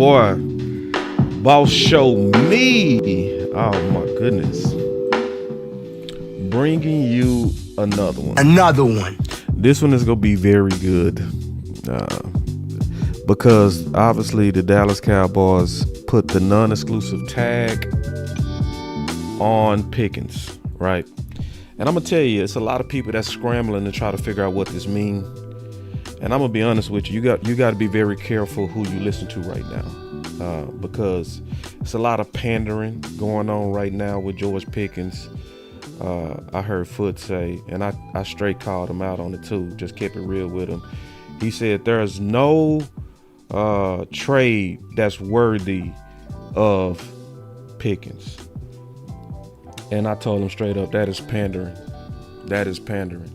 boy, Boss Show Me. Oh my goodness. Bringing you another one. Another one. This one is going to be very good. Because obviously the Dallas Cowboys put the non-exclusive tag on Pickens, right? And I'm going to tell you, it's a lot of people that's scrambling to try to figure out what this means. And I'm going to be honest with you, you got to be very careful who you listen to right now. Because it's a lot of pandering going on right now with George Pickens. I heard Foot say, and I straight called him out on it too, just kept it real with him. He said there's no trade that's worthy of Pickens. And I told him straight up, that is pandering. That is pandering.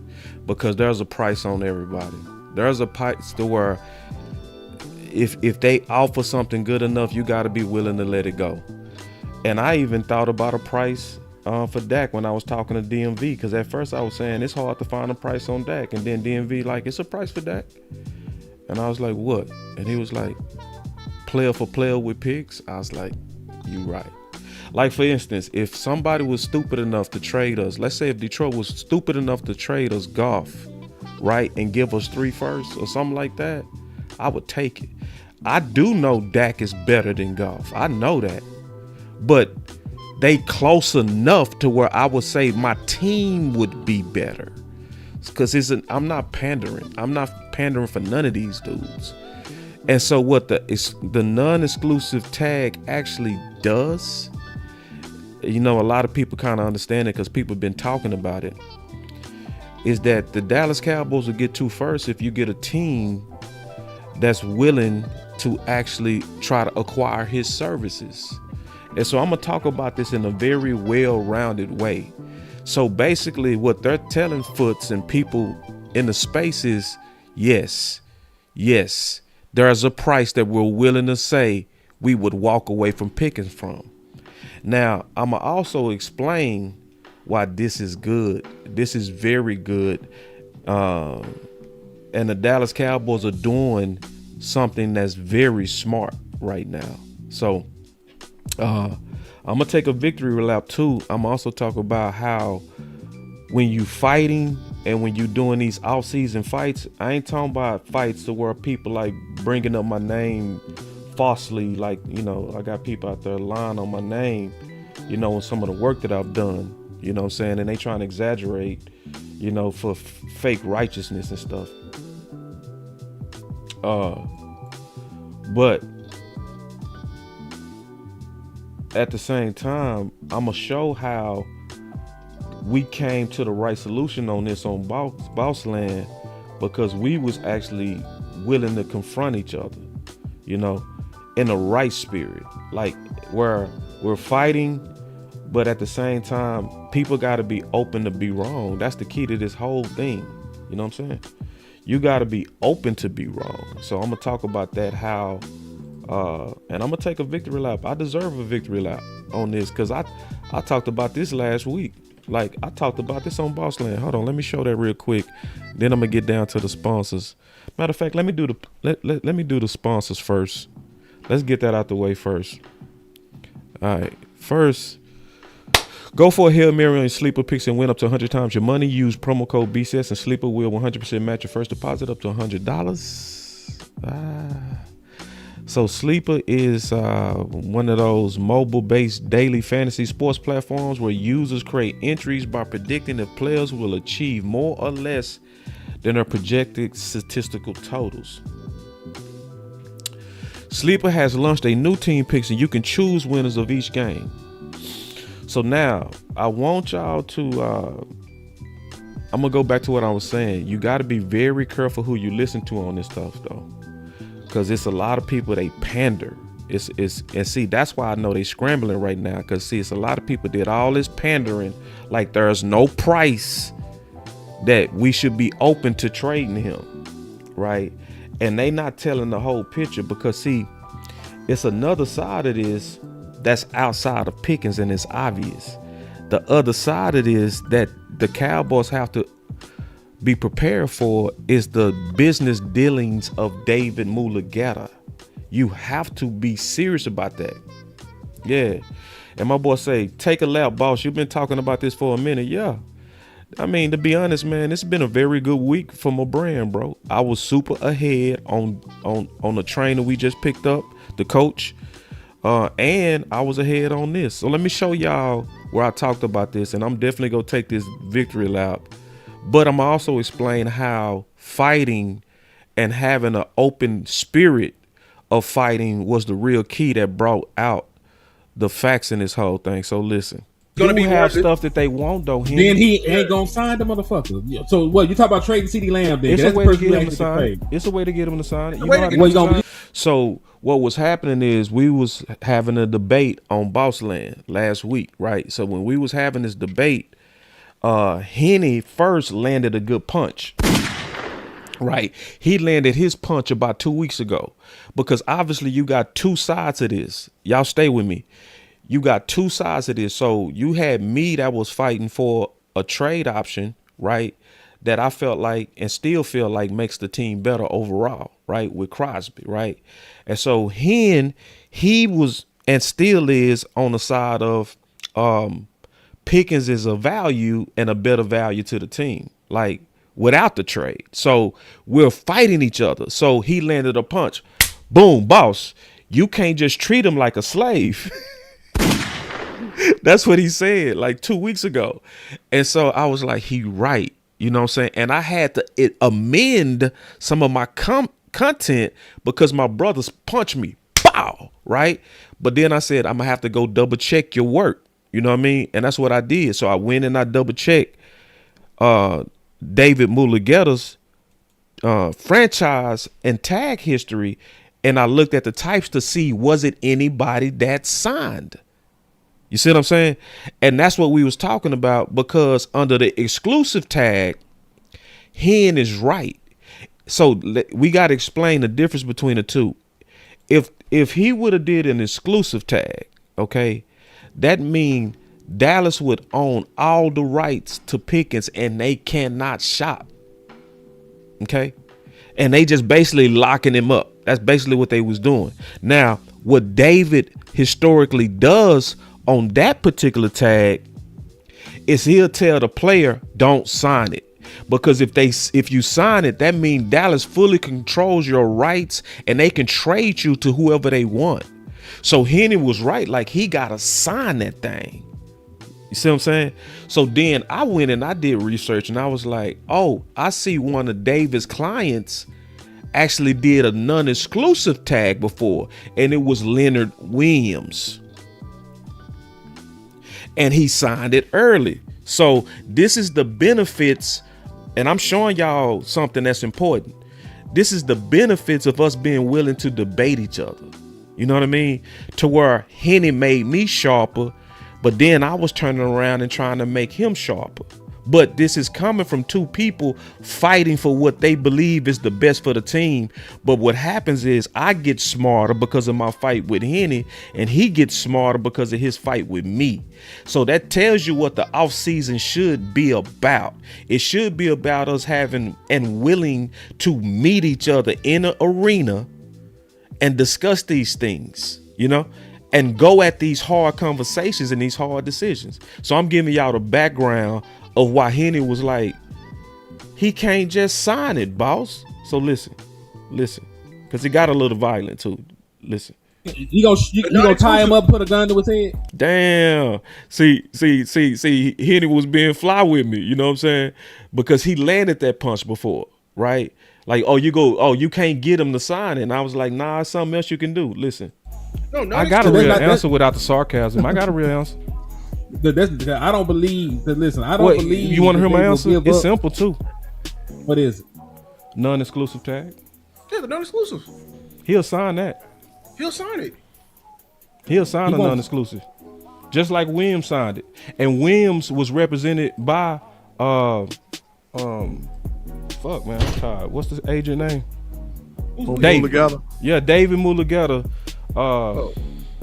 Because there's a price on everybody. There's a price to where if they offer something good enough, you got to be willing to let it go. And I even thought about a price for Dak when I was talking to DMV, because at first I was saying it's hard to find a price on Dak, and then DMV like, it's a price for Dak. And I was like, what? And he was like, player for player with picks. I was like, you right. Like, for instance, if somebody was stupid enough to trade us, let's say if Detroit was stupid enough to trade us Goff, right, and give us 3 firsts or something like that, I would take it. I do know Dak is better than Goff. I know that. But they close enough to where I would say my team would be better. Because I'm not pandering. I'm not pandering for none of these dudes. And so what the non-exclusive tag actually does, you know, a lot of people kind of understand it because people have been talking about it, is that the Dallas Cowboys will get 2 firsts if you get a team that's willing to actually try to acquire his services. And so I'm going to talk about this in a very well-rounded way. So basically what they're telling Foots and people in the space is, yes, there's a price that we're willing to say we would walk away from Pickens from. Now, I'm going to also explain why this is good. This is very good. And the Dallas Cowboys are doing something that's very smart right now. So I'm going to take a victory lap too. I'm also talk about how when you fighting and when you doing these off-season fights, I ain't talking about fights to where people like bringing up my name falsely. Like, you know, I got people out there lying on my name, you know, some of the work that I've done, you know what I'm saying? And they trying to exaggerate, you know, for fake righteousness and stuff. But at the same time, I'm gonna show how we came to the right solution on this on Boss Land, because we was actually willing to confront each other, you know, in the right spirit, like where we're fighting, but at the same time, people got to be open to be wrong. That's the key to this whole thing. You know what I'm saying? You got to be open to be wrong. So I'm gonna talk about that, how and I'm gonna take a victory lap. I deserve a victory lap on this because I talked about this last week. Like, I talked about this on Bossland. Hold on, let me show that real quick. Then I'm gonna get down to the sponsors. Matter of fact, let me do the sponsors first. Let's get that out the way first. All right, first, go for a Hail Mary on your Sleeper picks and win up to 100 times your money. Use promo code BCS and Sleeper will 100% match your first deposit up to $100. So Sleeper is one of those mobile-based daily fantasy sports platforms where users create entries by predicting if players will achieve more or less than their projected statistical totals. Sleeper has launched a new team picks and you can choose winners of each game. So now I want y'all to I'm gonna go back to what I was saying. You got to be very careful who you listen to on this stuff though, because it's a lot of people, they pander. And see, that's why I know they scrambling right now, because see, it's a lot of people did all this pandering like there's no price that we should be open to trading him, right? And they not telling the whole picture, because see, it's another side of this that's outside of Pickens, and it's obvious. The other side of this that the Cowboys have to be prepared for is the business dealings of David Mulugeta. You have to be serious about that. Yeah. And my boy say, take a lap, boss. You've been talking about this for a minute. Yeah. I mean, to be honest, man, it's been a very good week for my brand, bro. I was super ahead on the trainer we just picked up, the coach. And I was ahead on this. So let me show y'all where I talked about this, and I'm definitely gonna take this victory lap. But I'm also explain how fighting and having an open spirit of fighting was the real key that brought out the facts in this whole thing. So listen. Gonna be have stuff that they want though. Then he ain't gonna sign the motherfucker. So what? You talk about trading CeeDee Lamb? Then It's that's a way to get him to sign it. It's a way to get him to sign it. You know how to get him to sign it? So what was happening is we was having a debate on Boss Land last week, right? So when we was having this debate, Henny first landed a good punch. Right. He landed his punch about 2 weeks ago, because obviously you got two sides of this. Y'all stay with me. You got two sides of this. So you had me that was fighting for a trade option, right? That I felt like and still feel like makes the team better overall, right? With Crosby, right? And so he was and still is on the side of Pickens is a value and a better value to the team, like without the trade. So we're fighting each other. So he landed a punch. Boom, boss. You can't just treat him like a slave. That's what he said like 2 weeks ago. And so I was like, he right. You know what I'm saying? And I had to amend some of my content because my brothers punched me. Pow! Right? But then I said, I'm going to have to go double check your work. You know what I mean? And that's what I did. So I went and I double checked David Mulugheta's franchise and tag history. And I looked at the types to see, was it anybody that signed? You see what I'm saying? And that's what we was talking about, because under the exclusive tag, Hen is right. So we got to explain the difference between the two. If he would have did an exclusive tag, okay, that means Dallas would own all the rights to Pickens and they cannot shop. Okay. And they just basically locking him up. That's basically what they was doing. Now, what David historically does on that particular tag is he'll tell the player, don't sign it. Because if you sign it, that means Dallas fully controls your rights and they can trade you to whoever they want. So Henny was right. Like, he got to sign that thing. You see what I'm saying? So then I went and I did research and I was like, oh, I see one of David's clients actually did a non-exclusive tag before, and it was Leonard Williams. And he signed it early. So this is the benefits, and I'm showing y'all something that's important. This is the benefits of us being willing to debate each other. You know what I mean? To where Henny made me sharper, but then I was turning around and trying to make him sharper. But this is coming from two people fighting for what they believe is the best for the team. But what happens is I get smarter because of my fight with Henny, and he gets smarter because of his fight with me. So that tells you what the offseason should be about. It should be about us having and willing to meet each other in an arena and discuss these things, you know, and go at these hard conversations and these hard decisions. So I'm giving y'all the background of why Henny was like, he can't just sign it, boss. So listen, because it got a little violent too. Listen. You gonna tie him up, put a gun to his head? Damn. See, Henny was being fly with me, you know what I'm saying? Because he landed that punch before, right? Like, you can't get him to sign it. And I was like, nah, it's something else you can do. Listen. No, I got a real answer without the sarcasm. I got a real answer. I don't believe that. Listen, I don't believe. You want to hear my answer? It's simple too. What is it? Non-exclusive tag. Yeah, the non-exclusive. He'll sign that. He'll sign it. He'll sign a non-exclusive, just like Williams signed it. And Williams was represented by fuck man, I'm tired. What's the agent name? David. Mulugheta. Yeah, David Mulugheta.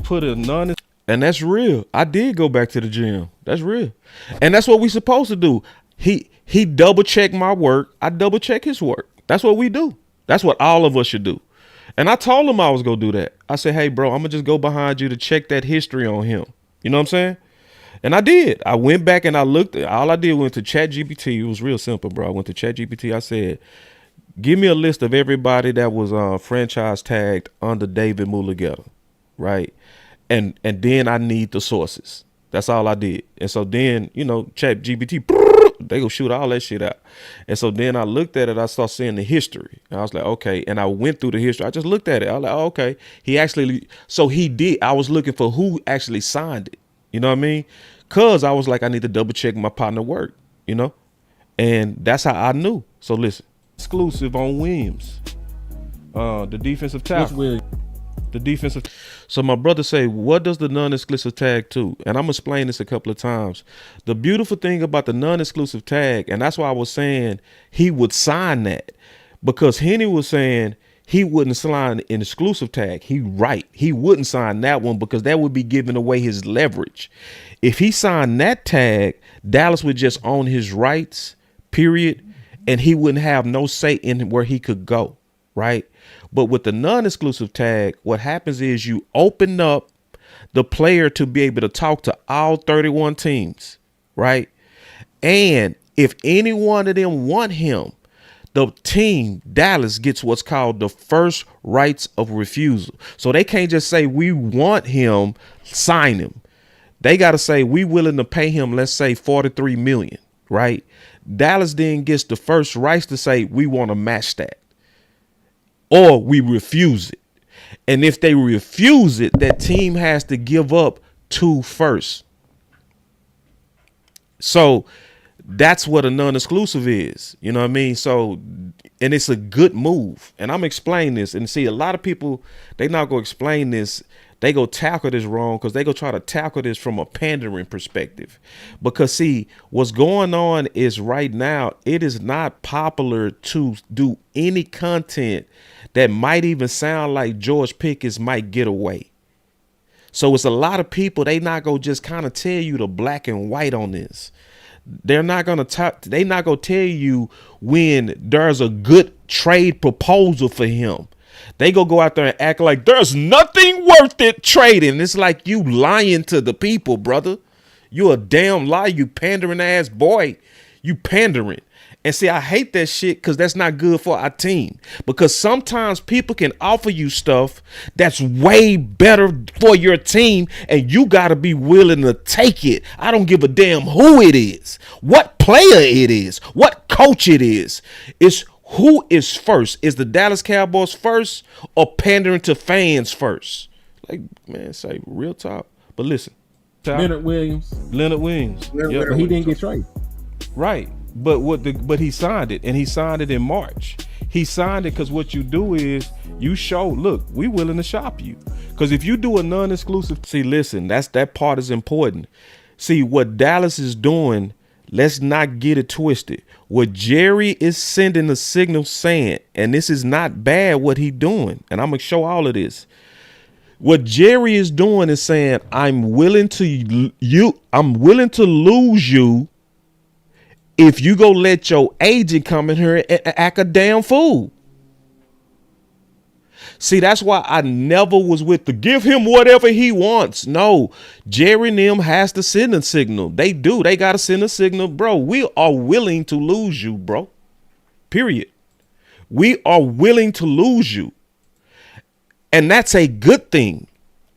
Put a non. And that's real. I did go back to the gym. That's real. And that's what we supposed to do. He double checked my work. I double check his work. That's what we do. That's what all of us should do. And I told him I was going to do that. I said, hey, bro, I'm going to just go behind you to check that history on him. You know what I'm saying? And I did. I went back and I looked. All I did went to ChatGPT. It was real simple, bro. I went to ChatGPT. I said, give me a list of everybody that was franchise tagged under David Mulligetta, right? And then I need the sources. That's all I did. And so then, you know, ChatGPT, they go shoot all that shit out. And so then I looked at it. I started seeing the history. And I was like, okay. And I went through the history. I just looked at it. I was like, oh, okay. He did. I was looking for who actually signed it. You know what I mean? Because I was like, I need to double check my partner work, you know? And that's how I knew. So listen, exclusive on Williams, the defensive tackle. The defensive. So my brother say, what does the non-exclusive tag to? And I'm going to explain this a couple of times. The beautiful thing about the non-exclusive tag, and that's why I was saying he would sign that, because Henny was saying he wouldn't sign an exclusive tag. He wouldn't sign that one because that would be giving away his leverage. If he signed that tag, Dallas would just own his rights, period, and he wouldn't have no say in where he could go, right? But with the non-exclusive tag, what happens is you open up the player to be able to talk to all 31 teams, right? And if any one of them want him, the team, Dallas, gets what's called the first rights of refusal. So they can't just say, we want him, sign him. They got to say, we willing to pay him, let's say $43 million, right? Dallas then gets the first rights to say, we want to match that. Or we refuse it. And if they refuse it, that team has to give up 2 firsts. So that's what a non-exclusive is. You know what I mean? So, and it's a good move. And I'm explaining this. And see, a lot of people, they not going to explain this. They go tackle this wrong because they go try to tackle this from a pandering perspective. Because see, what's going on is right now, it is not popular to do any content that might even sound like George Pickens might get away. So it's a lot of people, they not going to just kind of tell you the black and white on this. They're not going to they not going to tell you when there's a good trade proposal for him. They go out there and act like there's nothing worth it trading. It's like you lying to the people, brother. You a damn lie, you pandering ass boy. You pandering. And see, I hate that shit because that's not good for our team. Because sometimes people can offer you stuff that's way better for your team, and you got to be willing to take it. I don't give a damn who it is, what player it is, what coach it is. It's who is first. Is the Dallas Cowboys first or pandering to fans first? Like, man, say real talk. But listen. Leonard Williams. Yeah. But he didn't get traded. Right. But he signed it, and he signed it in March. He signed it because what you do is you show, look, we willing to shop you. Because if you do a non-exclusive, see, listen, that part is important. See, what Dallas is doing, let's not get it twisted. What Jerry is sending a signal saying, and this is not bad what he doing, and I'm going to show all of this. What Jerry is doing is saying, I'm willing to lose you if you go let your agent come in here and act a damn fool. See, that's why I never was with the give him whatever he wants. No, Jerry and them has to send a signal. They do. They got to send a signal. Bro, we are willing to lose you, bro. Period. We are willing to lose you. And that's a good thing.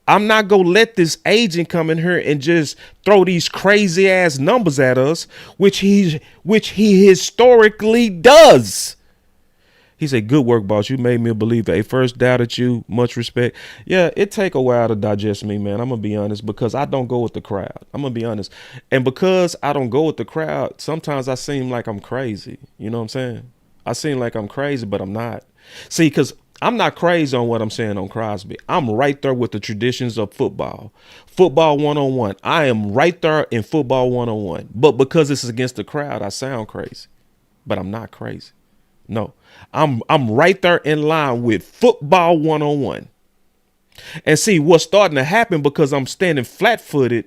I'm not going to let this agent come in here and just throw these crazy ass numbers at us, which he historically does. He said, good work, boss. You made me a believer. I first doubted you. Much respect. Yeah, it take a while to digest me, man. I'm going to be honest, because I don't go with the crowd. I'm going to be honest. And because I don't go with the crowd, sometimes I seem like I'm crazy. You know what I'm saying? I seem like I'm crazy, but I'm not. See, because I'm not crazy on what I'm saying on Crosby. I'm right there with the traditions of football. Football 101. I am right there in football 101. But because this is against the crowd, I sound crazy. But I'm not crazy. No. I'm right there in line with football 101. And see, what's starting to happen because I'm standing flat-footed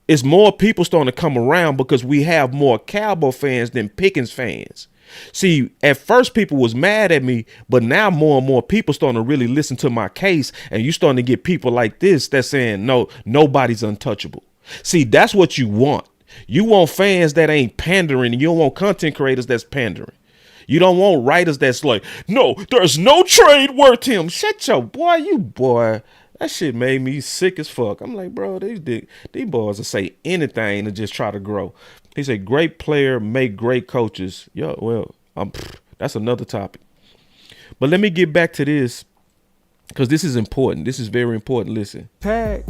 is more people starting to come around because we have more Cowboy fans than Pickens fans. See, at first people was mad at me, but now more and more people starting to really listen to my case, and you starting to get people like this that's saying, no, nobody's untouchable. See, that's what you want. You want fans that ain't pandering, and you don't want content creators that's pandering. You don't want writers that's like, no, there's no trade worth him. Shut your boy. That shit made me sick as fuck. I'm like, bro, these boys will say anything to just try to grow. He said, great player make great coaches. Yo, well, that's another topic. But let me get back to this, because this is important. This is very important. Listen, tag,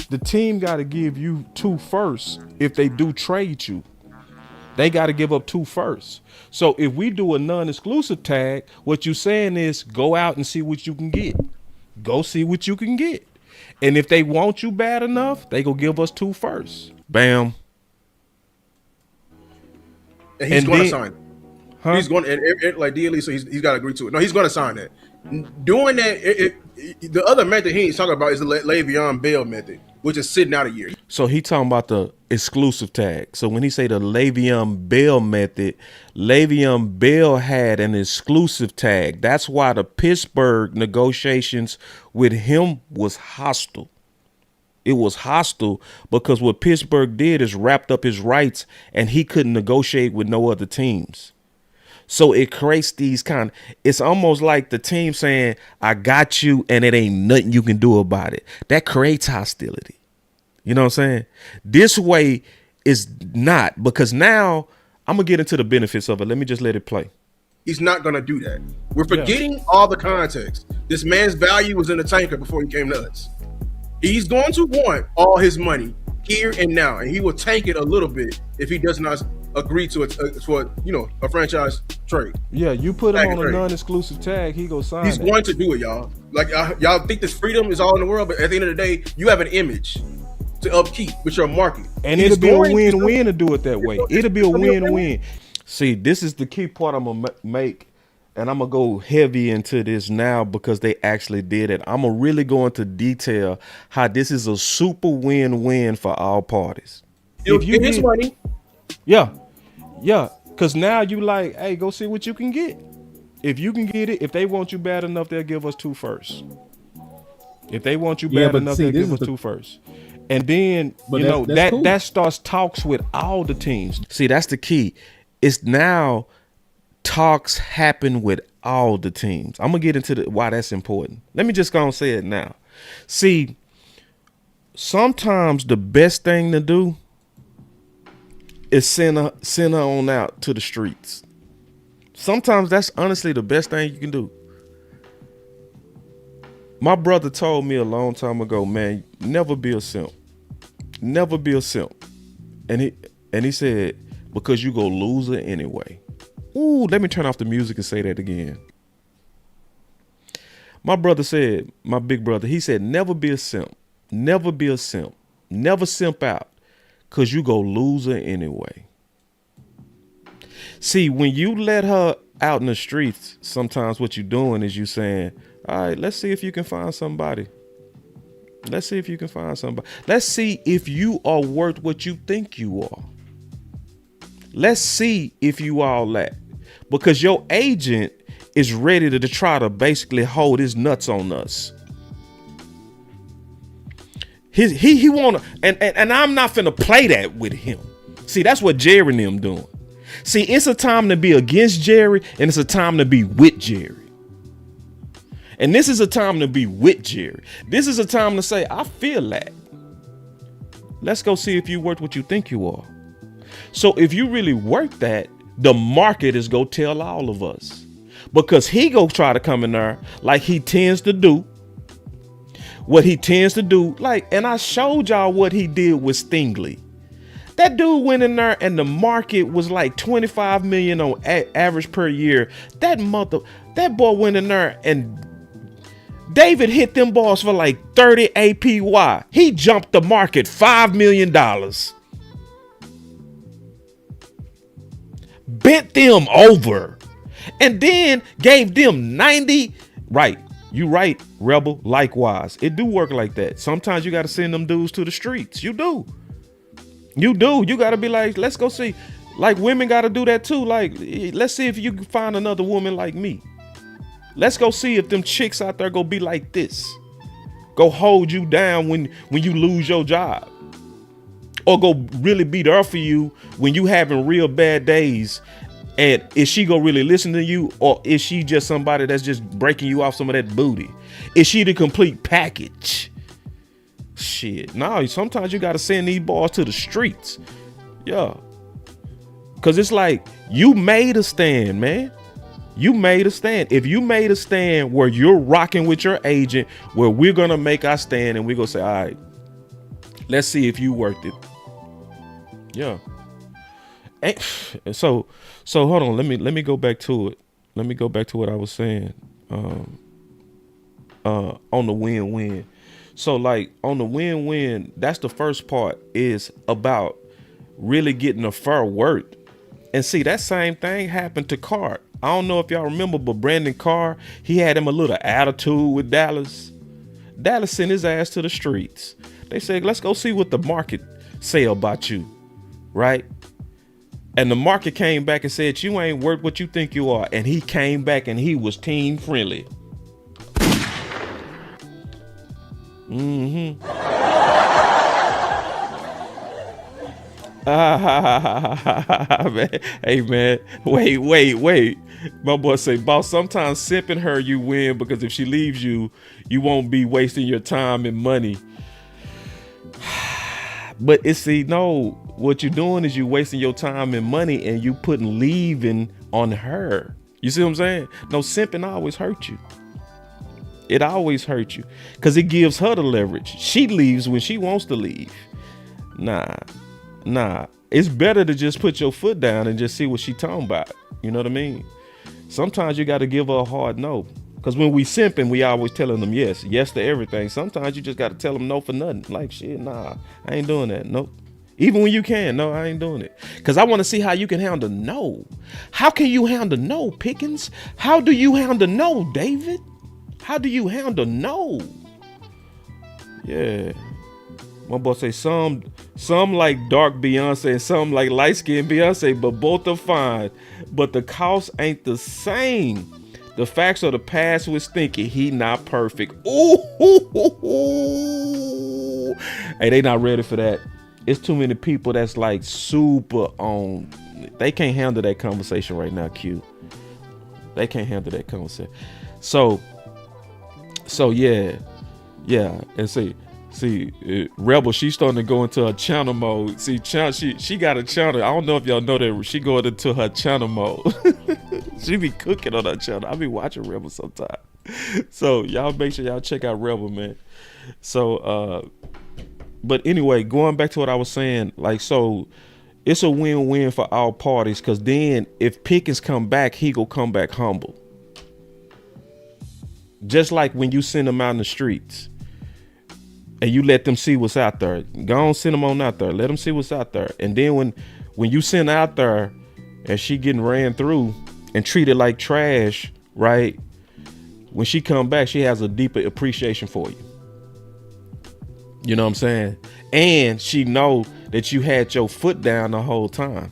the team got to give you 2 firsts if they do trade you. They got to give up 2 firsts. So if we do a non-exclusive tag, what you saying is go out and see what you can get. Go see what you can get. And if they want you bad enough, they go give us 2 firsts. Bam. And he's going to sign. Huh? He's going to, like DLE, so he's got to agree to it. No, he's going to sign that. Doing that, the other method he ain't talking about is the Le'Veon Bell method, which is sitting out a year. So he talking about the exclusive tag. So when he say the Le'Veon Bell method, Le'Veon Bell had an exclusive tag. That's why the Pittsburgh negotiations with him was hostile. It was hostile because what Pittsburgh did is wrapped up his rights, and he couldn't negotiate with no other teams. So it creates these it's almost like the team saying, I got you, and it ain't nothing you can do about it. That creates hostility. You know what I'm saying? This way is not, because now I'm going to get into the benefits of it. Let me just let it play. He's not going to do that. We're forgetting all the context. This man's value was in the tanker before he came to us. He's going to want all his money here and now, and he will tank it a little bit if he does not agree to a franchise trade. Yeah, you put him on a non-exclusive tag, he go sign. He's going to do it, y'all. Like y'all think this freedom is all in the world, but at the end of the day, you have an image to upkeep with your market, and it'll be a win-win to do it that way. It'll be a win-win. See, this is the key part I'm gonna make, and I'm gonna go heavy into this now because they actually did it. I'm gonna really go into detail how this is a super win-win for all parties. If you get money. Yeah. Because now you like, hey, go see what you can get. If you can get it, if they want you bad enough, they'll give us 2 firsts. If they want you bad enough, they'll give us 2 firsts. And then, that starts talks with all the teams. See, that's the key. It's now talks happen with all the teams. I'm going to get into why that's important. Let me just go and say it now. See, sometimes the best thing to do is send her on out to the streets. Sometimes that's honestly the best thing you can do. My brother told me a long time ago, man, never be a simp. Never be a simp. And he said, because you go lose it anyway. Ooh, let me turn off the music and say that again. My brother said, my big brother, he said, never be a simp. Never be a simp. Never simp out. Because you go lose her anyway. See, when you let her out in the streets, sometimes what you're doing is you saying, all right, let's see if you can find somebody. Let's see if you can find somebody. Let's see if you are worth what you think you are. Let's see if you all that. Because your agent is ready to try to basically hold his nuts on us. He wanna and I'm not finna play that with him. See, that's what Jerry and them doing. See, it's a time to be against Jerry and it's a time to be with Jerry. And this is a time to be with Jerry. This is a time to say, I feel that. Let's go see if you worth what you think you are. So if you really worth that, the market is go tell all of us. Because he go try to come in there like he tends to do. What he tends to do, and I showed y'all what he did with Stingley. That dude went in there and the market was like 25 million on average per year. That boy went in there and David hit them balls for like 30 APY. He jumped the market $5 million. Bent them over. And then gave them 90. Right. You right, Rebel. Likewise. It do work like that. Sometimes you got to send them dudes to the streets. You do. You got to be like, let's go see. Like women got to do that too. Like, let's see if you can find another woman like me. Let's go see if them chicks out there go be like this. Go hold you down when you lose your job. Or go really be there for you when you having real bad days. And is she gonna really listen to you? Or is she just somebody that's just breaking you off some of that booty? Is she the complete package? Shit. No, sometimes you gotta send these boys to the streets. Yeah. Cause it's like, you made a stand, man. You made a stand. If you made a stand where you're rocking with your agent, where we're gonna make our stand and we're gonna say, all right, let's see if you worked it. Yeah. And so hold on. Let me go back to it. Let me go back to what I was saying. On the win-win. So like on the win-win, that's the first part, is about really getting a fair worth. And see, that same thing happened to Carr. I don't know if y'all remember, but Brandon Carr, he had him a little attitude with Dallas. Dallas sent his ass to the streets. They said, let's go see what the market say about you, right? And the market came back and said, you ain't worth what you think you are. And he came back and he was team friendly. Mm-hmm. Man. Hey man, wait. My boy say, boss, sometimes simping her you win, because if she leaves you, you won't be wasting your time and money. But what you're doing is you wasting your time and money, and you putting leaving on her. You see what I'm saying? No, simping always hurt you. It always hurts you because it gives her the leverage. She leaves when she wants to leave. Nah. It's better to just put your foot down and just see what she talking about. You know what I mean? Sometimes you got to give her a hard no. Because when we simping, we always telling them yes to everything. Sometimes you just got to tell them no for nothing. Like, shit, nah, I ain't doing that. Nope. Even when you can, no, I ain't doing it. Because I want to see how you can handle no. How can you handle no, Pickens? How do you handle no, David? How do you handle no? Yeah. My boy say some like dark Beyonce and some like light skinned Beyonce, but both are fine. But the cost ain't the same. The facts of the past was thinking he not perfect. Ooh. Hey, they not ready for that. It's too many people that's like super on. They can't handle that conversation right now, Q. They can't handle that conversation. So yeah. And see, Rebel, she's starting to go into her channel mode. See, she got a channel. I don't know if y'all know that she going into her channel mode. She be cooking on her channel. I be watching Rebel sometime. So y'all make sure y'all check out Rebel, man. So, but anyway, going back to what I was saying, like, so it's a win-win for all parties. Cause then if Pickens come back, he go come back humble. Just like when you send them out in the streets and you let them see what's out there. Go on, send them on out there. Let them see what's out there. And then when you send out there and she getting ran through and treated like trash, right? When she come back, she has a deeper appreciation for you. You know what I'm saying? And she know that you had your foot down the whole time.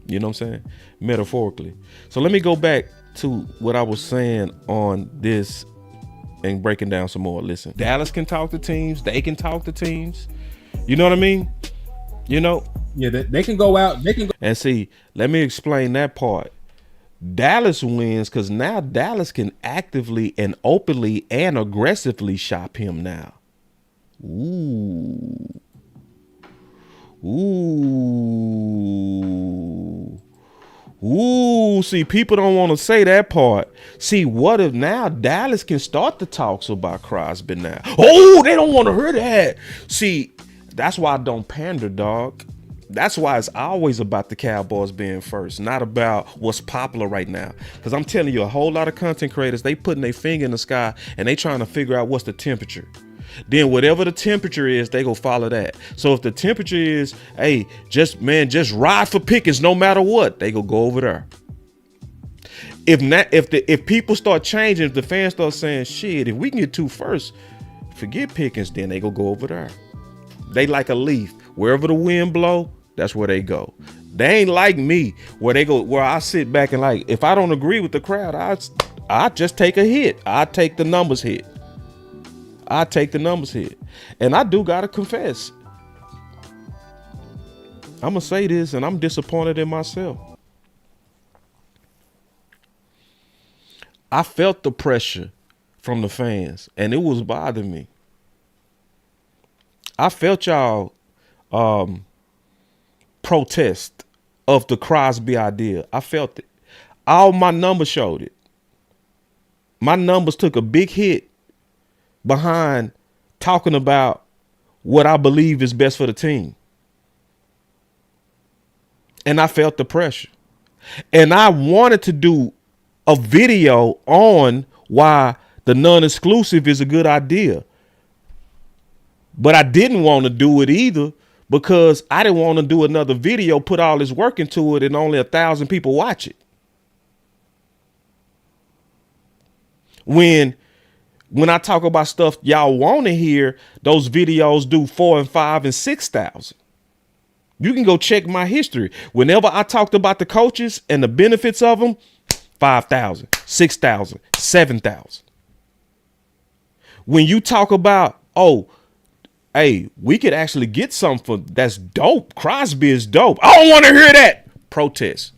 You know what I'm saying? Metaphorically. So let me go back to what I was saying on this and breaking down some more. Listen, Dallas can talk to teams. They can talk to teams. You know what I mean? You know? Yeah, they can go out. They can go. And see, let me explain that part. Dallas wins because now Dallas can actively and openly and aggressively shop him now. Ooh. See, people don't want to say that part. See, what if now Dallas can start the talks about Crosby now? Oh, they don't want to hear that. See, that's why I don't pander, dog. That's why it's always about the Cowboys being first, not about what's popular right now. Because I'm telling you, a whole lot of content creators, they putting their finger in the sky and they trying to figure out what's the temperature. Then whatever the temperature is, they go follow that. So if the temperature is, hey, just ride for Pickens no matter what, they go over there. If people start changing, if the fans start saying, shit, if we can get two first, forget Pickens, then they go over there. They like a leaf. Wherever the wind blow, that's where they go. They ain't like me where I sit back and like, if I don't agree with the crowd, I just take a hit. I take the numbers hit. And I do gotta confess, I'm gonna say this, and I'm disappointed in myself. I felt the pressure from the fans, and it was bothering me. I felt y'all protest of the Crosby idea. I felt it. All my numbers showed it. My numbers took a big hit behind talking about what I believe is best for the team. And I felt the pressure. And I wanted to do a video on why the non-exclusive is a good idea. But I didn't want to do it either because I didn't want to do another video, put all this work into it, and only 1,000 people watch it. When I talk about stuff y'all want to hear, those videos do 4,000 and 5,000 and 6,000. You can go check my history. Whenever I talked about the coaches and the benefits of them, 5,000, 6,000, 7,000. When you talk about, hey, we could actually get something that's dope. Crosby is dope. I don't want to hear that. Protest.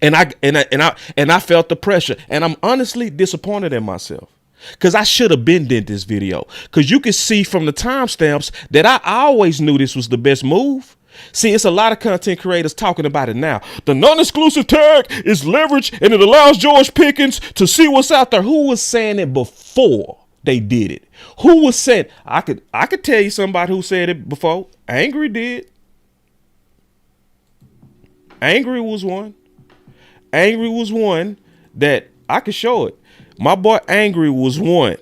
And I felt the pressure, and I'm honestly disappointed in myself because I should have been did this video, because you can see from the timestamps that I always knew this was the best move. See, it's a lot of content creators talking about it now. The non-exclusive tag is leverage, and it allows George Pickens to see what's out there. Who was saying it before they did it? Who was saying? I could tell you somebody who said it before. Angry did. Angry was one. Angry was one that I could show it. My boy Angry was one.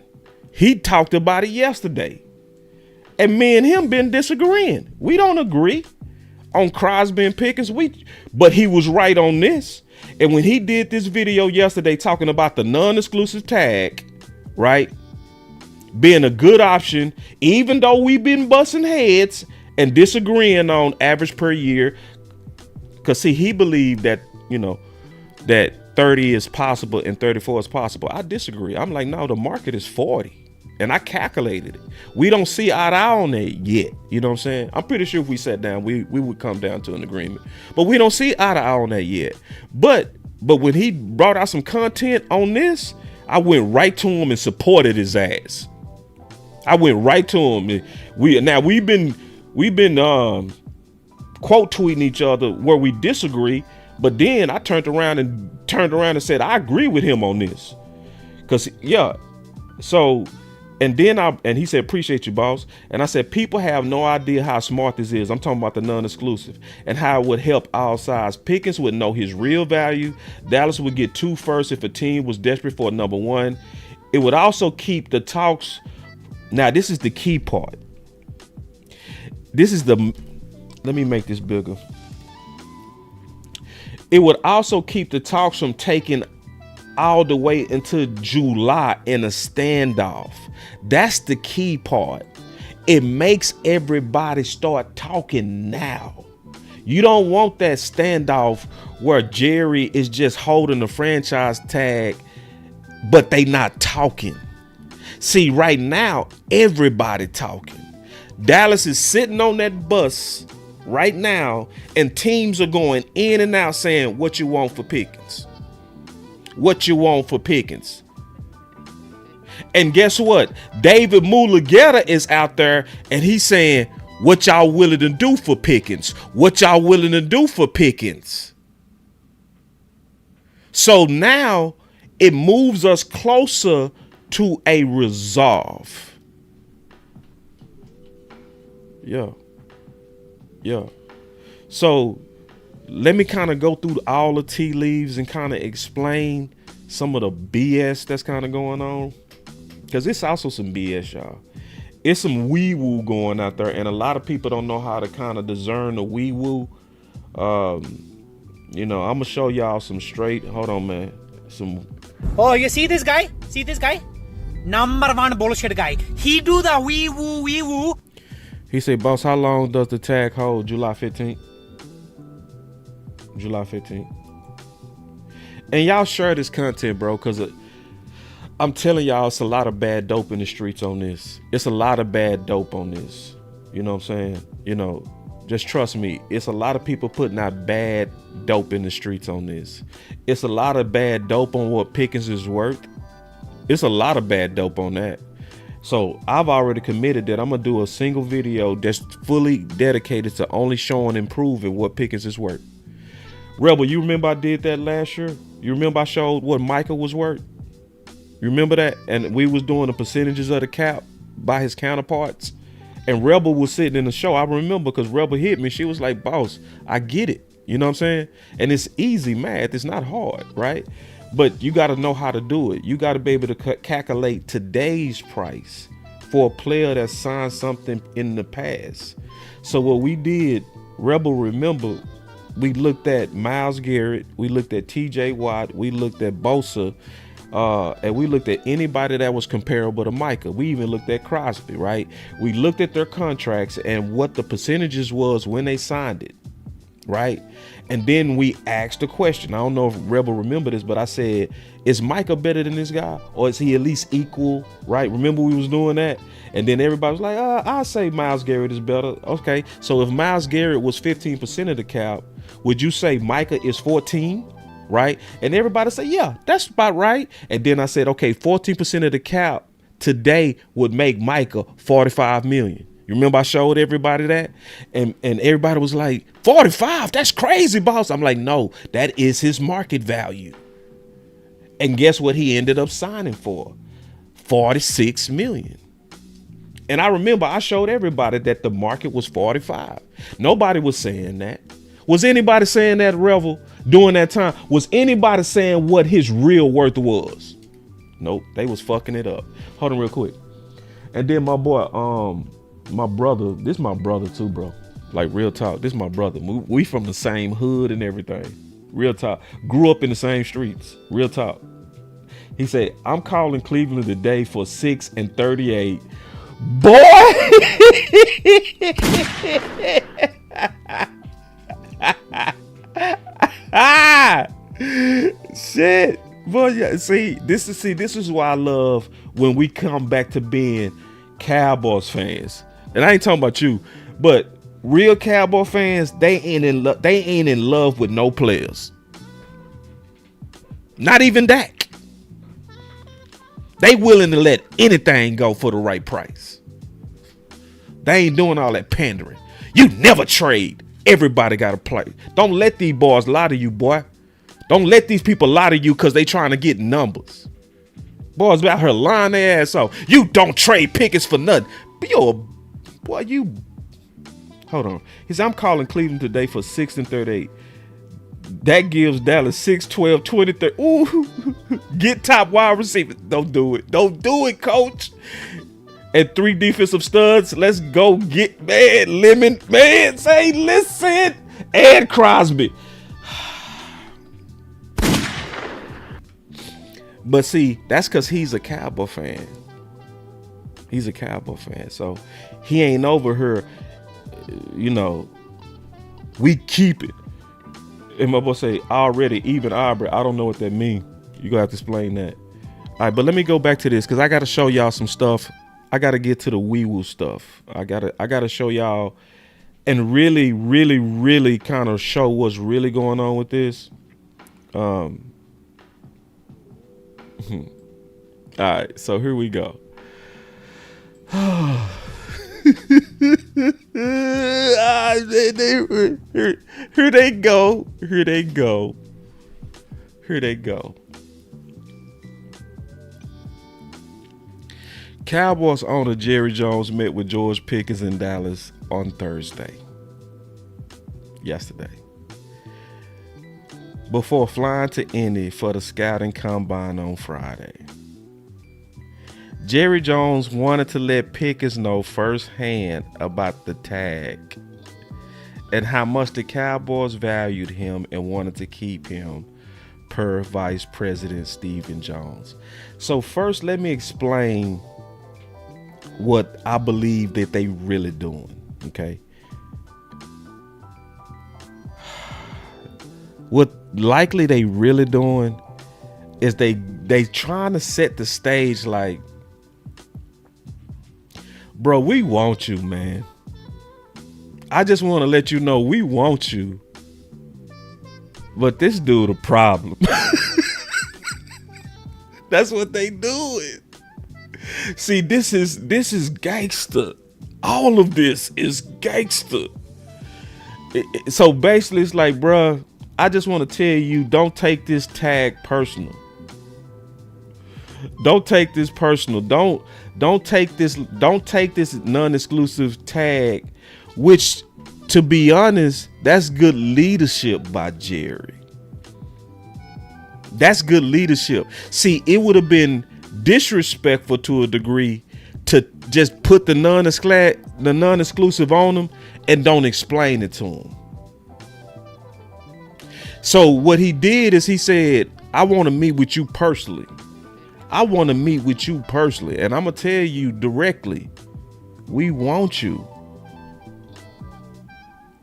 He talked about it yesterday. And me and him been disagreeing. We don't agree on Crosby and Pickens. But he was right on this. And when he did this video yesterday talking about the non-exclusive tag, right, being a good option, even though we've been busting heads and disagreeing on average per year, because see, he believed that, that 30 is possible and 34 is possible. I disagree. I'm like, no, the market is 40. And I calculated it. We don't see eye to eye on that yet. You know what I'm saying? I'm pretty sure if we sat down, we would come down to an agreement. But we don't see eye to eye on that yet. But when he brought out some content on this, I went right to him and supported his ass. I went right to him. We've been quote tweeting each other where we disagree. But then I turned around and said, I agree with him on this. Cause yeah. So, and he said, appreciate you, boss. And I said, people have no idea how smart this is. I'm talking about the non-exclusive and how it would help all sides. Pickens would know his real value. Dallas would get 2 firsts if a team was desperate for a number 1. It would also keep the talks. Now, this is the key part. Let me make this bigger. It would also keep the talks from taking all the way into July in a standoff. That's the key part. It makes everybody start talking now. You don't want that standoff where Jerry is just holding the franchise tag, but they not talking. See, right now, everybody talking. Dallas is sitting on that bus right now, and teams are going in and out saying, what you want for Pickens? What you want for Pickens? And guess what? David Mulugeta is out there and he's saying, what y'all willing to do for Pickens? What y'all willing to do for Pickens? So now it moves us closer to a resolve. Yeah. So let me kind of go through all the tea leaves and kind of explain some of the BS that's kind of going on. Because it's also some BS, y'all. It's some wee-woo going out there, and a lot of people don't know how to kind of discern the wee-woo. I'm going to show y'all some straight, hold on, man. Oh, you see this guy? See this guy? Number 1 bullshit guy. He do the wee-woo. He said, boss, how long does the tag hold? July 15th. July 15th. And y'all share this content, bro, because I'm telling y'all, it's a lot of bad dope in the streets on this. It's a lot of bad dope on this. You know what I'm saying? You know, just trust me. It's a lot of people putting out bad dope in the streets on this. It's a lot of bad dope on what Pickens is worth. It's a lot of bad dope on that. So I've already committed that I'm going to do a single video that's fully dedicated to only showing and proving what Pickens is worth. Rebel, you remember I did that last year? You remember I showed what Micah was worth? You remember that? And we was doing the percentages of the cap by his counterparts. And Rebel was sitting in the show. I remember because Rebel hit me. She was like, boss, I get it. You know what I'm saying? And it's easy math. It's not hard, right? But you got to know how to do it. You got to be able to calculate today's price for a player that signed something in the past. So what we did, Rebel, remember, we looked at Myles Garrett, we looked at TJ Watt, we looked at Bosa, and we looked at anybody that was comparable to Micah. We even looked at Crosby, right? We looked at their contracts and what the percentages was when they signed it, right? And then we asked the question. I don't know if Rebel remember this, but I said, is Micah better than this guy? Or is he at least equal, right? Remember we was doing that? And then everybody was like, I'll say Myles Garrett is better. Okay, so if Myles Garrett was 15% of the cap, would you say Micah is 14? Right? And everybody said, yeah, that's about right. And then I said, okay, 14% of the cap today would make Micah 45 million. You remember I showed everybody that? And everybody was like, 45? That's crazy, boss. I'm like, no, that is his market value. And guess what he ended up signing for? 46 million. And I remember I showed everybody that the market was 45. Nobody was saying that. Was anybody saying that, Revel, during that time? Was anybody saying what his real worth was? Nope, they was fucking it up. Hold on real quick. And then my boy, my brother, this my brother too, bro. Like real talk, this my brother. We from the same hood and everything. Real talk. Grew up in the same streets. Real talk. He said, I'm calling Cleveland today for 6 and 38. Boy! Shit. Boy, yeah. This is why I love when we come back to being Cowboys fans. And I ain't talking about you, but real Cowboy fans, they ain't in love with no players. Not even Dak. They willing to let anything go for the right price. They ain't doing all that pandering. You never trade. Everybody got to play. Don't let these boys lie to you, boy. Don't let these people lie to you because they trying to get numbers. Boys out here lying their ass off. You don't trade Pickens for nothing. Boy, you. Hold on. He said, I'm calling Cleveland today for 6 and 38. That gives Dallas 6, 12, 20, 30. Ooh, get top wide receivers. Don't do it. Don't do it, coach. And 3 defensive studs. Let's go get Lemon. Man, say listen. And Crosby. But see, that's because he's a Cowboy fan. He's a Cowboy fan. So he ain't over here, you know, we keep it. And my boy say, already, even Aubrey, I don't know what that means. You're going to have to explain that. All right, but let me go back to this because I got to show y'all some stuff. I got to get to the wee-woo stuff. I gotta show y'all and really, really, really kind of show what's really going on with this. All right, so here we go. Here they go. Cowboys owner Jerry Jones met with George Pickens in Dallas on yesterday, before flying to Indy for the scouting combine on Friday. Jerry Jones wanted to let Pickens know firsthand about the tag and how much the Cowboys valued him and wanted to keep him, per Vice President Stephen Jones. So first, let me explain what I believe that they really doing. Okay. What likely they really doing is they trying to set the stage like, bro, we want you, man. I just want to let you know we want you. But this dude a problem. That's what they doing. See, this is gangster. All of this is gangster. So basically it's like, bruh, I just want to tell you, don't take this tag personal. Don't take this personal. Don't take this non-exclusive tag, which, to be honest, that's good leadership by Jerry. That's good leadership. See, it would have been disrespectful to a degree to just put the non-exclusive on them and don't explain it to them. So what he did is he said, I want to meet with you personally. I want to meet with you personally. And I'm going to tell you directly, we want you.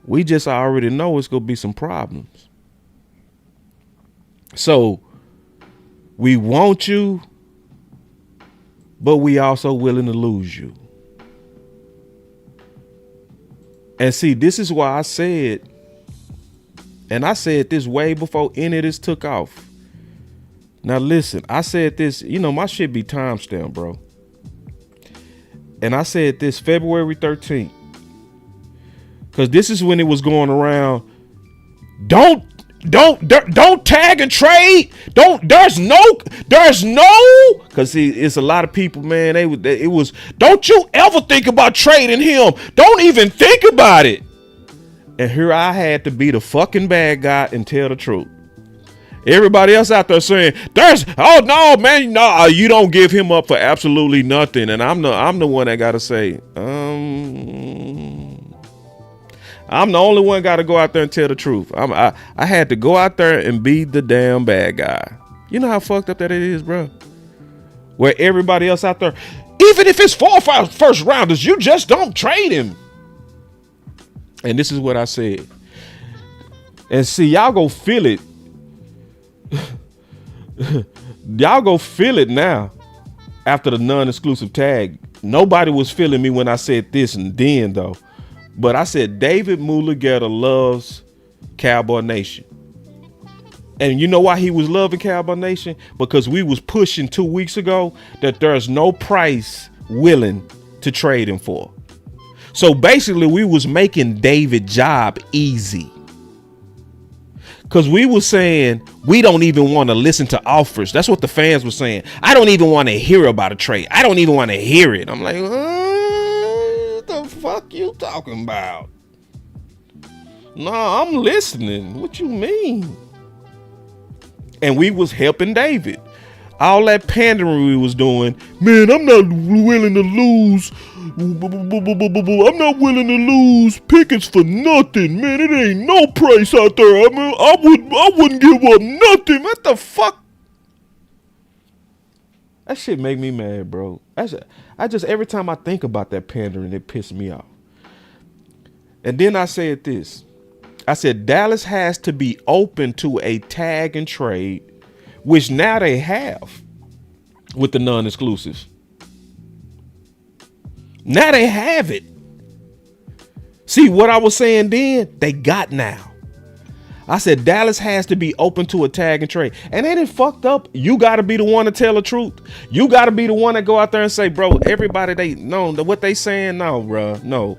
We just already know it's going to be some problems. So we want you, but we also willing to lose you. And see, this is why I said, and I said this way before any of this took off. Now listen, I said this, my shit be timestamped, bro. And I said this February 13th. Because this is when it was going around. Don't tag and trade. There's no. Because see, it's a lot of people, man. It was, don't you ever think about trading him. Don't even think about it. And here I had to be the fucking bad guy and tell the truth. Everybody else out there saying, oh no, man, no, you don't give him up for absolutely nothing. And I'm the one that gotta say, I'm the only one got to go out there and tell the truth. I had to go out there and be the damn bad guy. You know how fucked up that it is, bro? Where everybody else out there, even if it's 4 or 5 first rounders, you just don't trade him. And this is what I said. And see, y'all go feel it. Y'all go feel it now after the non-exclusive tag. Nobody was feeling me when I said this and then, though. But I said David Mulugheta loves Cowboy Nation. And you know why he was loving Cowboy Nation? Because we was pushing 2 weeks ago that there's no price willing to trade him for. So basically we was making David's job easy. Because we were saying we don't even want to listen to offers. That's what the fans were saying. I don't even want to hear about a trade. I don't even want to hear it. I'm like, what the fuck you talking about? No, I'm listening. What you mean? And we was helping David. All that pandering we was doing. Man, I'm not willing to lose. I'm not willing to lose Pickens for nothing, man. It ain't no price out there. I mean, I wouldn't give up nothing. What the fuck? That shit make me mad, bro. I just every time I think about that pandering, it pisses me off. And then I said this. I said Dallas has to be open to a tag and trade, which now they have with the non-exclusives. Now they have it. See what I was saying then? They got now. I said Dallas has to be open to a tag and trade. And ain't it fucked up? You got to be the one to tell the truth. You got to be the one that go out there and say, bro, everybody, they know what they saying. No, bro. No.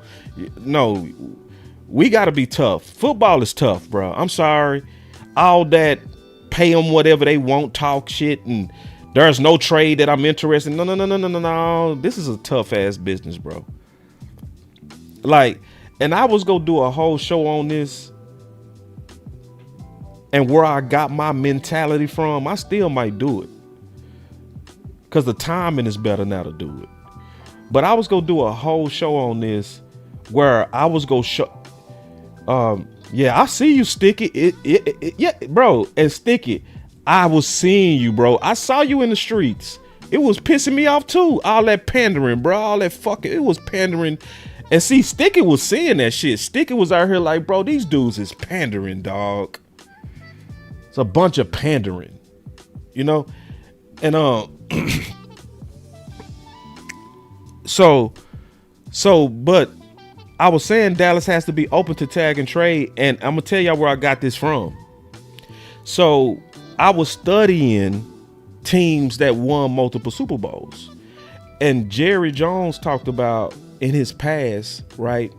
We got to be tough. Football is tough, bro. I'm sorry. All that pay them whatever they want, talk shit, and there's no trade that I'm interested in. No. This is a tough ass business, bro. Like, and I was gonna do a whole show on this and where I got my mentality from. I still might do it because the timing is better now to do it. But I was gonna do a whole show on this where I was gonna show. Yeah, I see you, Sticky. Yeah, bro, and Sticky. I was seeing you, bro. I saw you in the streets. It was pissing me off too. All that pandering, bro. All that fucking. It was pandering. And see, Sticky was seeing that shit. Sticky was out here like, bro, these dudes is pandering, dog. It's a bunch of pandering, you know? And but I was saying Dallas has to be open to tag and trade, and I'm gonna tell y'all where I got this from. So I was studying teams that won multiple Super Bowls, and Jerry Jones talked about in his past, right,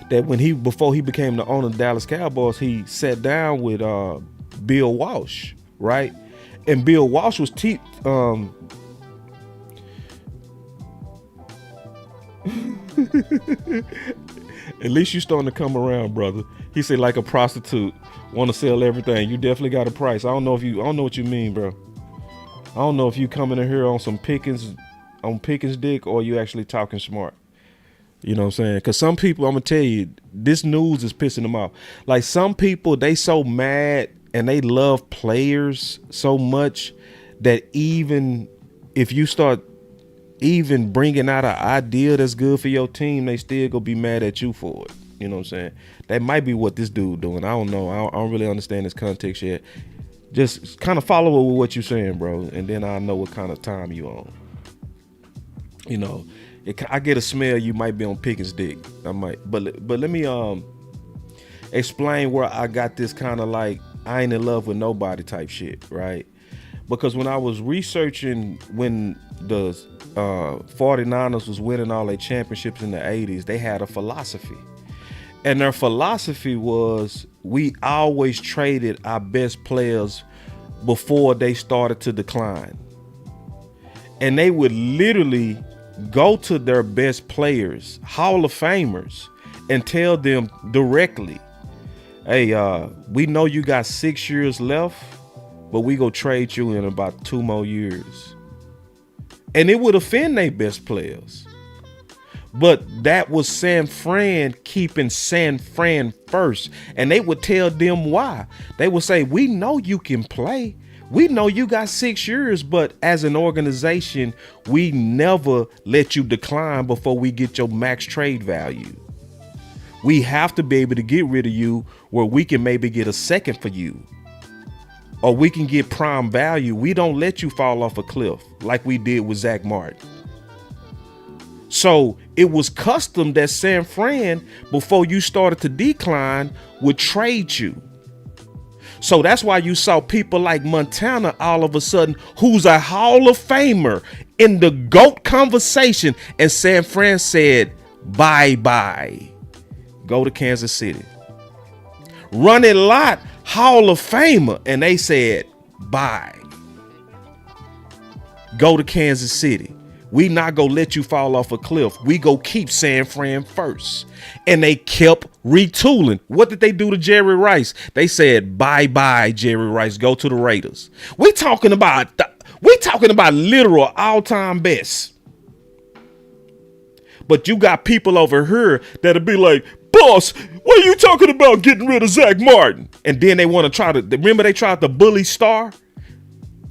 that before he became the owner of the Dallas Cowboys, he sat down with Bill Walsh, right, and Bill Walsh was at least you starting to come around, brother. He said, like a prostitute, want to sell everything. You definitely got a price. I don't know what you mean, bro. I don't know if you coming in here on some Pickens dick, or you actually talking smart. You know what I'm saying? Because some people, I'm gonna tell you, this news is pissing them off. Like, some people, they so mad and they love players so much that even if you start even bringing out an idea that's good for your team, they still gonna be mad at you for it. You know what I'm saying? That might be what this dude doing. I don't know. I don't really understand this context yet. Just kind of follow with what you're saying, bro, and then I know what kind of time you on. You know, I get a smell you might be on Pickens' dick. I might, but let me explain where I got this kind of like I ain't in love with nobody type shit, right? Because when I was researching when the 49ers was winning all their championships in the 80s, they had a philosophy. And their philosophy was we always traded our best players before they started to decline. And they would literally go to their best players, Hall of Famers, and tell them directly, hey, we know you got 6 years left, but we go trade you in about 2 more years. And it would offend their best players. But that was San Fran keeping San Fran first. And they would tell them why. They would say, we know you can play. We know you got 6 years, but as an organization, we never let you decline before we get your max trade value. We have to be able to get rid of you where we can maybe get a second for you. Or we can get prime value. We don't let you fall off a cliff like we did with Zach Martin. So it was custom that San Fran, before you started to decline, would trade you. So that's why you saw people like Montana all of a sudden, who's a Hall of Famer, in the GOAT conversation, and San Fran said, bye-bye. Go to Kansas City. Ronnie Lott, Hall of Famer, and they said, bye. Go to Kansas City. We not gonna let you fall off a cliff. We go keep San Fran first. And they kept retooling. What did they do to Jerry Rice? They said, bye-bye, Jerry Rice. Go to the Raiders. We talking about literal all-time best. But you got people over here that'll be like, boss, what are you talking about getting rid of Zach Martin? And then they want to try to, remember they tried to bully Star?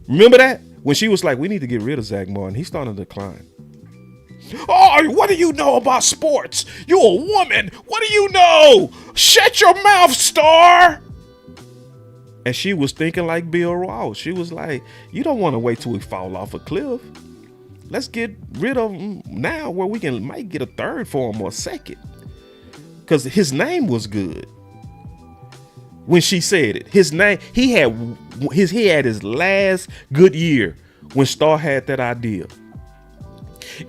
Remember that? When she was like, we need to get rid of Zach Martin. He's starting to decline. Oh, what do you know about sports? You're a woman. What do you know? Shut your mouth, Star. And she was thinking like Bill Walsh. She was like, you don't want to wait till we fall off a cliff. Let's get rid of him now where we might get a third for him or a second. Because his name was good. When she said it, his name, he had his last good year when Star had that idea.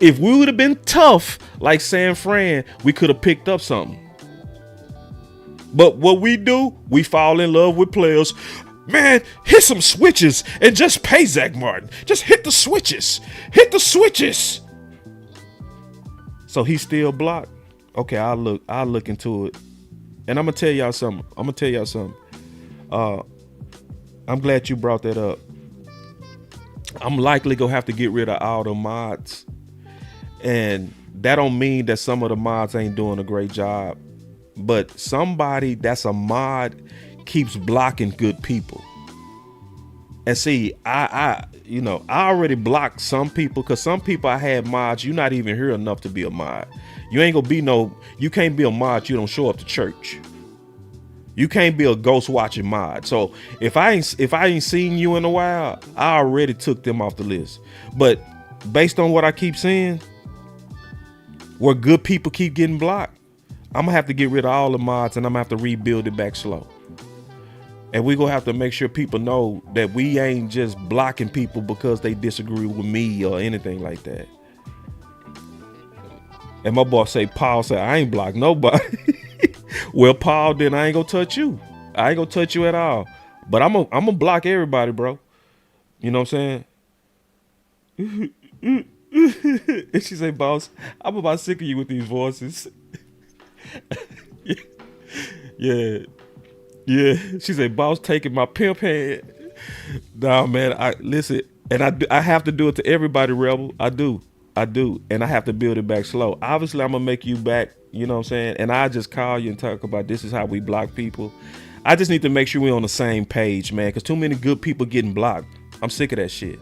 If we would have been tough like San Fran, we could have picked up something. But what we do, we fall in love with players. Man, hit some switches and just pay Zach Martin. Just hit the switches. Hit the switches. So he's still blocked. Okay, I'll look into it. And I'm gonna tell y'all something. I'm glad you brought that up. I'm likely gonna have to get rid of all the mods. And that don't mean that some of the mods ain't doing a great job. But somebody that's a mod keeps blocking good people. And see, I already blocked some people because some people I had mods. You're not even here enough to be a mod. You ain't gonna be you can't be a mod. You don't show up to church. You can't be a ghost watching mod. So if I ain't seen you in a while, I already took them off the list. But based on what I keep seeing, where good people keep getting blocked, I'm gonna have to get rid of all the mods and I'm gonna have to rebuild it back slow. And we're gonna have to make sure people know that we ain't just blocking people because they disagree with me or anything like that. And my boss say, Paul said, I ain't blocked nobody. Well, Paul, then I ain't gonna touch you. I ain't gonna touch you at all. But I'm gonna block everybody, bro. You know what I'm saying? And she say, boss, I'm about sick of you with these voices. Yeah. Yeah, she said, boss taking my pimp head. Nah, man, listen, and I have to do it to everybody, Rebel. I do, and I have to build it back slow. Obviously, I'm gonna make you back, you know what I'm saying? And I just call you and talk about this is how we block people. I just need to make sure we're on the same page, man, because too many good people getting blocked. I'm sick of that shit.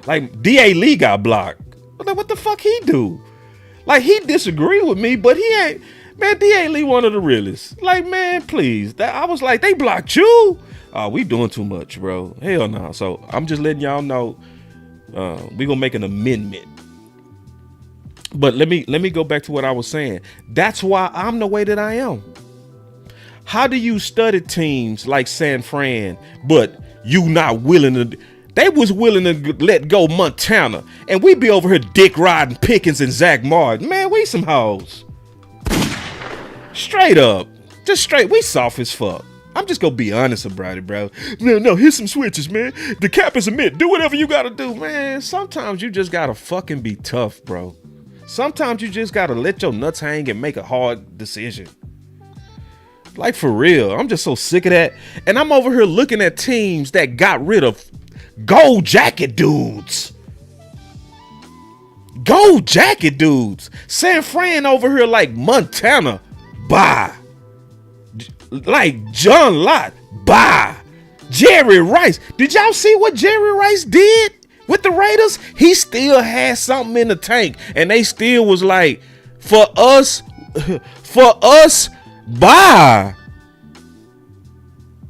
Like, D.A. Lee got blocked. What the fuck he do? Like, he disagree with me, but he ain't... Man, D.A. Lee one of the realest. Like, man, please. I was like, they blocked you? Oh, we doing too much, bro. Hell no. So I'm just letting y'all know we gonna make an amendment. But let me go back to what I was saying. That's why I'm the way that I am. How do you study teams like San Fran, but you not willing to... They was willing to let go Montana, and we be over here dick riding Pickens and Zach Martin. Man, we some hoes. Straight up. Just straight. We soft as fuck. I'm just gonna be honest about it, bro. No, here's some switches, man. The cap is a myth. Do whatever you gotta do, man. Sometimes you just gotta fucking be tough, bro. Sometimes you just gotta let your nuts hang and make a hard decision. Like, for real. I'm just so sick of that. And I'm over here looking at teams that got rid of gold jacket dudes. Gold jacket dudes. San Fran over here like Montana. Bye. Like John Lott. Bye. Jerry Rice. Did y'all see what Jerry Rice did with the Raiders? He still had something in the tank. And they still was like, for us, bye.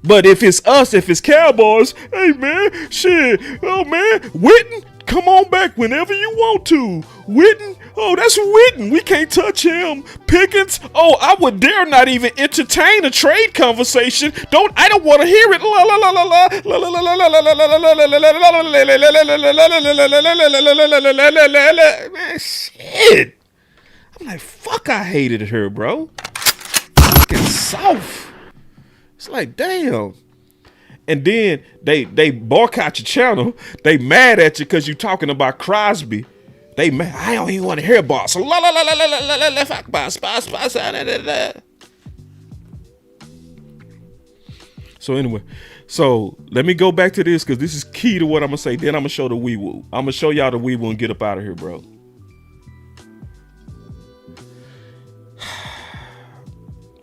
But if it's us, if it's Cowboys, hey man, shit, oh man, Witten, come on back whenever you want to. Witten, oh, that's Witten. We can't touch him. Pickens, oh, I would dare not even entertain a trade conversation. I don't want to hear it. Man, shit. I'm like, fuck, I hated her, bro. Fucking soft. It's like, damn. And then they boycott your channel. They mad at you because you talking about Crosby. They mad. I don't even want to hear about. So So anyway, so let me go back to this because this is key to what I'm gonna say. Then I'm gonna show the wee woo. I'm gonna show y'all the wee woo and get up out of here, bro.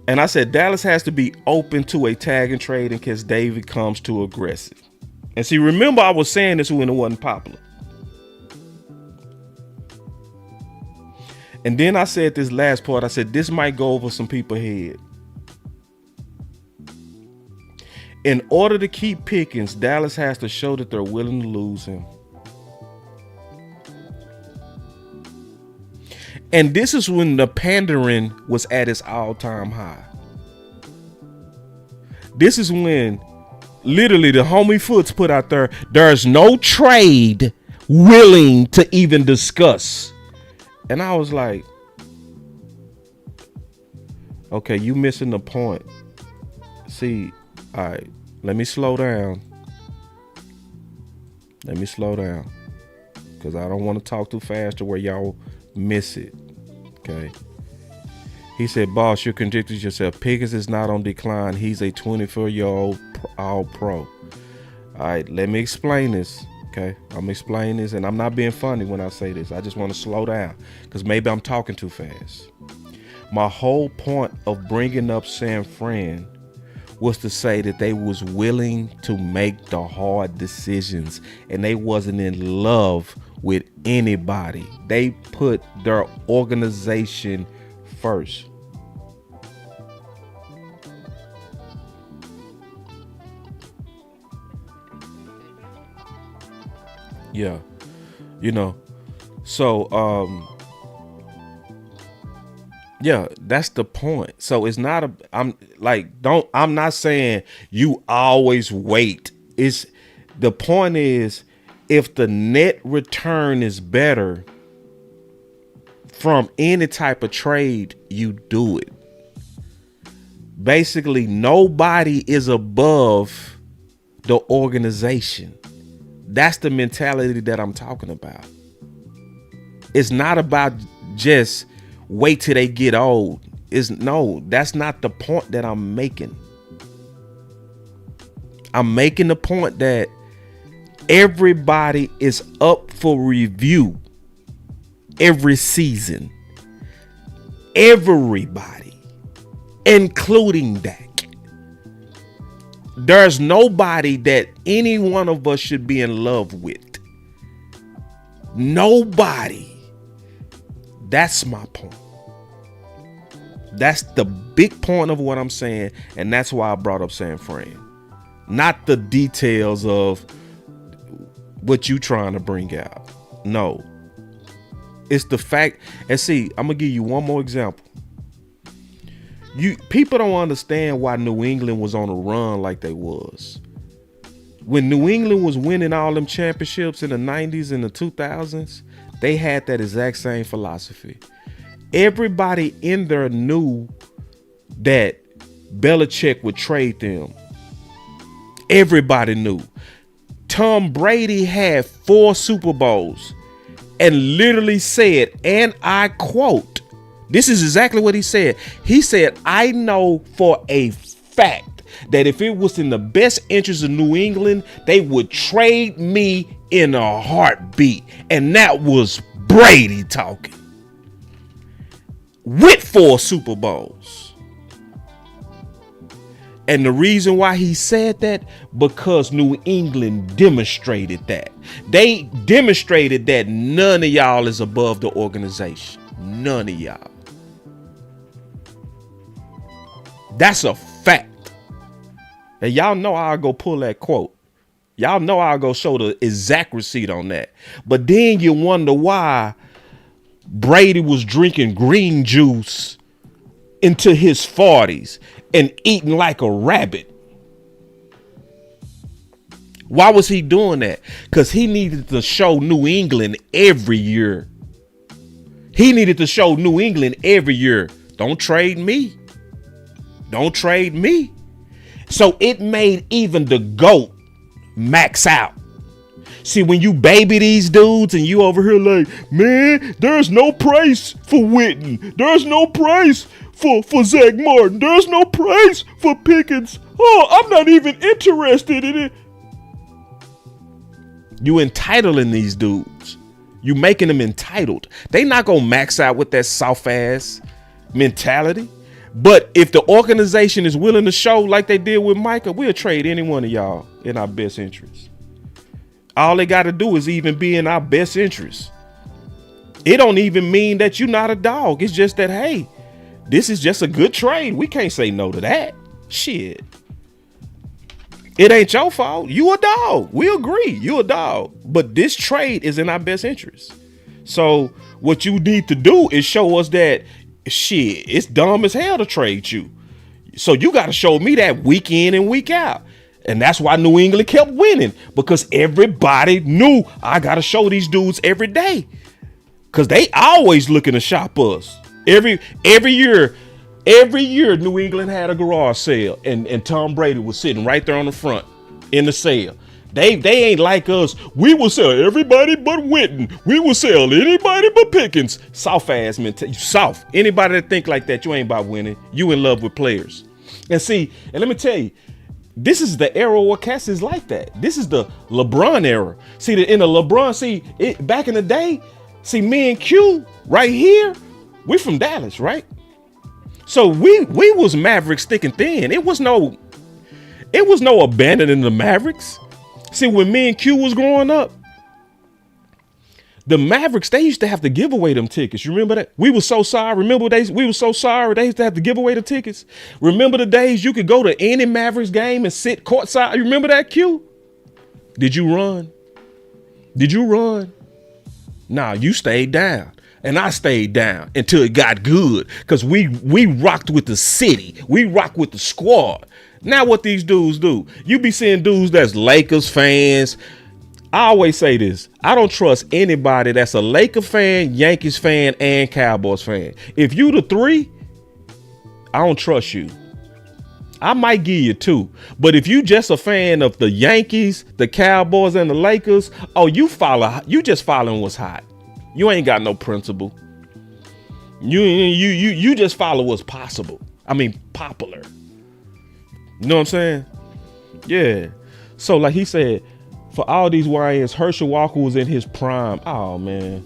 And I said Dallas has to be open to a tag and trade in case David comes too aggressive. And see, remember I was saying this when it wasn't popular. And then I said this last part, I said this might go over some people's head. In order to keep Pickens, Dallas has to show that they're willing to lose him. And this is when the pandering was at its all-time high. This is when literally the homie Foots put out there, there's no trade willing to even discuss. And I was like, okay, you missing the point. See, all right, let me slow down. Because I don't want to talk too fast to where y'all miss it. Okay. He said, boss, you contradicted yourself. Pickens is not on decline. He's a 24-year-old all pro. All right, let me explain this. Okay, I'm gonna explain this, and I'm not being funny when I say this. I just want to slow down because maybe I'm talking too fast. My whole point of bringing up San Fran was to say that they was willing to make the hard decisions and they wasn't in love with anybody. They put their organization first. Yeah, you know, so yeah, that's the point. So it's not I'm not saying you always wait. It's the point is, if the net return is better from any type of trade, you do it. Basically, nobody is above the organization. That's the mentality that I'm talking about. It's not about just wait till they get old. That's not the point that I'm making. I'm making the point that everybody is up for review every season. Everybody, including Dak. There's nobody that any one of us should be in love with. Nobody. That's my point. That's the big point of what I'm saying. And that's why I brought up San Fran. Not the details of what you trying to bring out. No. It's the fact. And see, I'm going to give you one more example. People don't understand why New England was on a run like they was. When New England was winning all them championships in the 90s and the 2000s, they had that exact same philosophy. Everybody in there knew that Belichick would trade them. Everybody knew. Tom Brady had 4 Super Bowls and literally said, and I quote, this is exactly what he said. He said, I know for a fact that if it was in the best interest of New England, they would trade me in a heartbeat. And that was Brady talking. With 4 Super Bowls. And the reason why he said that, because New England demonstrated that. They demonstrated that none of y'all is above the organization. None of y'all. That's a fact. And y'all know I'll go pull that quote. Y'all know I'll go show the exact receipt on that. But then you wonder why Brady was drinking green juice into his 40s and eating like a rabbit. Why was he doing that? Because he needed to show New England every year. He needed to show New England every year. Don't trade me. Don't trade me. So it made even the GOAT max out. See, when you baby these dudes and you over here like, man, there's no price for Witten. There's no price for Zach Martin. There's no price for Pickens. Oh, I'm not even interested in it. You entitling these dudes. You making them entitled. They not gonna max out with that soft ass mentality. But if the organization is willing to show like they did with Micah, we'll trade any one of y'all in our best interest. All they got to do is even be in our best interest. It don't even mean that you're not a dog. It's just that, hey, this is just a good trade. We can't say no to that. Shit. It ain't your fault. You a dog. We agree. You a dog. But this trade is in our best interest. So what you need to do is show us that, shit, it's dumb as hell to trade you. So you got to show me that week in and week out. And that's why New England kept winning, because everybody knew I got to show these dudes every day, because they always looking to shop us. Every year New England had a garage sale and Tom Brady was sitting right there on the front in the sale. They ain't like us. We will sell everybody but Witten. We will sell anybody but Pickens. Soft ass mentality. Soft. Anybody that think like that, you ain't about winning. You in love with players. And see, and let me tell you, this is the era where cats is like that. This is the LeBron era. See, in the LeBron, back in the day, see, me and Q right here, we from Dallas, right? So we was Mavericks thick and thin. It was no It was no abandoning the Mavericks. See, when me and Q was growing up, the Mavericks, they used to have to give away them tickets. You remember that? We were so sorry. Remember we were so sorry they used to have to give away the tickets. Remember the days you could go to any Mavericks game and sit courtside? You remember that, Q? Did you run? Did you run? Nah, you stayed down. And I stayed down until it got good. Because we rocked with the city. We rocked with the squad. Now what these dudes do? You be seeing dudes that's Lakers fans. I always say this. I don't trust anybody that's a Laker fan, Yankees fan, and Cowboys fan. If you the three, I don't trust you. I might give you two. But if you just a fan of the Yankees, the Cowboys, and the Lakers, oh, you just following what's hot. You ain't got no principle. You just follow what's possible. I mean, popular. You know what I'm saying? Yeah. So like he said, for all these YNs, Herschel Walker was in his prime. Oh, man.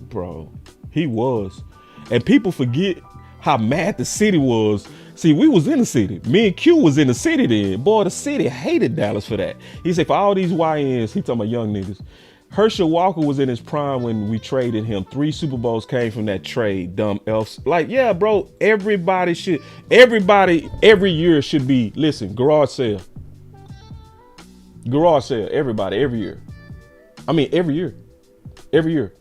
Bro, he was. And people forget how mad the city was. See, we was in the city. Me and Q was in the city then. Boy, the city hated Dallas for that. He said, for all these YNs, he talking about young niggas, Herschel Walker was in his prime when we traded him. 3 Super Bowls came from that trade, dumb elves. Like, yeah, bro, everybody every year should be, listen, garage sale. Garage sale, everybody, every year. I mean, every year. Every year.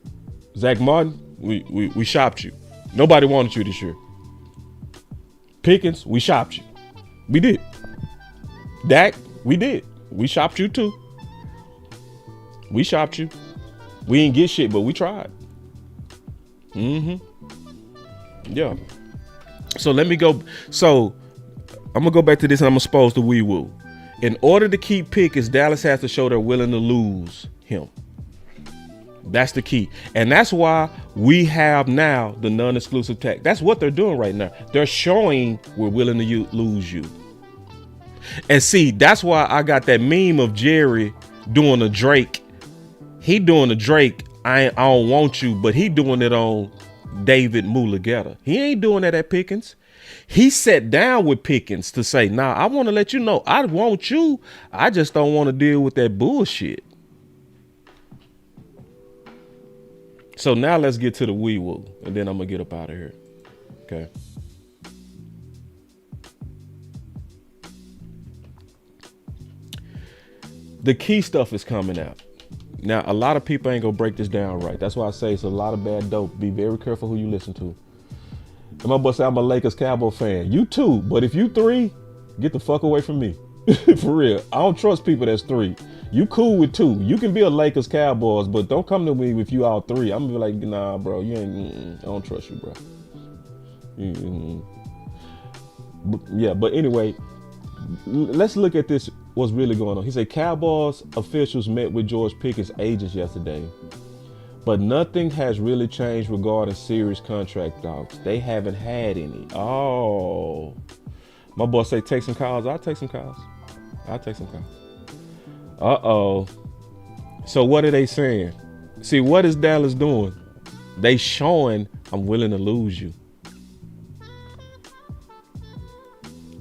Zach Martin, we shopped you. Nobody wanted you this year. Pickens, we shopped you. We did. Dak, we did. We shopped you too. We shopped you. We didn't get shit, but we tried. Yeah. So let me go. So I'm going to go back to this and I'm going to expose the wee-woo. In order to keep Pickens, Dallas has to show they're willing to lose him. That's the key. And that's why we have now the non-exclusive tag. That's what they're doing right now. They're showing we're willing to lose you. And see, that's why I got that meme of Jerry doing a Drake. He doing a Drake, I don't want you, but he doing it on David Mulugeta. He ain't doing that at Pickens. He sat down with Pickens to say, nah, I want to let you know, I want you. I just don't want to deal with that bullshit. So now let's get to the wee-woo, and then I'm going to get up out of here. Okay. The key stuff is coming out. Now, a lot of people ain't going to break this down right. That's why I say it's a lot of bad dope. Be very careful who you listen to. And my boy say I'm a Lakers Cowboy fan. You too. But if you 3, get the fuck away from me. For real. I don't trust people that's 3. You cool with 2. You can be a Lakers Cowboys, but don't come to me if you all 3. I'm gonna be like, nah, bro, you ain't. I don't trust you, bro. But anyway, let's look at this. What's really going on? He said Cowboys officials met with George Pickens' agents yesterday, but nothing has really changed regarding serious contract talks. They haven't had any. Oh, my boss say take some calls. I'll take some calls. Uh-oh. So what are they saying? See, what is Dallas doing? They showing I'm willing to lose you.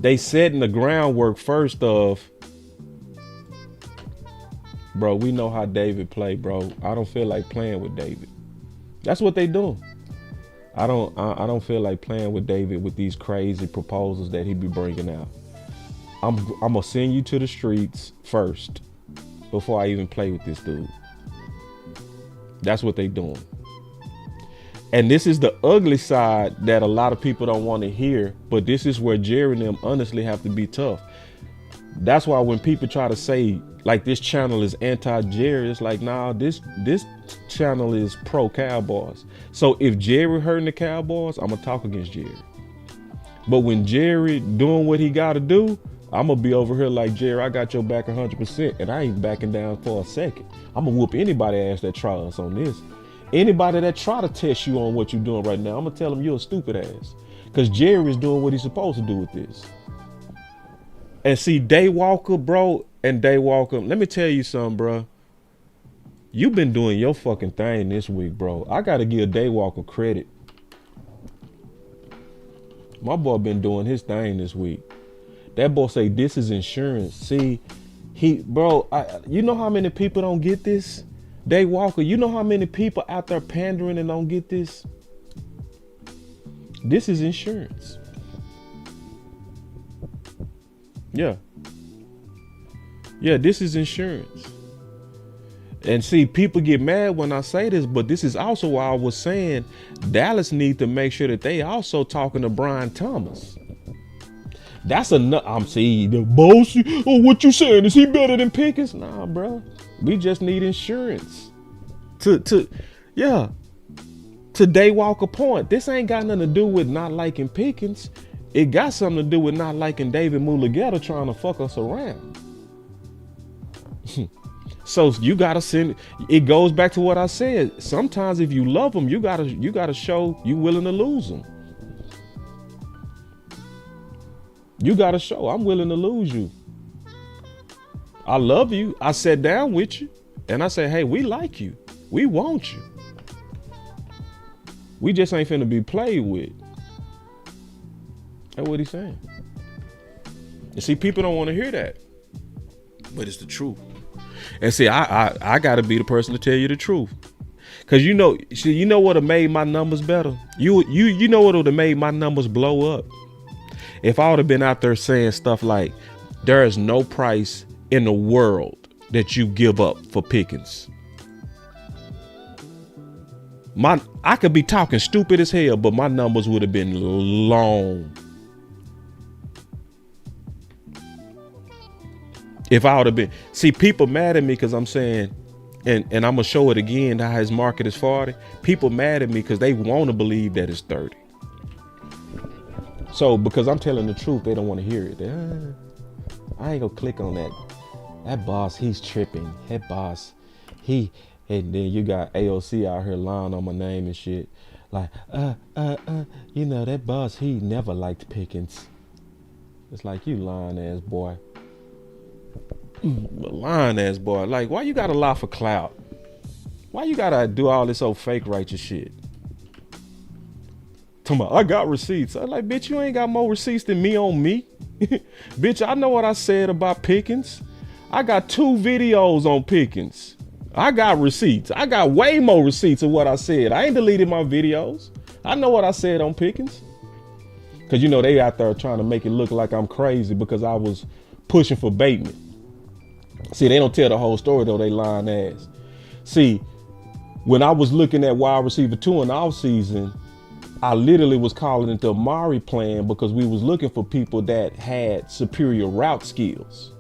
They setting the groundwork first of, bro, we know how David play, bro. I don't feel like playing with David. That's what they doing. I don't feel like playing with David with these crazy proposals that he be bringing out. I'm gonna send you to the streets first before I even play with this dude. That's what they doing. And this is the ugly side that a lot of people don't want to hear, but this is where Jerry and them honestly have to be tough. That's why when people try to say like this channel is anti-Jerry, it's like, nah, this channel is pro-Cowboys. So if Jerry hurting the Cowboys, I'm gonna talk against Jerry. But when Jerry doing what he gotta do, I'm gonna be over here like, Jerry, I got your back 100%, and I ain't backing down for a second. I'm gonna whoop anybody ass that try us on this. Anybody that try to test you on what you're doing right now, I'm gonna tell them you're a stupid ass. Because Jerry is doing what he's supposed to do with this. And see, Day Walker, bro, and Day Walker, let me tell you something, bro. You've been doing your fucking thing this week, bro. I gotta give Day Walker credit. My boy been doing his thing this week. That boy say this is insurance. See, you know how many people don't get this? Day Walker, you know how many people out there pandering and don't get this? This is insurance. Yeah. Yeah, this is insurance. And see, people get mad when I say this, but this is also why I was saying Dallas need to make sure that they also talking to Brian Thomas. That's enough. I'm saying the boss. Oh, what you saying? Is he better than Pickens? Nah, bro. We just need insurance. To Day Walker point. This ain't got nothing to do with not liking Pickens. It got something to do with not liking David Mulugeta trying to fuck us around. So you gotta send. It goes back to what I said. Sometimes if you love them, you gotta show you willing to lose them. You gotta show I'm willing to lose you. I love you. I sat down with you, and I said, "Hey, we like you. We want you. We just ain't finna be played with." That's what he's saying. And see, people don't want to hear that, but it's the truth. And see, I gotta be the person to tell you the truth, cause you know what have made my numbers better. You know what would have made my numbers blow up if I would have been out there saying stuff like, "There is no price in the world that you give up for Pickens." I could be talking stupid as hell, but my numbers would have been long. If I would have been, see, people mad at me because I'm saying, and I'm gonna show it again how his market is 40. People mad at me because they want to believe that it's 30. So because I'm telling the truth, they don't want to hear it. I ain't gonna click on that. That boss, he's tripping. That boss, and then you got AOC out here lying on my name and shit. Like, you know, that boss, he never liked Pickens. It's like, you lying ass boy. Lying ass boy. Like, why you gotta lie for clout? Why you gotta do all this old fake righteous shit? Talking about, I got receipts. I'm like, bitch, you ain't got more receipts than me on me. Bitch, I know what I said about Pickens. I got 2 videos on Pickens. I got receipts. I got way more receipts of what I said. I ain't deleted my videos. I know what I said on Pickens. Cause you know they out there trying to make it look like I'm crazy because I was pushing for Bateman. See, they don't tell the whole story though, they lying ass. See, when I was looking at wide receiver 2 in the offseason, I literally was calling it the Amari plan because we was looking for people that had superior route skills.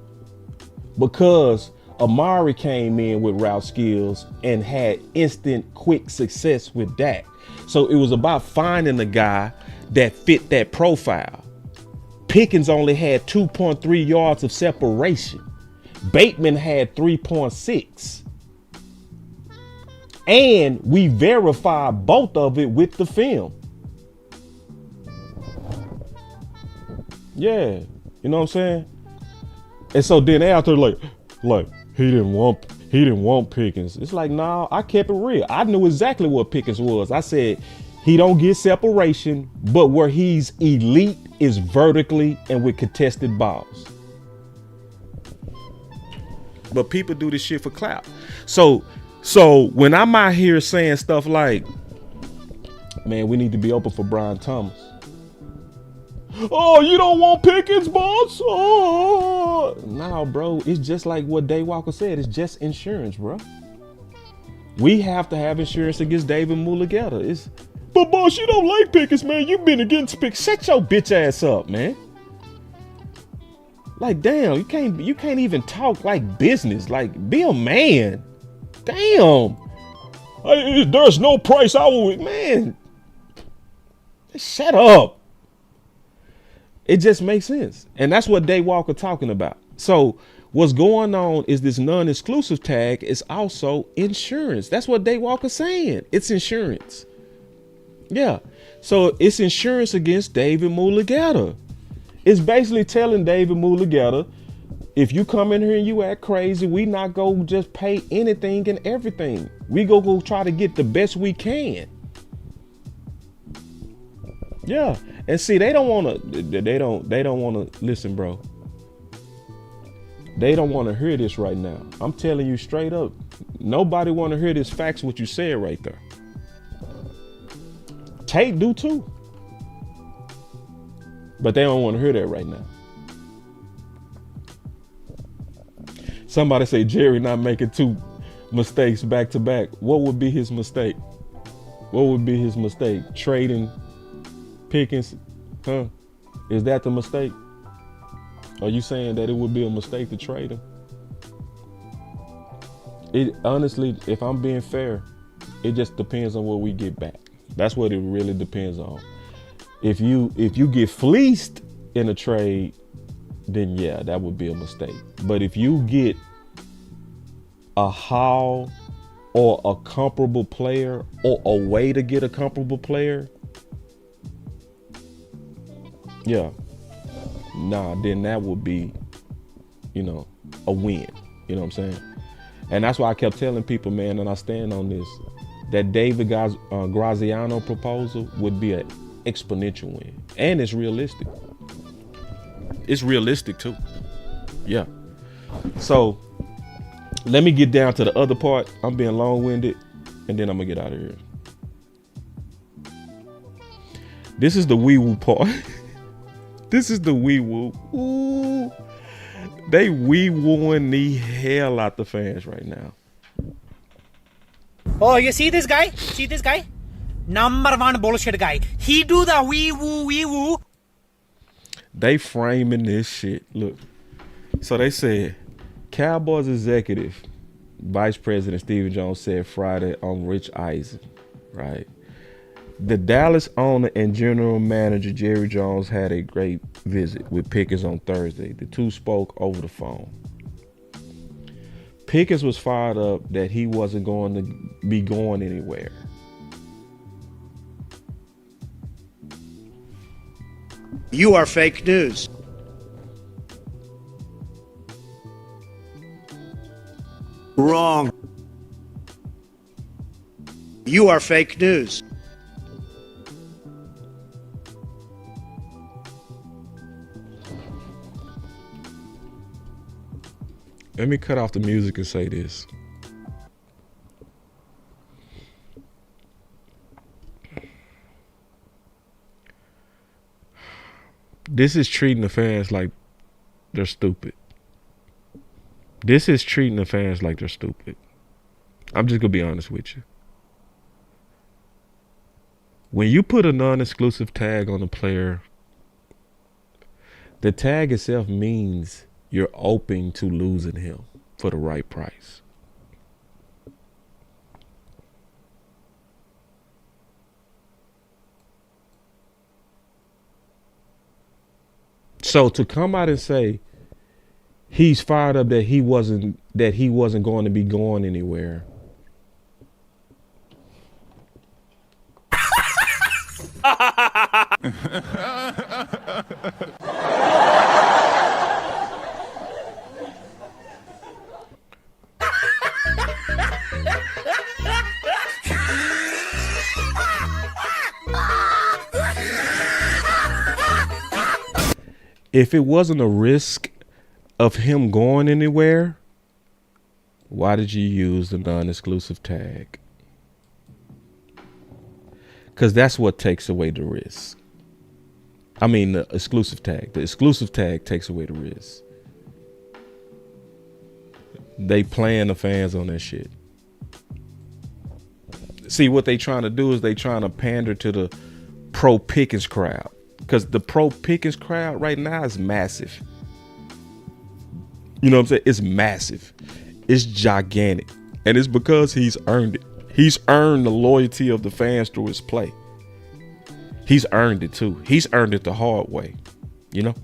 Because Amari came in with route skills and had instant quick success with Dak. So it was about finding a guy that fit that profile. Pickens only had 2.3 yards of separation. Bateman had 3.6. And we verified both of it with the film. Yeah, you know what I'm saying? And so then they out there like he didn't want Pickens. It's like, nah, I kept it real. I knew exactly what Pickens was. I said he don't get separation, but where he's elite is vertically and with contested balls. But people do this shit for clout. So when I'm out here saying stuff like, man, we need to be open for Brian Thomas. Oh, you don't want Pickens, boss? Oh, nah, bro. It's just like what Day Walker said. It's just insurance, bro. We have to have insurance against David Mulugeta. But boss, you don't like Pickens, man. You've been against Pickens. Shut your bitch ass up, man. Like, damn, you can't even talk like business. Like, be a man. Damn. There's no price I will, man. Shut up. It just makes sense. And that's what Day Walker talking about. So what's going on is this non-exclusive tag is also insurance. That's what Day Walker's saying. It's insurance. Yeah. So it's insurance against David Mulugeta. It's basically telling David Mulugeta, if you come in here and you act crazy, we not go just pay anything and everything. We go try to get the best we can. Yeah, and see, they don't want to. They don't want to listen, bro. They don't want to hear this right now. I'm telling you straight up. Nobody want to hear this facts what you said right there. Tate do too, but they don't want to hear that right now. Somebody say Jerry not making 2 mistakes back to back. What would be his mistake? What would be his mistake? Trading Pickens, huh? Is that the mistake? Are you saying that it would be a mistake to trade him? It honestly, if I'm being fair, it just depends on what we get back. That's what it really depends on. If you get fleeced in a trade, then yeah, that would be a mistake. But if you get a haul or a comparable player or a way to get a comparable player, yeah, then that would be, a win. You know what I'm saying? And that's why I kept telling people, man, and I stand on this, that David Graziano proposal would be an exponential win. And it's realistic. It's realistic too. Yeah. So let me get down to the other part. I'm being long-winded, and then I'm gonna get out of here. This is the wee-woo part. This is the wee-woo. Ooh. They wee-wooing the hell out the fans right now. Oh, you see this guy? See this guy? Number 1 bullshit guy. He do the wee-woo. They framing this shit. Look. So they said, Cowboys executive, Vice President Stephen Jones said Friday on Rich Eisen, right? The Dallas owner and general manager Jerry Jones had a great visit with Pickens on Thursday. The two spoke over the phone. Pickens was fired up that he wasn't going to be going anywhere. You are fake news. Wrong. You are fake news. Let me cut off the music and say this. This is treating the fans like they're stupid. This is treating the fans like they're stupid. I'm just going to be honest with you. When you put a non-exclusive tag on a player, the tag itself means you're open to losing him for the right price. So to come out and say he's fired up that he wasn't going to be going anywhere. If it wasn't a risk of him going anywhere, why did you use the non-exclusive tag? Because that's what takes away the risk. I mean, the exclusive tag. The exclusive tag takes away the risk. They playing the fans on that shit. See, what they trying to do is they trying to pander to the pro Pickens crowd. Because the pro Pickens crowd right now is massive. You know what I'm saying? It's massive. It's gigantic. And it's because he's earned it. He's earned the loyalty of the fans through his play. He's earned it too. He's earned it the hard way. You know?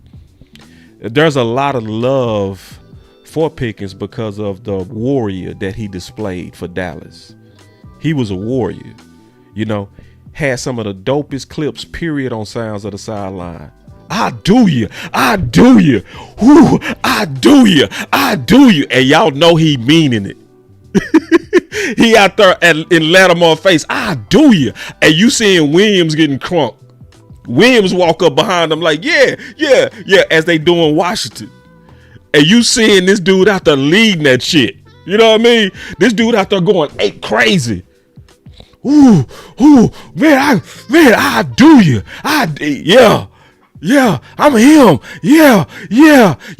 There's a lot of love for Pickens because of the warrior that he displayed for Dallas. He was a warrior. You know? Had some of the dopest clips, period, on Sounds of the Sideline. I do you. I do you. Whoo, I do you. I do you. And y'all know he meaning it. He out there in Lattimore face. I do you. And you seeing Williams getting crunked. Williams walk up behind them like, yeah, as they do in Washington. And you seeing this dude out there leading that shit. You know what I mean? This dude out there going ape crazy. Ooh, man, I do you. Yeah, I'm him. Yeah,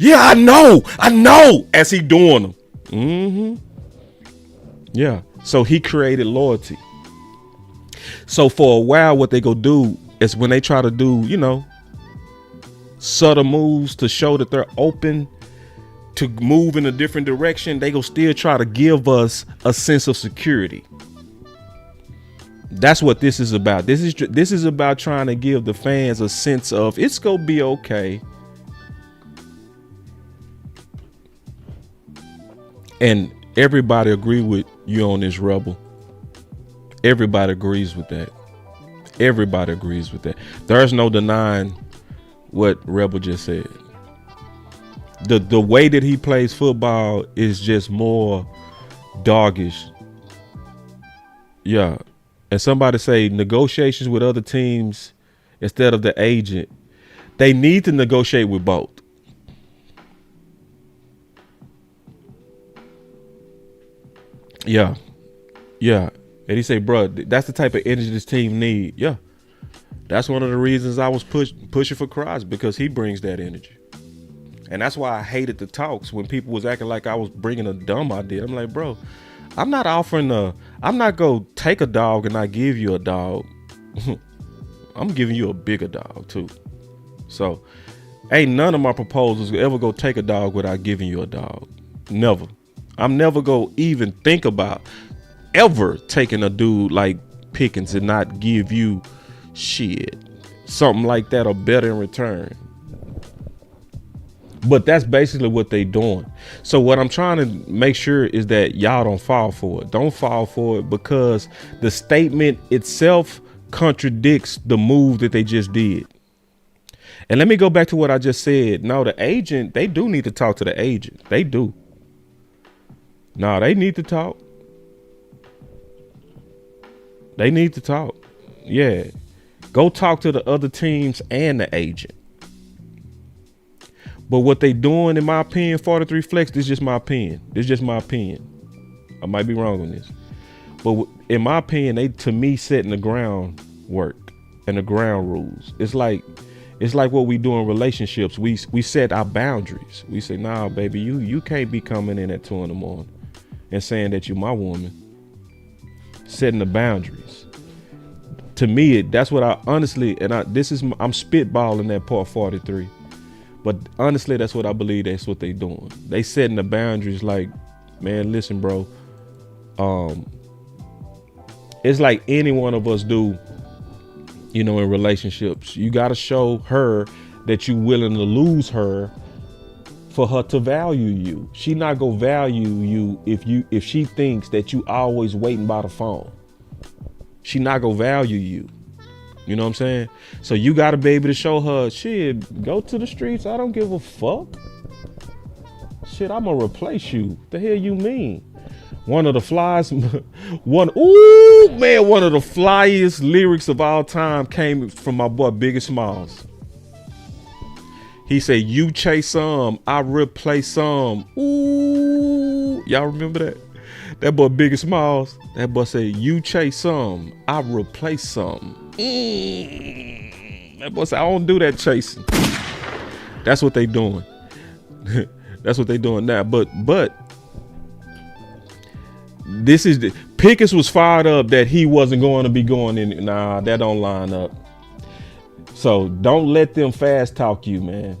I know. As he doing them. Yeah, so he created loyalty. So for a while, what they go do is when they try to do, subtle moves to show that they're open to move in a different direction, they go still try to give us a sense of security. That's what this is about. This is about trying to give the fans a sense of it's gonna be okay. And everybody agree with you on this, Rebel. Everybody agrees with that. Everybody agrees with that. There's no denying what Rebel just said. The way that he plays football is just more doggish. Yeah. And somebody say negotiations with other teams instead of the agent. They need to negotiate with both. Yeah. And he say, bro, that's the type of energy this team need. Yeah. That's one of the reasons I was pushing for Cross, because he brings that energy. And that's why I hated the talks when people was acting like I was bringing a dumb idea. I'm like, bro, I'm not going to take a dog and not give you a dog. I'm giving you a bigger dog too. So ain't none of my proposals ever go take a dog without giving you a dog. Never. I'm never going to even think about ever taking a dude like Pickens and not give you shit. Something like that or better in return. But that's basically what they doing. So what I'm trying to make sure is that y'all don't fall for it. Don't fall for it, because the statement itself contradicts the move that they just did. And let me go back to what I just said. No, the agent, they do need to talk to the agent. They do. No, they need to talk. They need to talk. Yeah. Go talk to the other teams and the agent. But what they doing, in my opinion, 43 Flex, this is just my opinion. I might be wrong on this. But in my opinion, they, to me, setting the groundwork and the ground rules. It's like what we do in relationships. We set our boundaries. We say, nah, baby, you can't be coming in at 2 a.m. and saying that you're my woman. Setting the boundaries. To me, that's what I honestly, I'm spitballing that part 43. But honestly, that's what I believe. That's what they doing. They setting the boundaries. Like, man, listen, bro. It's like any one of us do, in relationships. You got to show her that you're willing to lose her for her to value you. She not gonna value you if she thinks that you always waiting by the phone. She not gonna value you. You know what I'm saying? So you got to be able to show her, shit, go to the streets. I don't give a fuck. Shit, I'm going to replace you. The hell you mean? One of the flyest lyrics of all time came from my boy Biggie Smalls. He said, you chase some, I replace some. Ooh, y'all remember that? That boy Biggie Smalls, that boy said, you chase some, I replace some. That boy said, I don't do that chasing. That's what they doing. That's what they doing now. But this is Pickens was fired up that he wasn't going to be going in. Nah, that don't line up. So don't let them fast talk you, man.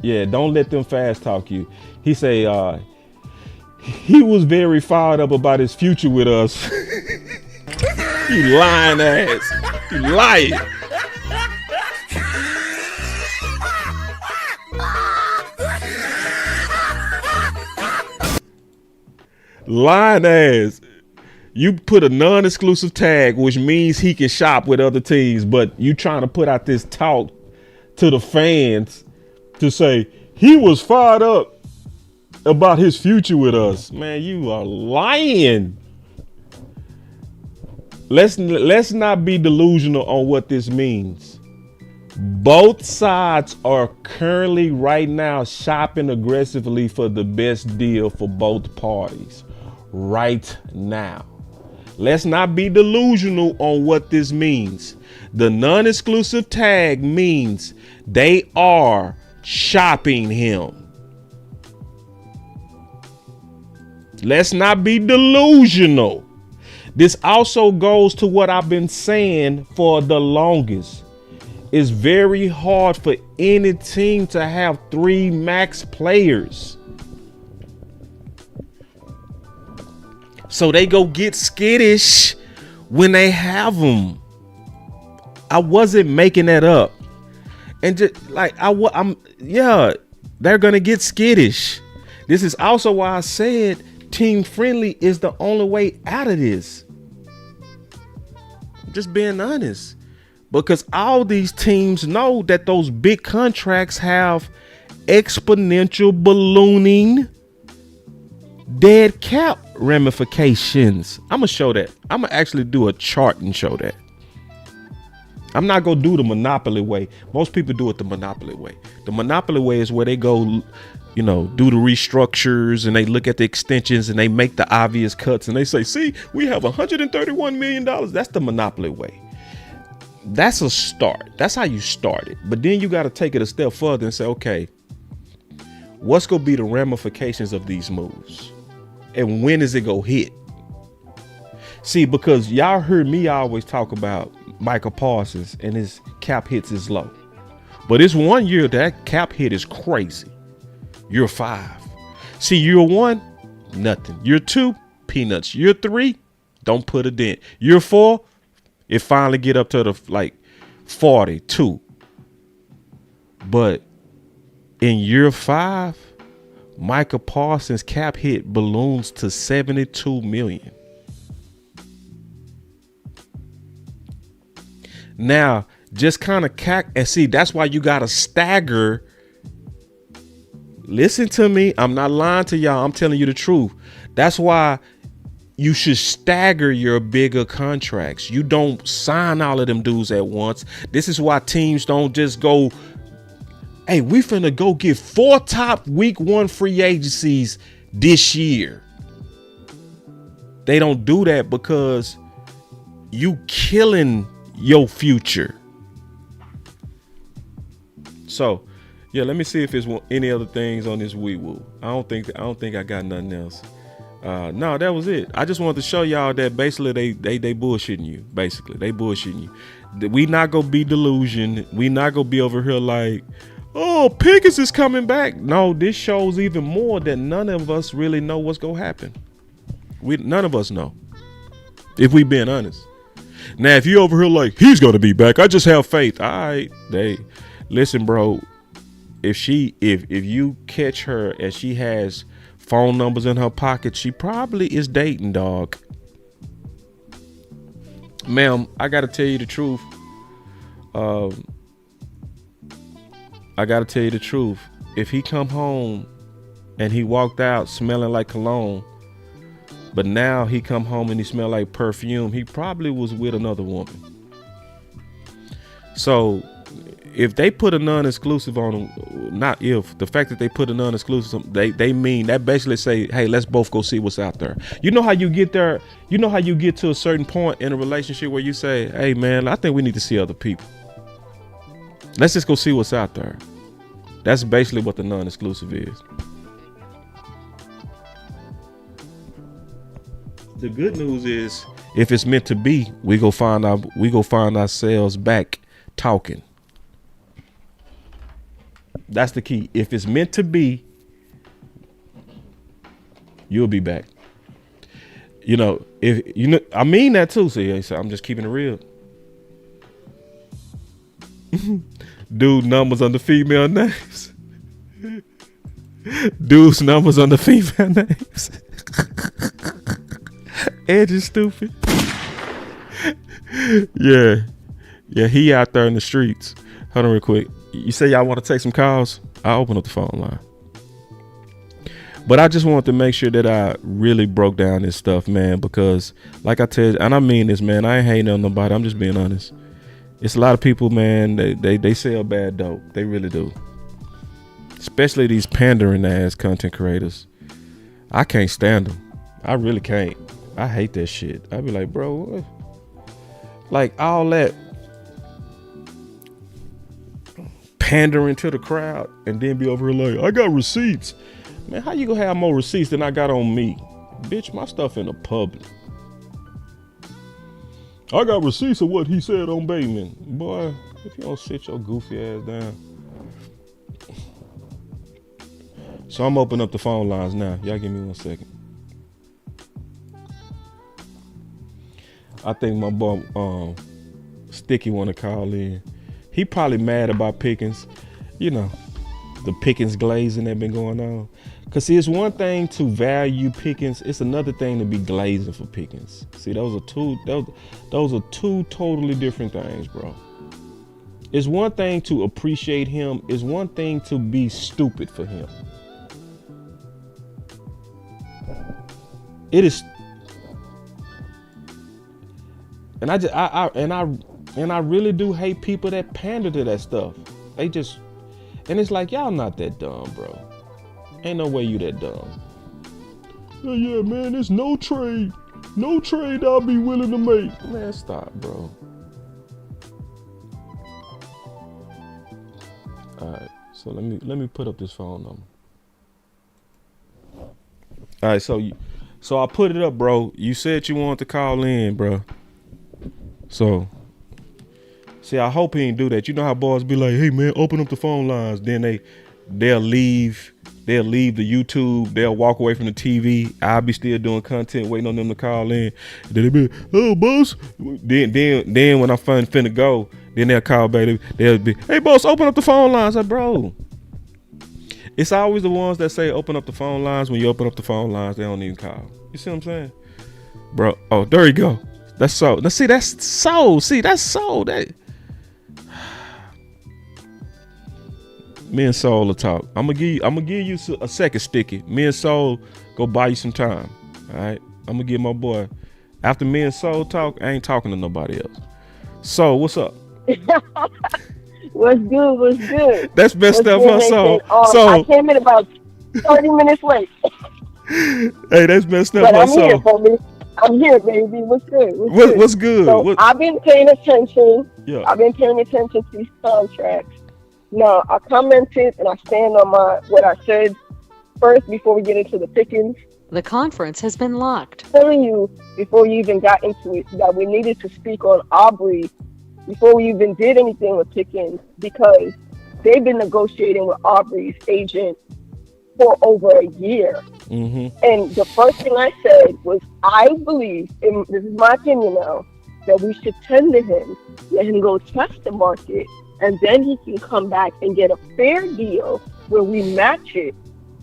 Yeah, don't let them fast talk you. He say he was very fired up about his future with us. You lying ass. You lying. Lying ass. You put a non-exclusive tag, which means he can shop with other teams, but you trying to put out this talk to the fans to say he was fired up about his future with us. Man, you are lying. let's not be delusional on what this means. Both sides are currently right now shopping aggressively for the best deal for both parties right now. Let's not be delusional on what this means. The non-exclusive tag means they are shopping him. Let's not be delusional. This also goes to what I've been saying for the longest. It's very hard for any team to have 3 max players. So they go get skittish when they have them. I wasn't making that up. And just like they're gonna get skittish. This is also why I said team friendly is the only way out of this. Just being honest. Because all these teams know that those big contracts have exponential ballooning dead cap ramifications. I'm gonna show that. I'm gonna actually do a chart and show that. I'm not gonna do the monopoly way. Most people do it the monopoly way. The monopoly way is where they go, do the restructures and they look at the extensions and they make the obvious cuts and they say, see, we have $131 million. That's the monopoly way. That's a start. That's how you start it. But then you got to take it a step further and say, okay, what's going to be the ramifications of these moves? And when is it going to hit? See, because y'all heard me always talk about Micah Parsons and his cap hits is low. But it's 1 year that cap hit is crazy. Year 5. See, year 1, nothing. Year 2, peanuts. Year 3, don't put a dent. Year 4, it finally get up to the 42. But in year 5, Micah Parsons cap hit balloons to 72 million. Now, just kind of and see, that's why you got to stagger. Listen to me. I'm not lying to y'all. I'm telling you the truth. That's why you should stagger your bigger contracts. You don't sign all of them dudes at once. This is why teams don't just go, hey, we finna go get 4 top week 1 free agencies this year. They don't do that because you killing your future. So, yeah, let me see if there's any other things on this wee woo. I don't think I got nothing else. No, that was it. I just wanted to show y'all that basically they bullshitting you. Basically, they bullshitting you. We not gonna be delusioned. We not gonna be over here like, oh, Pickens is coming back. No, this shows even more that none of us really know what's gonna happen. None of us know. If we being honest. Now, if you over here like he's gonna be back, I just have faith. All right, listen, bro. If you catch her and she has phone numbers in her pocket, she probably is dating, dog. Ma'am, I gotta tell you the truth. If he come home and he walked out smelling like cologne, but now he come home and he smell like perfume, he probably was with another woman. So if they put a non-exclusive on him, the fact that they put a non-exclusive, they mean that basically say, hey, let's both go see what's out there. You know how you get there? You know how you get to a certain point in a relationship where you say, hey, man, I think we need to see other people. Let's just go see what's out there. That's basically what the non-exclusive is. The good news is, if it's meant to be, we go find ourselves back talking. That's the key. If it's meant to be, you'll be back. I mean that too. So I'm just keeping it real. Dude, numbers under female names. Dude's numbers under female names. Edge is stupid. Yeah, he out there in the streets. Hold on real quick. You say y'all want to take some calls? I'll open up the phone line. But I just wanted to make sure that I really broke down this stuff, man, because like I tell you, and I mean this, man, I ain't hating on nobody. I'm just being honest. It's a lot of people, man, they sell bad dope. They really do. Especially these pandering ass content creators. I can't stand them. I really can't. I hate that shit. I be like, bro, what? Like all that pandering to the crowd and then be over here like, I got receipts. Man, how you gonna have more receipts than I got on me? Bitch, my stuff in the public. I got receipts of what he said on Bateman. Boy, if you don't sit your goofy ass down. So I'm opening up the phone lines now. Y'all give me 1 second. I think my boy Sticky want to call in. He probably mad about Pickens. You know, the Pickens glazing that been going on. Cause see, it's one thing to value Pickens. It's another thing to be glazing for Pickens. See, those are two totally different things, bro. It's one thing to appreciate him. It's one thing to be stupid for him. It is, and I really do hate people that pander to that stuff. They just, and it's like, y'all not that dumb, bro. Ain't no way you that dumb. Oh, yeah, man, there's no trade I'll be willing to make. Man, stop, bro. All right, so let me put up this phone number. All right, so I put it up, bro. You said you wanted to call in, bro. So, see, I hope he didn't do that. You know how boys be like, hey, man, open up the phone lines. Then they'll leave the YouTube. They'll walk away from the TV. I'll be still doing content, waiting on them to call in. Then they be, oh, boss. Then when I'm finna go, then they'll call back. They'll be, hey, boss, open up the phone lines. Like, bro. It's always the ones that say open up the phone lines. When you open up the phone lines, they don't even call. You see what I'm saying? Bro, oh, there you go. That's so. Now, see, that's so. See, that's so. That. Me and Soul will talk. I'm gonna give you a second, Sticky. Me and Soul go buy you some time. All right. I'm gonna give my boy. After me and Soul talk, I ain't talking to nobody else. So, what's up? What's good? That's best stuff, huh, Soul? So I came in about 30 minutes late. Hey, that's messed up, but huh, I'm Soul? here, baby. I'm here, baby. What's good? What's good? So I've been paying attention. Yeah. I've been paying attention to these contracts. Now, I commented and I stand on what I said first before we get into the Pickens. The conference has been locked. Telling you before you even got into it that we needed to speak on Aubrey before we even did anything with Pickens, because they've been negotiating with Aubrey's agent for over a year. Mm-hmm. And the first thing I said was, I believe, and this is my opinion now, that we should tender him, let him go test the market, and then he can come back and get a fair deal where we match it,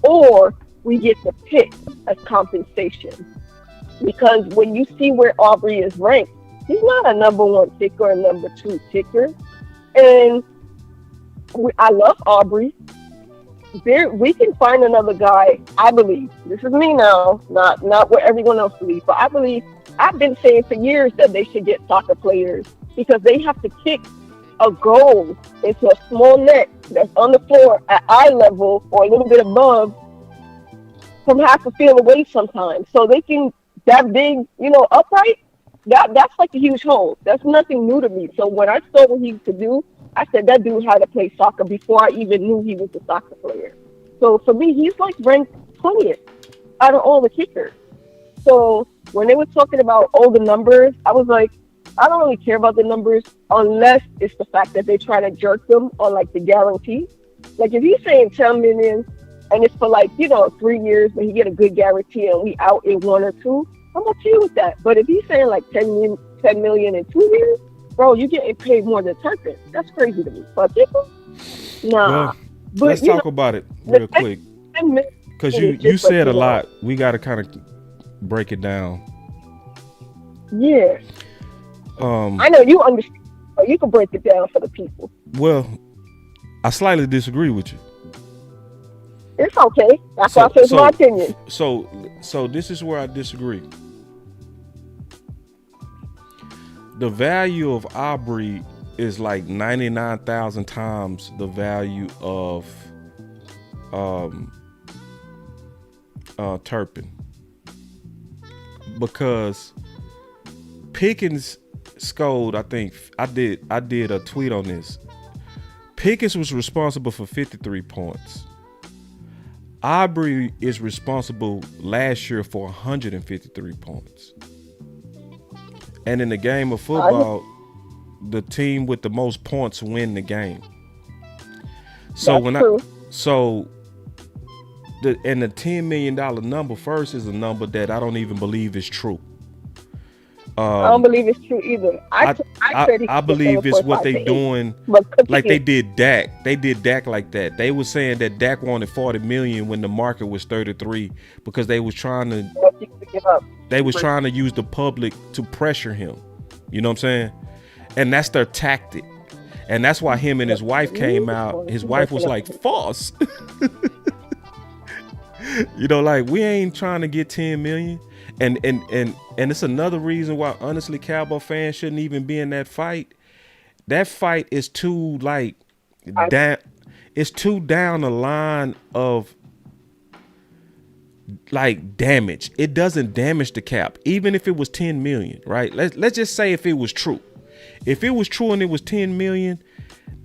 or we get the pick as compensation. Because when you see where Aubrey is ranked, he's not a number one picker or a number two picker. And I love Aubrey. We can find another guy, I believe. This is me now, not what everyone else believes, but I believe, I've been saying for years that they should get soccer players because they have to kick a goal into a small net that's on the floor at eye level or a little bit above from half a field away sometimes. So they can, that big, upright, that's like a huge hole. That's nothing new to me. So when I saw what he could do, I said that dude had to play soccer before I even knew he was a soccer player. So for me, he's like ranked 20th out of all the kickers. So when they were talking about all the numbers, I was like, I don't really care about the numbers unless it's the fact that they try to jerk them on like the guarantee. Like if he's saying 10 million and it's for 3 years, but he get a good guarantee and we out in 1 or 2, I'm okay with that. But if he's saying like 10 million in 2 years, bro, you're getting paid more than Turpin. That's crazy to me. But people, nah. Well, but, let's talk about it real quick. Because you said a lot. We got to kind of break it down. Yeah. I know you understand. You can break it down for the people. Well, I slightly disagree with you. It's okay. That's why I say it's my opinion. So this is where I disagree. The value of Aubrey is like 99,000 times the value of Turpin, because Pickens scored. I think I did a tweet on this. Pickens was responsible for 53 points. Aubrey is responsible last year for 153 points. And in the game of football, the team with the most points win the game. So the $10 million number first is a number that I don't even believe is true. I don't believe it's true either. I believe it's what they doing, like they did Dak. They did Dak like that. They were saying that Dak wanted 40 million when the market was 33 because they was trying to use the public to pressure him. You know what I'm saying? And that's their tactic. And that's why him and his wife came out. His wife was like, false. You know, like, we ain't trying to get 10 million. And it's another reason why, honestly, Cowboy fans shouldn't even be in that fight. That fight is too, like, it's too down the line of, like, damage. It doesn't damage the cap, even if it was 10 million, right? Let's just say if it was true. If it was true and it was 10 million,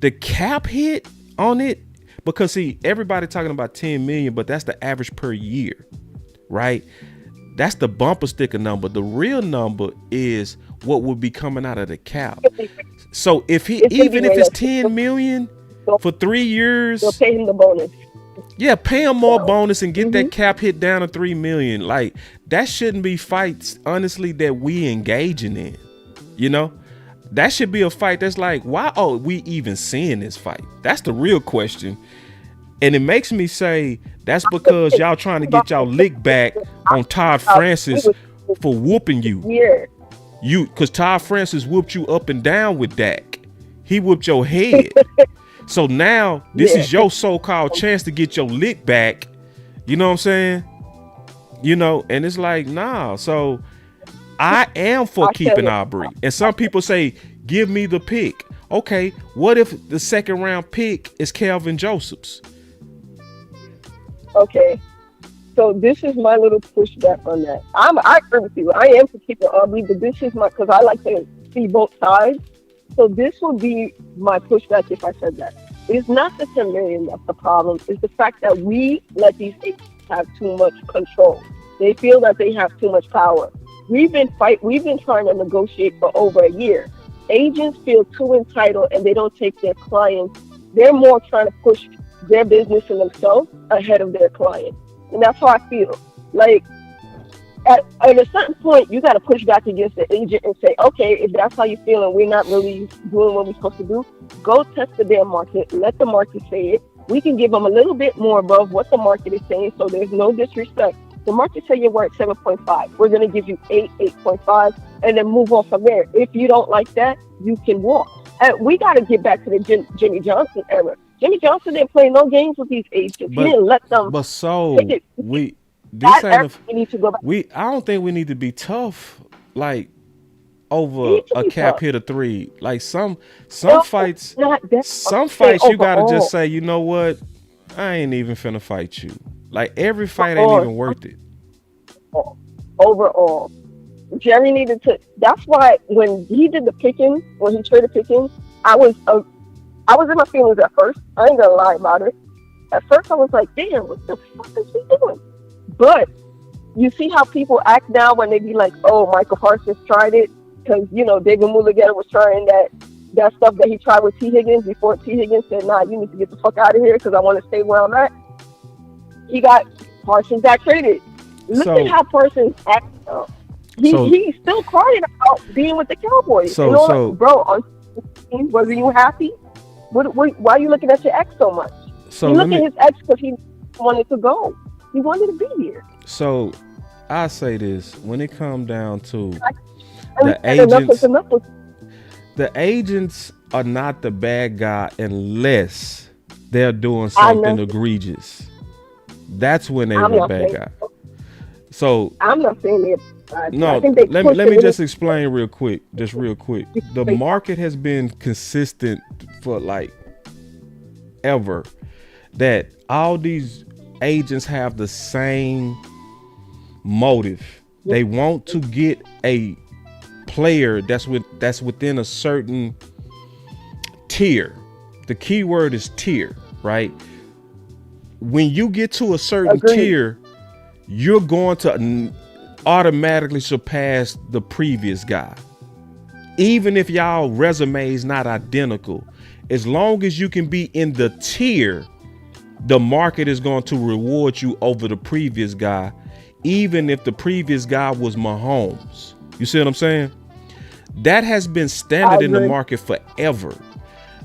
the cap hit on it, because see, everybody talking about 10 million, but that's the average per year, right? That's the bumper sticker number. The real number is what would be coming out of the cap. So if it's 10 million for 3 years, they'll pay him the bonus. Yeah, pay him more bonus and get that cap hit down to 3 million. Like, that shouldn't be fights, honestly, that we engaging in. You know? That should be a fight that's like, why are we even seeing this fight? That's the real question. And it makes me say that's because y'all trying to get y'all lick back on Todd Francis for whooping you. Yeah. Because Todd Francis whooped you up and down with Dak. He whooped your head. So now this is your so-called chance to get your lick back. You know what I'm saying? You know, and it's like, nah. So I am for keeping Aubrey. And some people say, give me the pick. Okay, what if the second round pick is Calvin Joseph's? Okay, so this is my little pushback on that. I agree with you. I am for keeping Aubrey, but this is because I like to see both sides. So this will be my pushback if I said that. It's not the 10 million that's the problem. It's the fact that we let these agents have too much control. They feel that they have too much power. We've been trying to negotiate for over a year. Agents feel too entitled and they don't take their clients. They're more trying to push their business and themselves ahead of their client. And that's how I feel. Like, at a certain point, you got to push back against the agent and say, okay, if that's how you feel and we're not really doing what we're supposed to do, go test the damn market. Let the market say it. We can give them a little bit more above what the market is saying, so there's no disrespect. The market say you're worth 7.5. We're going to give you 8.5, and then move on from there. If you don't like that, you can walk. And we got to get back to the Jimmy Johnson era. Jimmy Johnson didn't play no games with these agents. He didn't let them. But so we need to go back. I don't think we need to be tough, like, over a cap hit of 3. Like some fights you gotta just say, you know what, I ain't even finna fight you. Like, every fight ain't even worth it. Overall, Jerry needed to. That's why when he did the Pickens, when he traded Pickens, I was in my feelings at first. I ain't gonna lie about it. At first, I was like, damn, what the fuck is he doing? But you see how people act now when they be like, oh, Michael Parsons tried it. Because, you know, David Mulligata was trying that stuff that he tried with T. Higgins before T. Higgins said, nah, you need to get the fuck out of here because I want to stay where I'm at. Parsons got traded. Look at how Parsons acts now. He's still crying about being with the Cowboys. Bro, wasn't you happy? Why are you looking at your ex so much? You look at his ex because he wanted to go. He wanted to be here. So I say this, when it comes down to the agents are not the bad guy unless they're doing something egregious. That's when they I'm were a not bad saying- guy. So I'm not saying that. no, I think they let me pushed just it. explain real quick. The market has been consistent for like ever that all these agents have the same motive. They want to get a player that's within a certain tier. The key word is tier, right? When you get to a certain Agreed. tier, you're going to automatically surpass the previous guy. Even if y'all resume is not identical, as long as you can be in the tier, the market is going to reward you over the previous guy, even if the previous guy was Mahomes. You see what I'm saying? That has been standard in the market forever.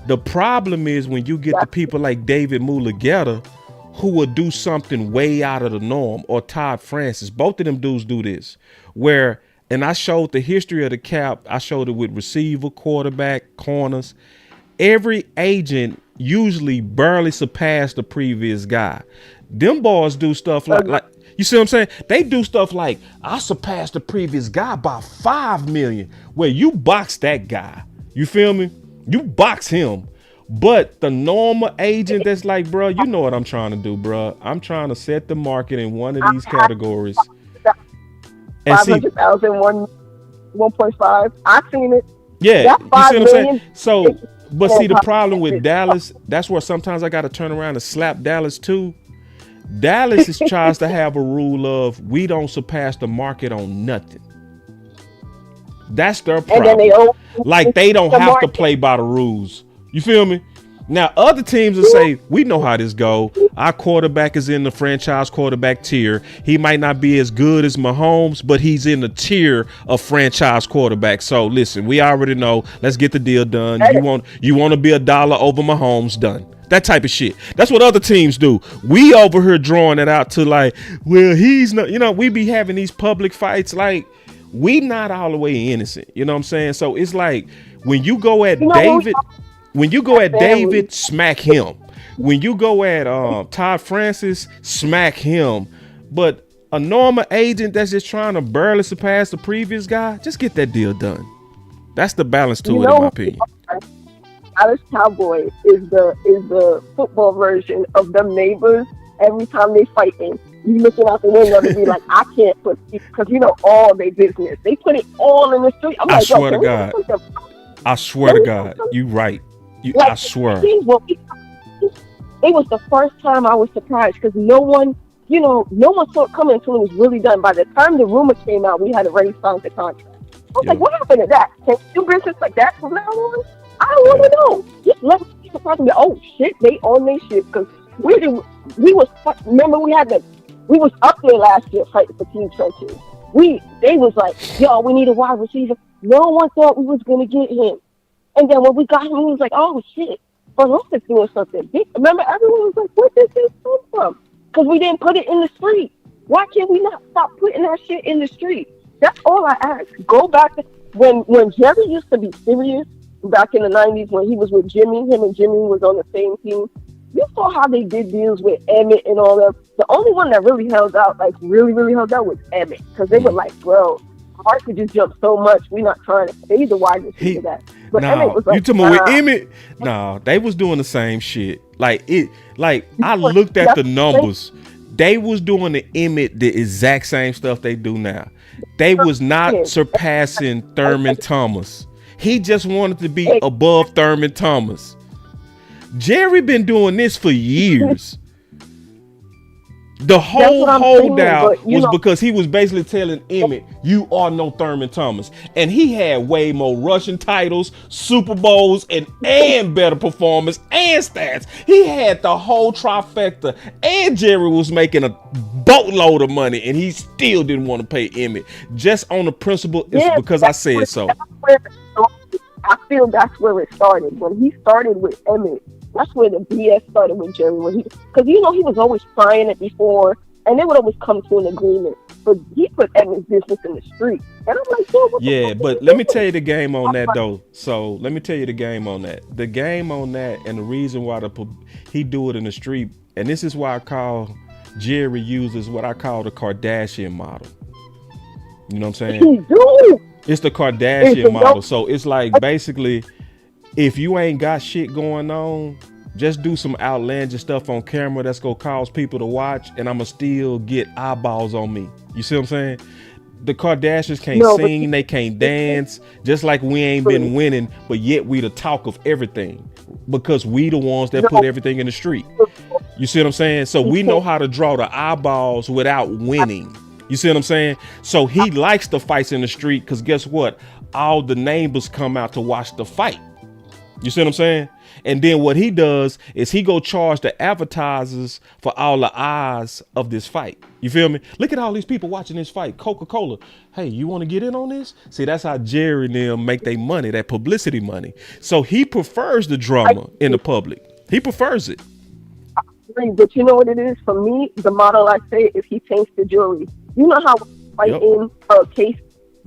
The problem is when you get to people like David Mulugeta, who will do something way out of the norm, or Todd Francis. Both of them dudes do this, where, and I showed the history of the cap. I showed it with receiver, quarterback, corners. Every agent usually barely surpassed the previous guy. Them boys do stuff like you see what I'm saying? They do stuff like, I surpassed the previous guy by 5 million. Well, you box that guy. You feel me? You box him. But the normal agent that's like, bro, you know what I'm trying to do, bro. I'm trying to set the market in one of these categories. And see, 500,000, 1.5. I've seen it. yeah, That's you 5 see what I'm saying? million. So, but see, the problem with Dallas, that's where sometimes I got to turn around and slap Dallas too. Dallas tries to have a rule of we don't surpass the market on nothing. That's their problem. And then Like they don't have to play by the rules. You feel me? Now other teams will say, we know how this go. Our quarterback is in the franchise quarterback tier. He might not be as good as Mahomes, but he's in the tier of franchise quarterback. So listen, we already know. Let's get the deal done. You want to be $1 over Mahomes? Done. That type of shit. That's what other teams do. We over here drawing it out to like, well, he's not. You know, we be having these public fights like we not all the way innocent. You know what I'm saying? So it's like when you go at David. When you go at David, smack him. When you go at Todd Francis, smack him. But a normal agent that's just trying to barely surpass the previous guy, just get that deal done. That's the balance to it, in my opinion. Dallas Cowboy is the football version of them neighbors. Every time they fighting, you looking out the window to be like, I can't put, because you know all their business. They put it all in the street. I'm I like, swear to God. I swear to God, you right. Like, I swear. It was the first time I was surprised because no one saw it coming until it was really done. By the time the rumor came out, we had already signed the contract. I was like, what happened to that? Can you do business like that from now on? I don't want to know. Just let me be surprised and be, oh shit, they on their shit because we was up there last year fighting for team trenches. They was like, yo, we need a wide receiver. No one thought we was gonna get him. And then when we got him, we was like, oh, shit. But Lopez doing something big. Remember, everyone was like, where did this come from? Because we didn't put it in the street. Why can't we not stop putting our shit in the street? That's all I ask. Go back to when Jerry used to be serious back in the 90s when he was with Jimmy. Him and Jimmy was on the same team. You saw how they did deals with Emmett and all that. The only one that really held out, like really, really held out was Emmett. Because they were like, bro, Mark could just jump so much. We're not trying to pay the wide receiver that. But Emmett was like, you talking about with Emmett? No, they was doing the same shit. I looked at the numbers. They was doing the Emmett the exact same stuff they do now. They was not surpassing Thurman Thomas. He just wanted to be above Thurman Thomas. Jerry been doing this for years. The whole holdout was because he was basically telling Emmett, you are no Thurman Thomas. And he had way more rushing titles, Super Bowls, and better performance and stats. He had the whole trifecta. And Jerry was making a boatload of money, and he still didn't want to pay Emmett. Just on the principle, it's because I said so. I feel that's where it started. When he started with Emmett, that's where the BS started with Jerry. Because he was always trying it before, and they would always come to an agreement. But he put Emmett's business in the street, and I'm like, yeah. But let me tell you the game on that though. So let me tell you the game on that. The game on that, and the reason why he do it in the street, and this is why I call Jerry uses what I call the Kardashian model. You know what I'm saying? He do. It's the Kardashian model. So it's like basically, if you ain't got shit going on, just do some outlandish stuff on camera that's gonna cause people to watch, and I'ma still get eyeballs on me. You see what I'm saying? The Kardashians can't sing, they can't dance, just like we ain't been winning, but yet we the talk of everything because we the ones that put everything in the street. You see what I'm saying? So we know how to draw the eyeballs without winning. You see what I'm saying? So he likes the fights in the street because guess what? All the neighbors come out to watch the fight. You see what I'm saying? And then what he does is he go charge the advertisers for all the eyes of this fight. You feel me? Look at all these people watching this fight. Coca-Cola. Hey, you want to get in on this? See, that's how Jerry and them make their money, that publicity money. So he prefers the drama in the public. He prefers it. But you know what it is? For me, the model I say is he taints the jury. You know how fight in a case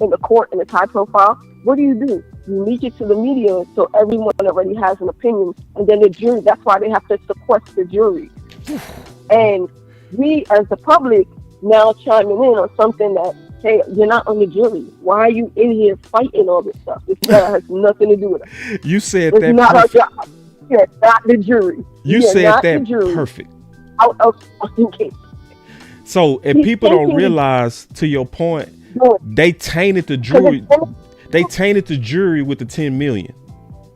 in the court and it's high profile? What do? You leak it to the media so everyone already has an opinion. And then the jury, that's why they have to sequester the jury. And we, as the public, now chiming in on something that, hey, you're not on the jury. Why are you in here fighting all this stuff? That has nothing to do with it. You said it's that not perfect. Our job. You're not the jury. You said that perfect. Out of fucking case. So, and people don't realize, to your point, they tainted the jury. They tainted the jury with the 10 million.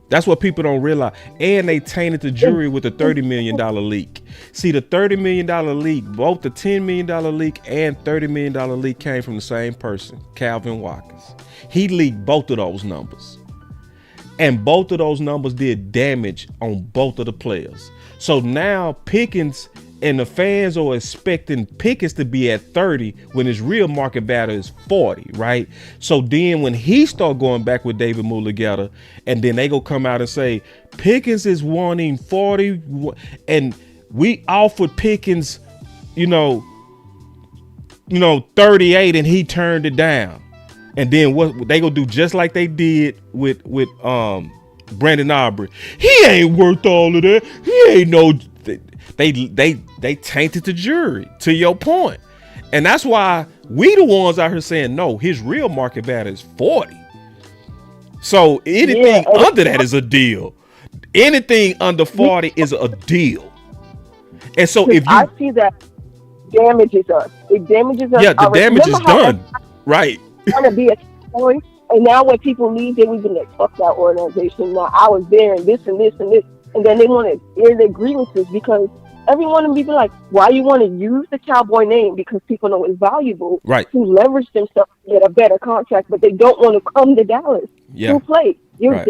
That's what people don't realize. And they tainted the jury with the $30 million leak. See, the $30 million leak, both the $10 million leak and $30 million leak came from the same person, Calvin Watkins. He leaked both of those numbers. And both of those numbers did damage on both of the players. So now Pickens and the fans are expecting Pickens to be at 30 when his real market value is 40, right? So then when he start going back with David Mulligata, and then they go come out and say Pickens is wanting 40, and we offered Pickens, 38, and he turned it down. And then what they gonna do, just like they did with Brandon Aubrey. He ain't worth all of that. He ain't no. They tainted the jury, to your point. And that's why we the ones out here saying, no, his real market value is 40. So anything under that is a deal. Anything under 40 is a deal. And so if you, I see that damages us. It damages us. Yeah, the damage is done. Right. Want to be a Cowboy, and now when people leave, they even like, fuck that organization. Now I was there, and this and this and this, and then they want to air their grievances because everyone will be like, why you want to use the Cowboy name? Because people know it's valuable, right, to leverage themselves to get a better contract, but they don't want to come to Dallas to play. You're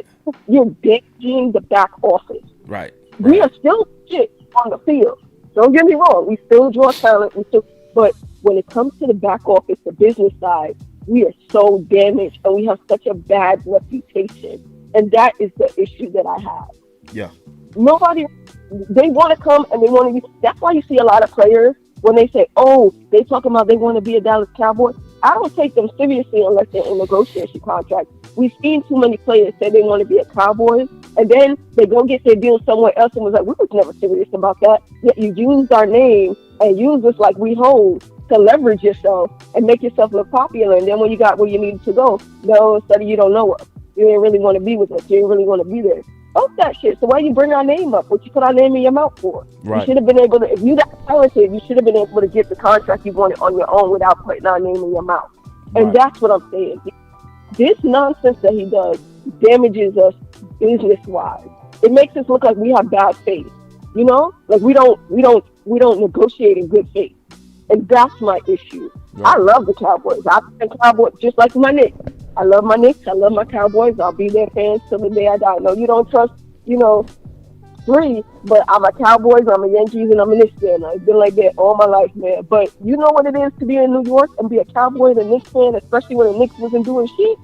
damaging the back office. Right. We are still shit on the field. Don't get me wrong. We still draw talent. But when it comes to the back office, the business side, we are so damaged and we have such a bad reputation. And that is the issue that I have. Yeah. Nobody, they want to come and they want to be. That's why you see a lot of players when they say, oh, they talking about they want to be a Dallas Cowboy. I don't take them seriously unless they're in negotiation contract. We've seen too many players say they want to be a Cowboy, and then they go get their deal somewhere else and was like, we was never serious about that. Yet you used our name and used us like we hold to leverage yourself and make yourself look popular. And then when you got where you needed to go, no, study, you don't know us. You didn't really want to be with us. You didn't really want to be there. Fuck that shit. So why you bring our name up? What you put our name in your mouth for? Right. You should have been able to, if you that talented, you should have been able to get the contract you wanted on your own without putting our name in your mouth. Right. And that's what I'm saying. This nonsense that he does damages us business-wise. It makes us look like we have bad faith. You know, like we don't negotiate in good faith, and that's my issue. Right. I love the Cowboys. I've been Cowboys just like my Knicks. I love my Knicks. I love my Cowboys. I'll be their fans till the day I die. No, you don't trust, three, but I'm a Cowboys, I'm a Yankees, and I'm a Knicks fan. I've been like that all my life, man. But you know what it is to be in New York and be a Cowboy and a Knicks fan, especially when the Knicks wasn't doing shit?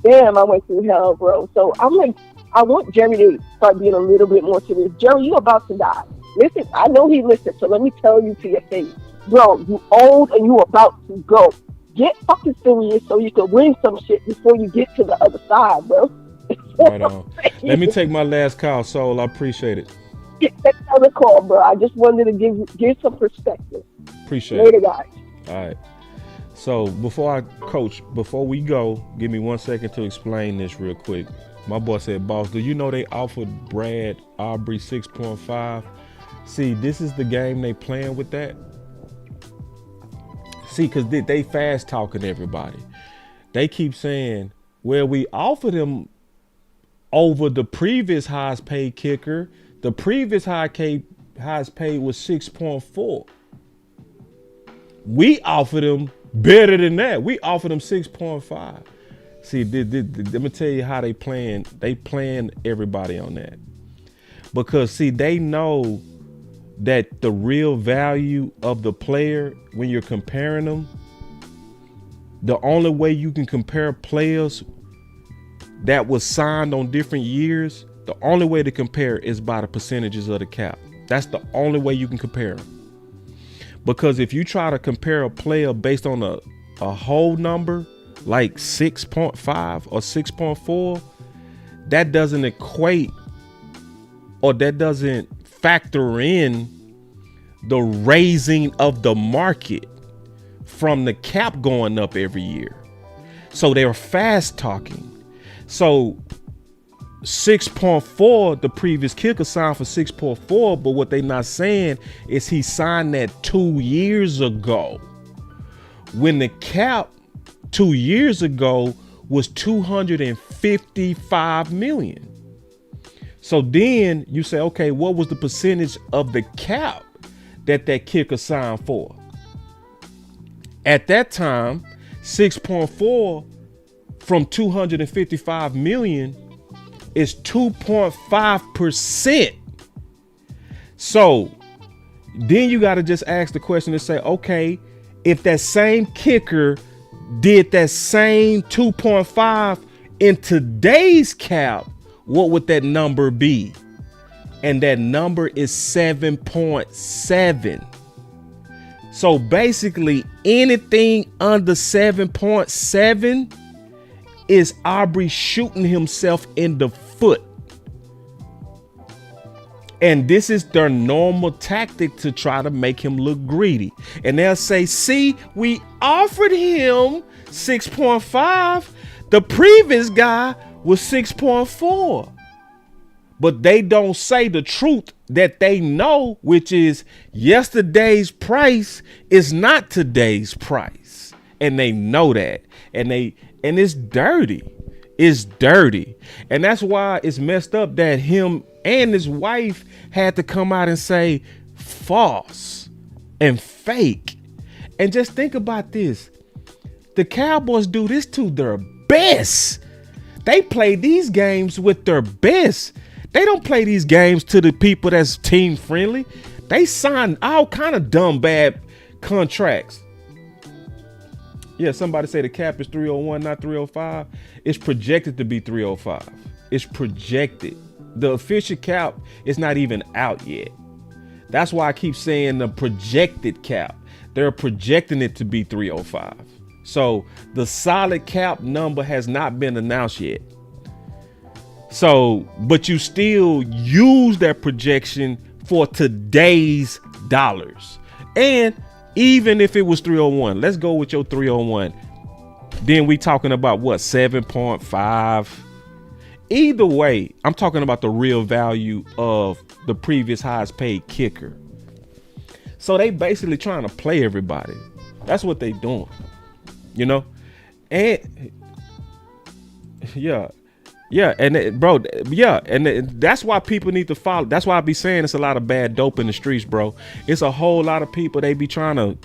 Damn, I went through hell, bro. So I'm like, I want Jerry to start being a little bit more serious. Jerry, you about to die. Listen, I know he listened, so let me tell you to your face. Bro, you old and you about to go. Get fucking serious so you can win some shit before you get to the other side, bro. Right on. Let me take my last call, Soul. I appreciate it. Get that other call, bro. I just wanted to give some perspective. Appreciate Later, it. guys. All right. So before we go, give me 1 second to explain this real quick. My boy said, boss, do you know they offered Brad Aubrey 6.5? See, this is the game they playing with that. See, because they fast talking everybody. They keep saying, well, we offered him over the previous highest paid kicker. The previous highest paid was 6.4. We offered him better than that. We offered him 6.5. See, let me tell you how they playing. They playing everybody on that. Because, see, they know that the real value of the player, when you're comparing them, the only way you can compare players that was signed on different years, the only way to compare is by the percentages of the cap. That's the only way you can compare them. Because if you try to compare a player based on a whole number, like 6.5 or 6.4, that doesn't equate, or that doesn't factor in the raising of the market from the cap going up every year. So they're fast talking. So 6.4, the previous kicker signed for 6.4, but what they not saying is he signed that 2 years ago, when the cap 2 years ago was 255 million. So then you say, okay, what was the percentage of the cap that kicker signed for? At that time, 6.4 from 255 million is 2.5%. So then you got to just ask the question and say, okay, if that same kicker did that same 2.5 in today's cap, what would that number be? And that number is 7.7. So basically anything under 7.7 is Aubrey shooting himself in the foot. And this is their normal tactic to try to make him look greedy. And they'll say, see, we offered him 6.5. The previous guy was 6.4. But they don't say the truth that they know, which is yesterday's price is not today's price. And they know that. And it's dirty. It's dirty. And that's why it's messed up that him and his wife had to come out and say false and fake. And just think about this. The Cowboys do this to their best. They play these games with their best. They don't play these games to the people that's team friendly. They sign all kind of dumb, bad contracts. Yeah, somebody say the cap is 301, not 305. It's projected to be 305. It's projected. The official cap is not even out yet. That's why I keep saying the projected cap. They're projecting it to be 305. So the solid cap number has not been announced yet. So, but you still use that projection for today's dollars. And even if it was 301, let's go with your 301. Then we talking about what, 7.5? Either way, I'm talking about the real value of the previous highest paid kicker. So they basically trying to play everybody. That's what they doing, you know? And yeah. Yeah, and that's why people need to follow. That's why I be saying it's a lot of bad dope in the streets, bro. It's a whole lot of people, they be trying to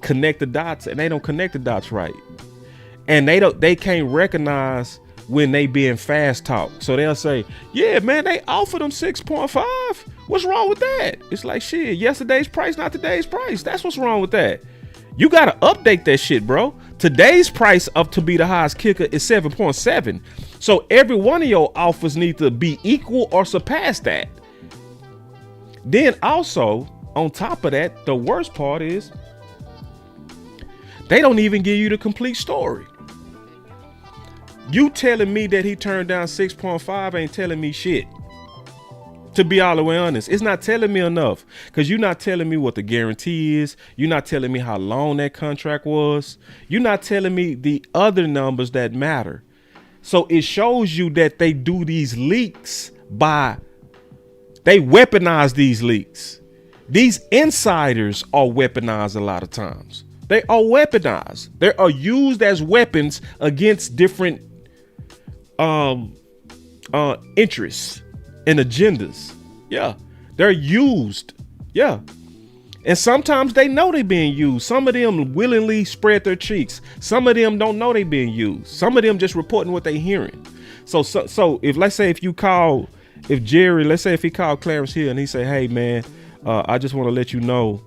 connect the dots, and they don't connect the dots right. And they can't recognize when they being fast talk. So they'll say, yeah, man, they offered them 6.5. What's wrong with that? It's like, shit, yesterday's price, not today's price. That's what's wrong with that. You got to update that shit, bro. Today's price up to be the highest kicker is 7.7. So every one of your offers need to be equal or surpass that. Then also, on top of that, the worst part is they don't even give you the complete story. You telling me that he turned down 6.5 ain't telling me shit. To be all the way honest, it's not telling me enough, because you're not telling me what the guarantee is. You're not telling me how long that contract was. You're not telling me the other numbers that matter. So it shows you that they do these leaks they weaponize these leaks. These insiders are weaponized a lot of times. They are weaponized. They are used as weapons against different interests and agendas. Yeah, they're used. Yeah, and sometimes they know they're being used. Some of them willingly spread their cheeks. Some of them don't know they're being used. Some of them just reporting what they're hearing. So if let's say if Jerry, let's say if he called Clarence Hill and he say, hey man, I just want to let you know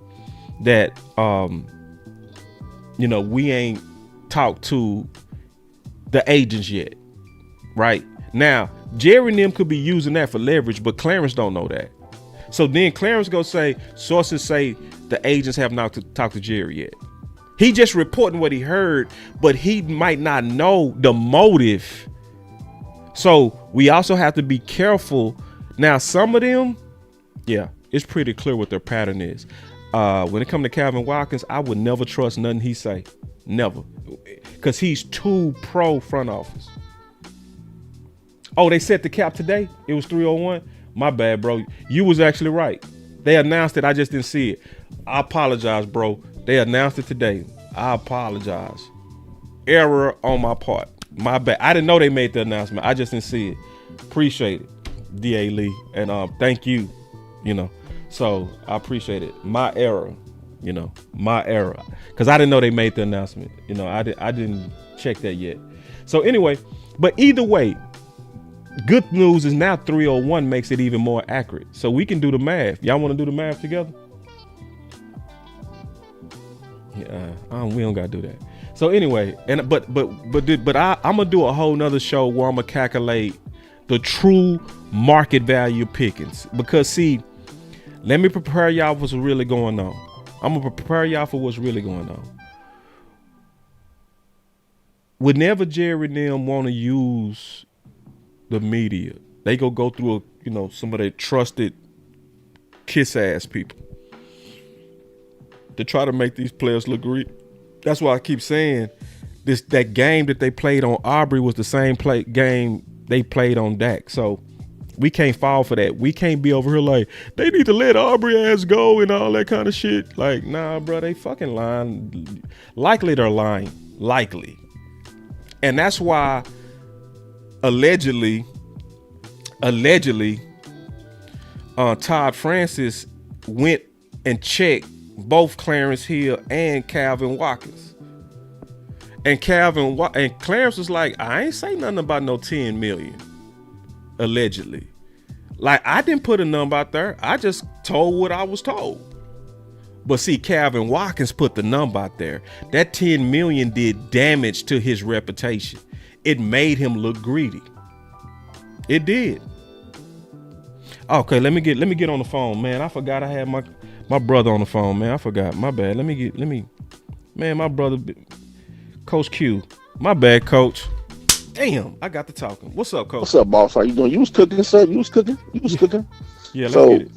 that we ain't talked to the agents yet. Right now, Jerry and them could be using that for leverage, but Clarence don't know that. So then Clarence go say, sources say the agents have not talked to Jerry yet. He just reporting what he heard, but he might not know the motive. So we also have to be careful. Now, some of them, yeah, it's pretty clear what their pattern is. When it comes to Calvin Watkins, I would never trust nothing he say. Never. Because he's too pro front office. Oh, they set the cap today? It was 301? My bad, bro. You was actually right. They announced it. I just didn't see it. I apologize, bro. They announced it today. I apologize. Error on my part. My bad. I didn't know they made the announcement. I just didn't see it. Appreciate it, D.A. Lee. And thank you, So I appreciate it. My error, my error. Because I didn't know they made the announcement. I didn't check that yet. So anyway, but either way, good news is now 301 makes it even more accurate. So we can do the math. Y'all want to do the math together? Yeah, we don't gotta do that. So anyway, but I'm gonna do a whole nother show where I'm gonna calculate the true market value of Pickens. Because see, let me prepare y'all for what's really going on. I'm gonna prepare y'all for what's really going on. Whenever Jerry and them want to use the media, they go through some of their trusted kiss ass people to try to make these players look great. That's why I keep saying that game that they played on Aubrey was the same game they played on Dak. So we can't fall for that. We can't be over here like they need to let Aubrey ass go and all that kind of shit. Like, nah, bro, they fucking lying. Likely they're lying. Likely. And that's why allegedly, Todd Francis went and checked both Clarence Hill and Calvin Watkins. And Clarence was like, I ain't say nothing about no 10 million. Allegedly. Like, I didn't put a number out there. I just told what I was told. But see, Calvin Watkins put the number out there. That 10 million did damage to his reputation. It made him look greedy. It did. Okay, let me get on the phone, man. I forgot I had my brother on the phone, man. I forgot. My bad. Man, my brother, Coach Q. My bad, Coach. Damn, I got to talking. What's up, Coach? What's up, boss? How you doing? You was cooking, sir? You was cooking? Yeah, let's get it.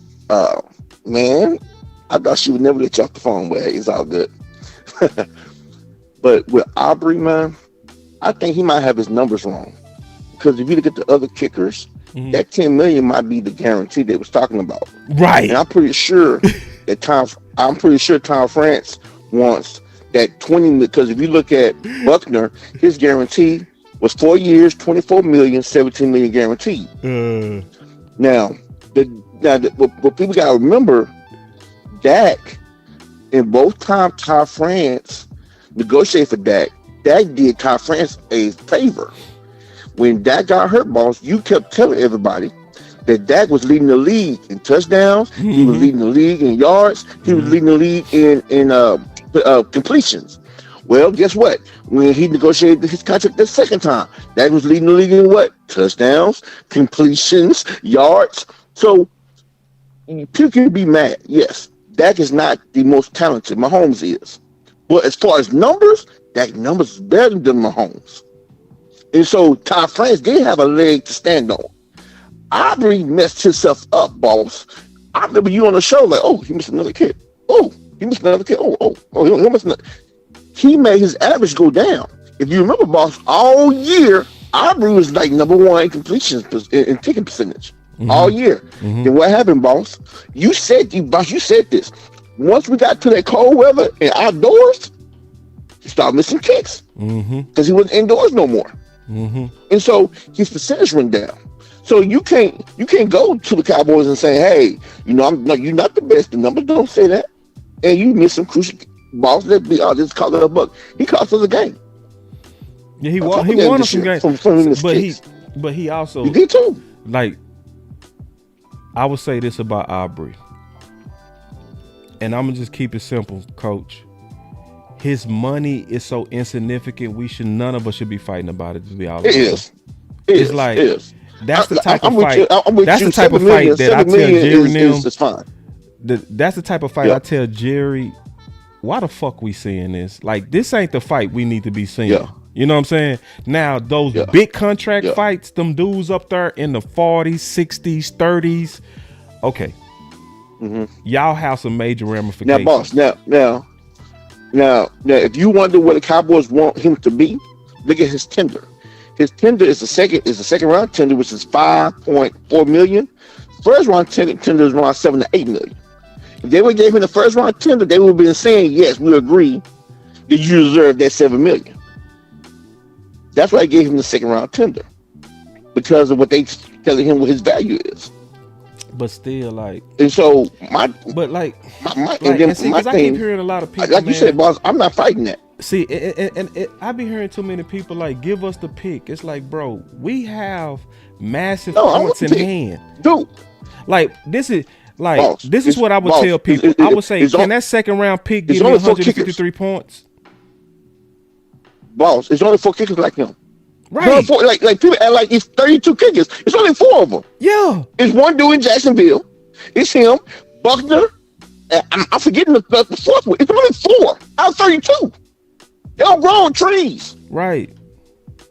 Man, I thought she would never let you off the phone, but hey, it's all good. But with Aubrey, man, I think he might have his numbers wrong. Because if you look at the other kickers, that 10 million might be the guarantee they was talking about. Right. And I'm pretty sure that Tom France wants that 20, because if you look at Buckner, his guarantee was 4 years, 24 million, 17 million guaranteed. Now, what people got to remember, Dak, in both times Todd France negotiated for Dak did Todd France a favor. When Dak got hurt, boss, you kept telling everybody that Dak was leading the league in touchdowns. He was leading the league in yards. He was leading the league in completions. Well, guess what? When he negotiated his contract the second time, Dak was leading the league in what? Touchdowns, completions, yards. So people can be mad. Yes, Dak is not the most talented. Mahomes is. But as far as numbers, Dak numbers is better than Mahomes. And so Todd France did have a leg to stand on. Aubrey messed himself up, boss. I remember you on the show like, oh, he missed another kick. Oh, he missed another kick. Oh, he missed another. He made his average go down. If you remember, boss, all year, Aubrey was like number one in completion in kicking percentage. All year. Then what happened, boss? You said this. Once we got to that cold weather and outdoors, he started missing kicks because he wasn't indoors no more. And so his percentage went down. So you can't go to the Cowboys and say, hey, you're not the best. The numbers don't say that, and you miss some crucial balls that be this call it a buck. He cost us a game. Yeah, he won some games, but he also he did too. Like, I would say this about Aubrey, and I'm gonna just keep it simple, Coach. His money is so insignificant. None of us should be fighting about it. To be honest, it's like that's the type of fight. That's the type of fight that I tell Jerry now. It's fine. That's the type of fight I tell Jerry. Why the fuck we seeing this? Like, this ain't the fight we need to be seeing. Yeah. You know what I'm saying? Now, those big contract fights, them dudes up there in the 40s, 60s, 30s. Okay. Y'all have some major ramifications. Now, boss, now, if you wonder what the Cowboys want him to be, look at his tender. His tender is the second round tender, which is $5.4 million. First round tender is around $7 to $8 million. If they would gave him the first round tender, they would have been saying, yes, we agree that you deserve that $7 million. That's why I gave him the second round tender, because of what they telling him what his value is. But still, like, and so I keep hearing a lot of people, like you said, boss, I'm not fighting that. See, and I be hearing too many people like, give us the pick. It's like, bro, we have massive points in hand, dude. Like, this is what I would tell people. I would say, can that second round pick give me 153 points? Boss, it's only 4 kickers like him. Right. Like people act like it's 32 kickers. It's only 4 of them. Yeah. It's one dude in Jacksonville. It's him, Buckner. I'm forgetting the fourth one. It's only 4 out of 32. They're all grown trees. Right.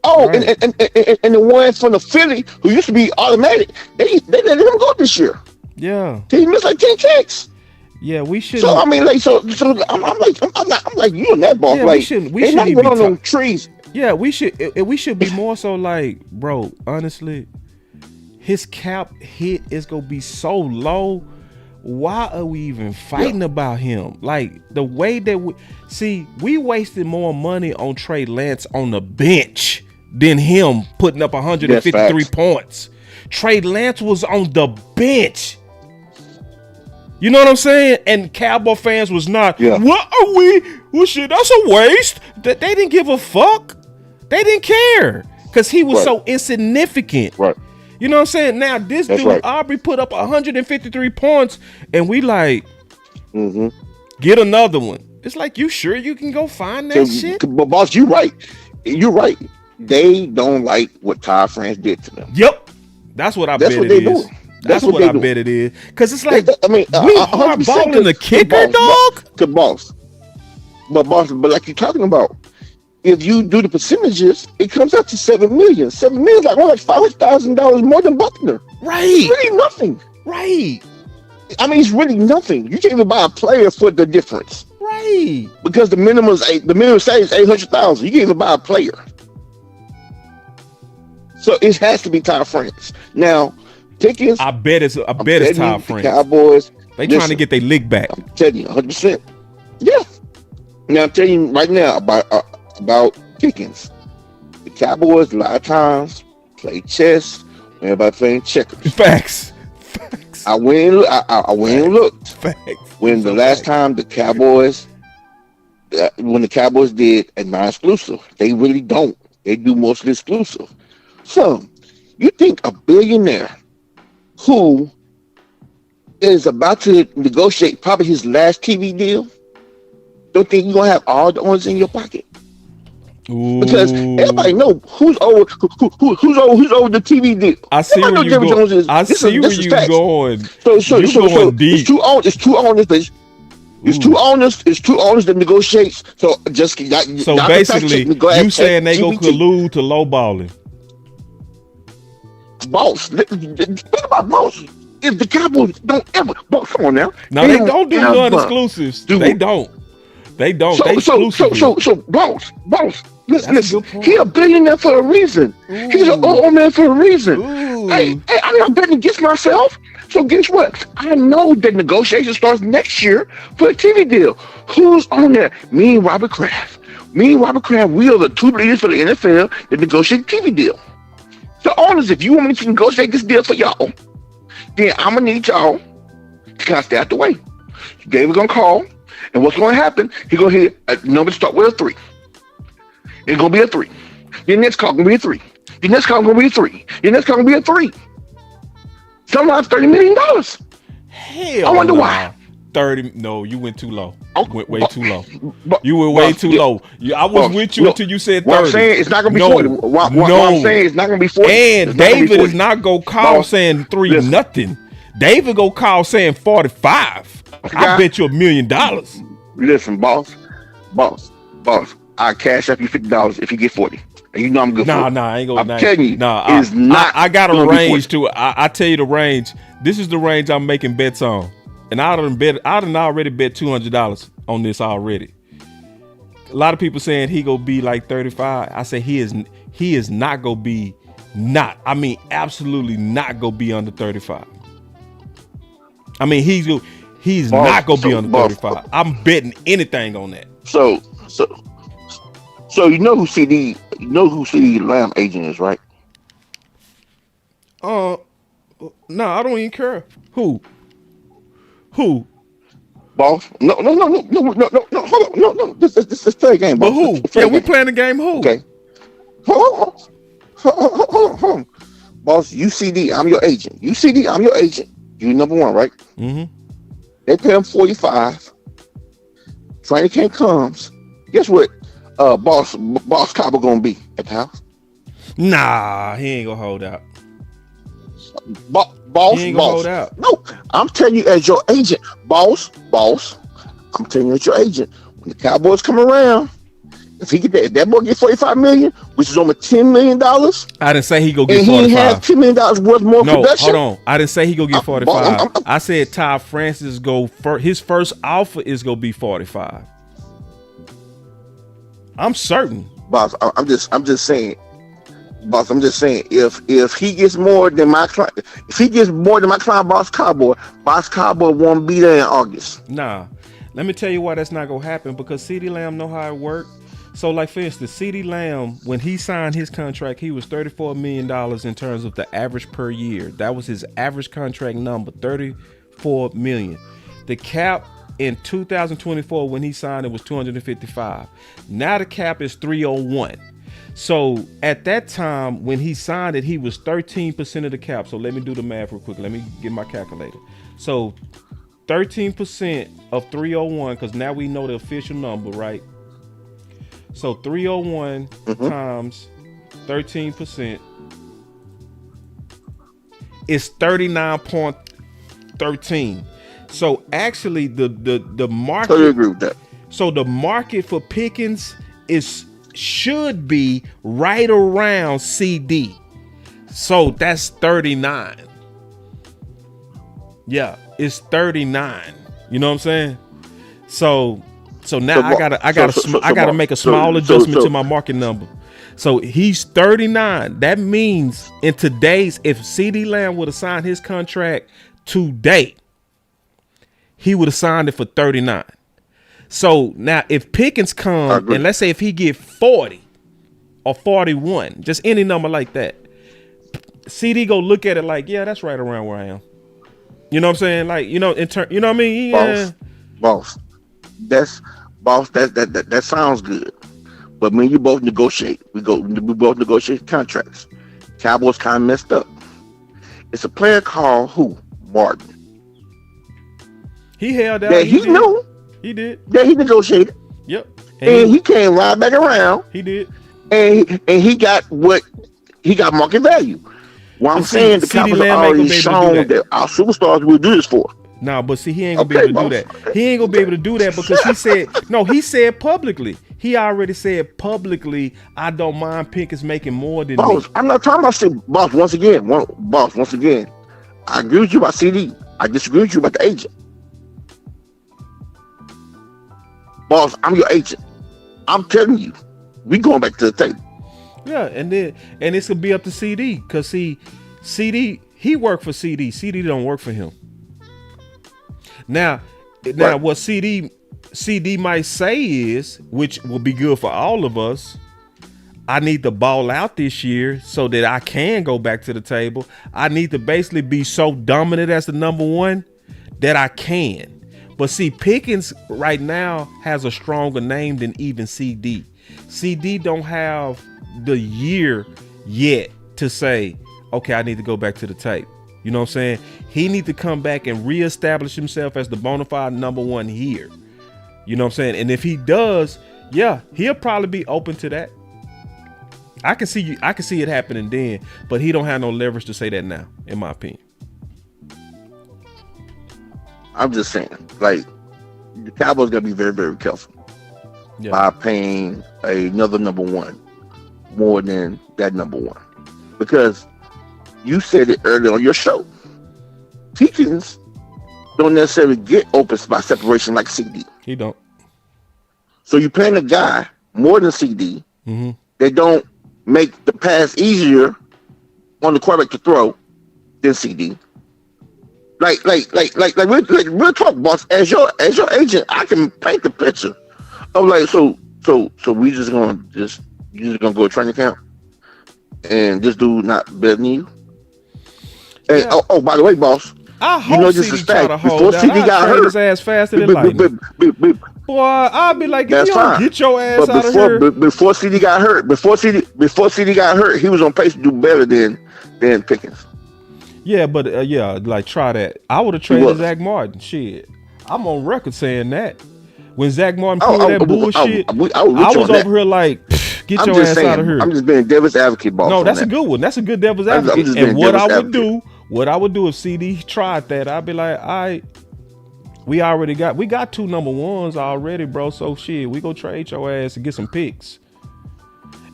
Oh, right. And the one from the Philly who used to be automatic, they let him go this year. Yeah. He missed like 10 kicks. Yeah, we should. So I mean, like, I'm like you and that boss. Yeah, like, we shouldn't be on them trees. Yeah, we should be more so like, bro, honestly, his cap hit is gonna be so low. Why are we even fighting about him? Like, the way that we wasted more money on Trey Lance on the bench than him putting up 153 points. Trey Lance was on the bench. You know what I'm saying? And Cowboy fans was not. Yeah. What are we? Well, shit, that's a waste. That they didn't give a fuck. They didn't care because he was so insignificant. Right. You know what I'm saying? Now this dude Aubrey put up 153 points, and we like, get another one. It's like, you sure you can go find that shit? But boss, you're right. You're right. They don't like what Ty France did to them. Yep. That's what I bet it is. That's what I bet it is. Because it's like, I mean, we hardballing the kicker, dog. But like you're talking about, if you do the percentages, it comes out to $7 million. $7 million is like $500,000 more than Buckner. Right. It's really nothing. Right. I mean, it's really nothing. You can't even buy a player for the difference. Right. Because the minimum say is $800,000. You can't even buy a player. So it has to be Ty France. Now, Pickens, I bet it's Ty France. Cowboys, they trying to get their lick back. I'm telling you, 100%. Yeah. Now I'm telling you right now about Pickens. The Cowboys a lot of times play chess. Everybody playing checkers. Facts. I went and looked. Facts. When the last time the Cowboys, when the Cowboys did a non-exclusive, they really don't. They do mostly exclusive. So you think a billionaire who is about to negotiate probably his last TV deal, don't think you're gonna have all the ones in your pocket? Ooh. Because everybody know who's over the TV deal. I see where you're going. I see where you're going. So it's two owners. It's two owners that negotiates. So just basically, you saying they go collude to lowballing? boss. Think about boss. If the Cowboys don't ever, boss, come on now. No, they don't do non-exclusives. They don't. They don't. They exclusive. So, boss. Listen. He a billionaire for a reason. Ooh. He's an old man for a reason. Hey, I'm not betting against myself. So guess what? I know that negotiation starts next year for a TV deal. Who's on there? Me and Robert Kraft. We are the two leaders for the NFL that negotiate a TV deal. So, owners, if you want me to negotiate this deal for y'all, then I'm gonna need y'all to kind of stay out the way. David's gonna call, and what's gonna happen? He's gonna hit a number to start with a 3. It's gonna be a 3. Your next call gonna be a 3. Your next call gonna be a 3. Your next call gonna be a 3. Sometimes $30 million. Hell, I wonder why. 30? No, you went too low. Went way too low. But, you went way too low. I was with you until you said 30. What I'm saying, it's not gonna be 40. What I'm saying, it's not gonna be 40. And David is not gonna call saying 3 nothing. David go call saying 45. I bet you $1 million. Listen, boss. I'll cash up you $50 if you get 40. And you know I'm good for it. Nah, I ain't gonna. I'm telling you, it's not. I got a range to it. I tell you the range. This is the range I'm making bets on. And I done already bet $200 on this already. A lot of people saying he gonna be like 35. I say he is not gonna be absolutely not gonna be under 35. I mean he's not gonna be under 35. I'm betting anything on that. So you know who CD Lamb agent is, right? No, I don't even care. Who? Boss? No. Hold on, no. This is fair game, boss. But who? Yeah, we playing the game. Who? Okay. Hold on. Boss, UCD, I'm your agent. You number one, right? Mm-hmm. They pay him 45. Training camp comes. Guess what? Boss Cowboy gonna be at the house. Nah, he ain't gonna hold out. Boss. Hold out. No, I'm telling you as your agent, boss. I'm telling you as your agent. When the Cowboys come around, if that boy get $45 million, which is almost $10 million. I didn't say he go get 45. And he has $10 million worth more production. Hold on. I didn't say he go get 45. I said Ty Francis his first offer is gonna be 45. I'm certain. Boss, I'm just saying. Boss, I'm just saying, if he gets more than my client, Boss Cowboy won't be there in August. Nah, let me tell you why that's not gonna happen. Because CeeDee Lamb know how it works. So, like for instance, CeeDee Lamb, when he signed his contract, he was $34 million in terms of the average per year. That was his average contract number, $34 million. The cap in 2024 when he signed it was $255. Now the cap is $301. So at that time when he signed it, he was 13% of the cap. So let me do the math real quick. Let me get my calculator. So 13% of 301, because now we know the official number, right? So 301 times 13% is 39.13. So actually the market. Totally agree with that. So the market for Pickens should be right around CD. So that's 39. Yeah, it's 39. You know what I'm saying? So now I gotta make a small adjustment to my market number. So he's 39. That means in today's, if CeeDee Lamb would have signed his contract today, he would have signed it for 39. So now if Pickens comes and let's say if he get 40 or 41, just any number like that, CD go look at it like, yeah, that's right around where I am. You know what I'm saying? Like, you know, in turn, you know what I mean? Yeah. Boss. That sounds good. But when you both negotiate, we both negotiate contracts. Cowboys kind of messed up. It's a player called who? Martin. He held out. That he knew. He did. That he negotiated. Yep. And he came right back around. He did. And he got market value. What I'm saying, the Cowboys already shown that our superstars will do this for. Nah, but see, he ain't gonna be able to do that. He ain't gonna be able to do that because he said publicly. He already said publicly, I don't mind Pickens making more than Boss, me. I'm not talking about shit. Boss, once again, I agree with you about CD. I disagree with you about the agent. Boss, I'm your agent. I'm telling you, we going back to the tape. Yeah, and it's gonna be up to CD, cause CD he worked for CD. CD don't work for him. Now Right. what CD might say is, which will be good for all of us, I need to ball out this year so that I can go back to the table. I need to basically be so dominant as the number one that I can. But see, Pickens right now has a stronger name than even CD. CD don't have the year yet to say, okay, I need to go back to the tape. You know what I'm saying? He need to come back and reestablish himself as the bona fide number one here. You know what I'm saying? And if he does, yeah, he'll probably be open to that. I can see it happening then, but he don't have no leverage to say that now, in my opinion. I'm just saying, like, the Cowboys gotta be very, very careful by paying another number one more than that number one, because you said it earlier on your show. Pickens don't necessarily get open by separation like CD. He don't. So you're paying a guy more than CD. Mm-hmm. They don't make the pass easier on the quarterback to throw than CD. Like real talk, boss. As your agent, I can paint the picture of like, so we just gonna go to training camp, and this dude not better than you. And oh, by the way, boss, I hope CD try to hold that. CD got hurt, his ass faster than lightning. Boy, I'll be like, if you don't get your ass out of here. Before CD got hurt, he was on pace to do better than Pickens. Yeah, but like try that. I would have traded Zach Martin. Shit, I'm on record saying that. When Zach Martin pulled that bullshit, I was over here like, get your ass out of here. I'm just being devil's advocate, boss. No, that's a good one. That's a good devil's advocate. And what I would do if CD tried that, I'd be like, we got two number ones already, bro. So shit, we go trade your ass and get some picks,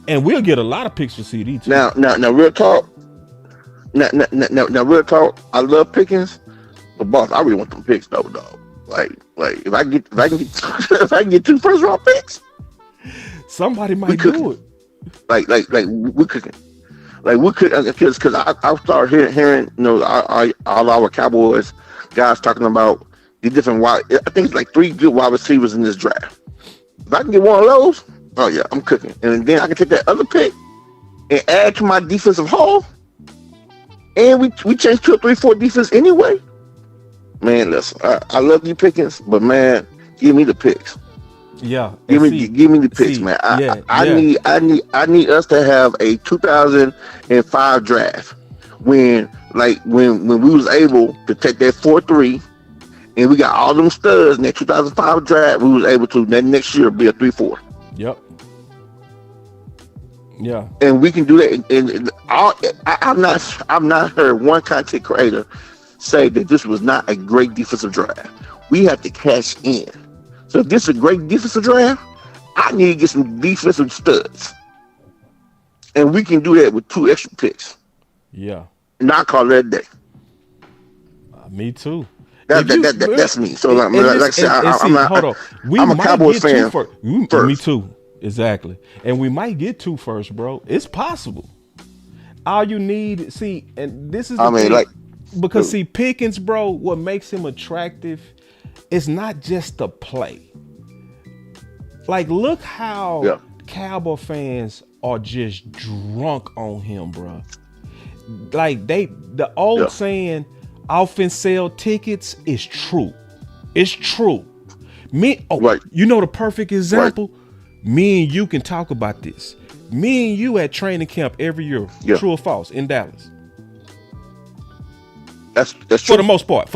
and we'll get a lot of picks for CD too. Now, real talk. Now, real talk. I love Pickens, but boss, I really want them picks though, dog. Like if I can get 2 first round picks, somebody might do it. Like we could, because I started hearing all our Cowboys guys talking about the different wide. I think it's like 3 good wide receivers in this draft. If I can get one of those, oh yeah, I'm cooking. And then I can take that other pick and add to my defensive haul. And we changed 2 or 3, 4 defense anyway. Man, listen, I love you Pickens, but man, give me the picks. Yeah, give me the picks, man. I need us to have a 2005 draft when we was able to take that 4-3, and we got all them studs in that 2005 draft. We was able to then next year be a 3-4. Yep. Yeah, and we can do that. And I've not heard one content creator say that this was not a great defensive draft. We have to cash in. So if this is a great defensive draft, I need to get some defensive studs, and we can do that with 2 extra picks. Yeah, and I call that a day. Me too. That's me. So like I said, I'm a Cowboys fan. Me too. Exactly. And we might get 2 first, bro. It's possible. All you need, and this is the thing, because see, Pickens, bro, what makes him attractive is not just the play. Like, look how Cowboy fans are just drunk on him, bro. Like, the old saying, offense sell tickets is true. It's true. You know the perfect example? Right. Me and you can talk about this. Me and you at training camp every year. Yeah. True or false? In Dallas. That's true. For the most part.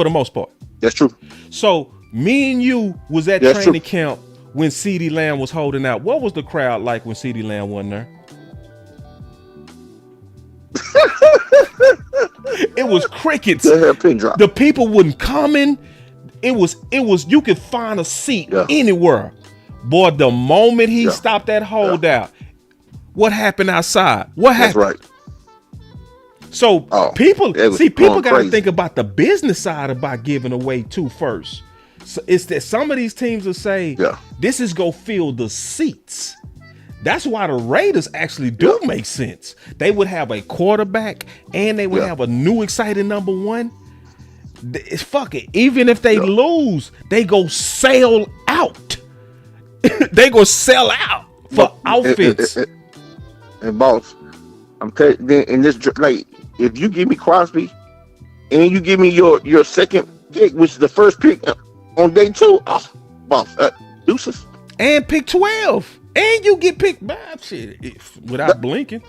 That's true. So me and you was at training camp when CeeDee Lamb was holding out. What was the crowd like when CeeDee Lamb wasn't there? It was crickets. The people wouldn't come in. It was you could find a seat anywhere. Boy, the moment he Yeah. stopped that holdout, what happened outside? What That's happened? right. So people it was people going got to crazy. think about the business side about giving away 2 firsts. So it's that some of these teams will say, Yeah. this is go fill the seats. That's why the Raiders actually do make sense. They would have a quarterback and they would have a new exciting number 1. It's fuck it. Even if they lose, they go sell out. They go sell out for outfits. And boss, I'm telling you, in this, like, if you give me Crosby and you give me your second pick, which is the first pick on day 2, boss, deuces. And pick 12. And you get picked by shit without blinking.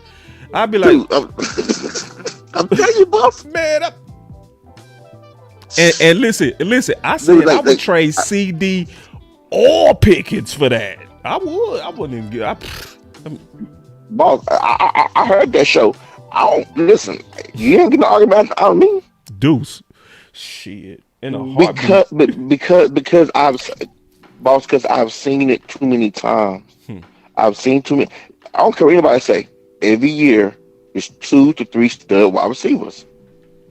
I'd be like, Dude, I'm telling you, boss. Man, and listen, I said Dude, I would trade CD or Pickens for that. I wouldn't even Boss, I heard that show. I don't listen. You ain't gonna argue about it on me. Deuce. Shit. In a heartbeat. Because I've seen it too many times. I've seen too many. I don't care what anybody say. Every year, there's 2 to 3 stud wide receivers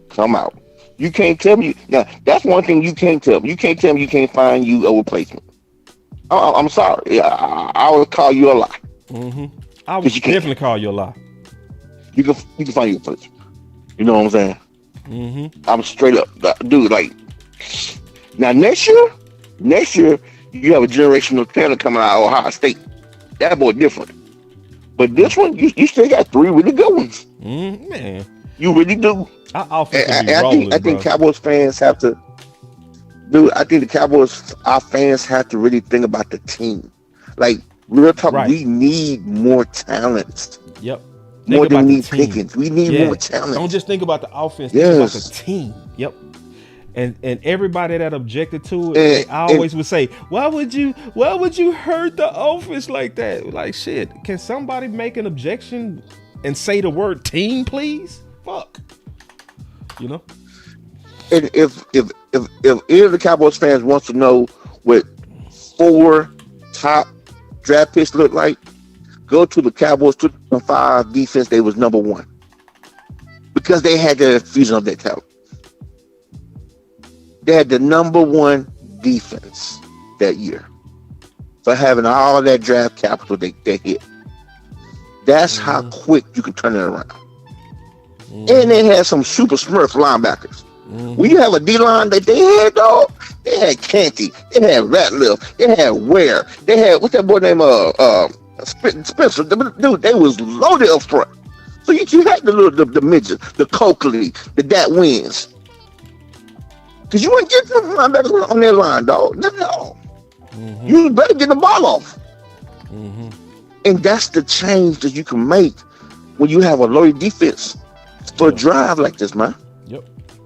come out. You can't tell me. Now, that's one thing you can't tell me. You can't tell me you can't find you a replacement. I'm sorry. I would call you a lie. Mm-hmm. I would definitely call you a lie. You can find you a replacement. You know what I'm saying? Mm-hmm. I'm straight up, dude. Like, now next year, you have a generational talent coming out of Ohio State. That boy different. But this one, you still got 3 really good ones. Man, you really do. I think Cowboys fans have to, dude. I think our fans have to really think about the team. Like, real talk, we need more talent. Yep. More than we need Pickens. We need more talent. Don't just think about the offense. Think about the team. Yep. And everybody that objected to it, I always would say, why would you hurt the offense like that? Like, shit, can somebody make an objection and say the word team, please? Fuck. You know? And if any of the Cowboys fans wants to know what 4 top draft picks look like, go to the Cowboys 2005 defense. They was number 1 because they had the infusion of that talent. They had the number 1 defense that year for having all that draft capital they hit. That's how quick you can turn it around. And they had some super smurf linebackers. When you have a D-line that they had, dog, they had Canty, they had Ratliff, they had Ware, they had, what's that boy name, Spencer. Dude, they was loaded up front. So you had the midget, the Coakley, the Dat Wins. Because you wouldn't get them linebackers on that line, dog. Not at all. You better get the ball off. And that's the change that you can make when you have a loaded defense for a drive like this, man. Yep.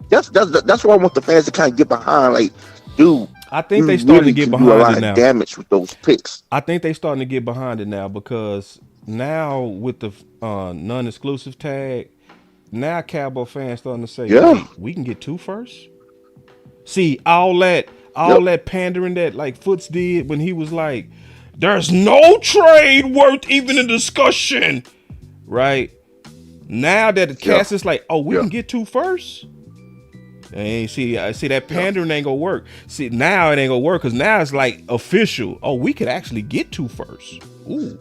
That's why I want the fans to kind of get behind. Like, dude, I think they starting to get behind it now. Damage with those picks. I think they starting to get behind it now because now with the non-exclusive tag, now Cowboy fans starting to say, hey, we can get 2 firsts. See, all that pandering that like Foots did when he was like, there's no trade worth even a discussion, right? Now that the cast is like, oh, we can get 2 firsts. And see that pandering ain't gonna work. See, now it ain't gonna work because now it's like official. Oh, we could actually get 2 firsts. Ooh.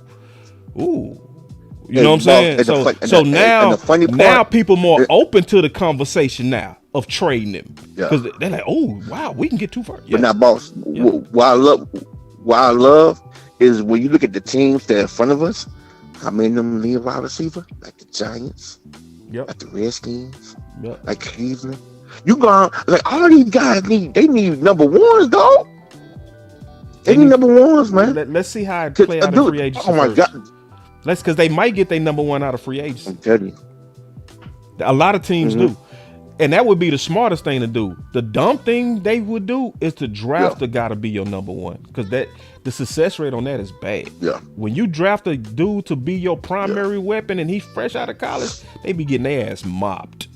You know what I'm saying? So now people more open to the conversation now of trading them because they're like, oh wow, we can get 2 firsts. But now, boss, what I love is when you look at the teams that are in front of us. How many of them need a wide receiver? Like the Giants, like the Redskins, like Cleveland. You gone like all of these guys need number 1s, dog. They need number 1s, man. Let's see how it play out in free agency. Oh my God. Because they might get their number 1 out of free agency. I'm telling you. A lot of teams do. And that would be the smartest thing to do. The dumb thing they would do is to draft the guy to be your number 1. Because the success rate on that is bad. Yeah. When you draft a dude to be your primary weapon and he's fresh out of college, they be getting their ass mopped.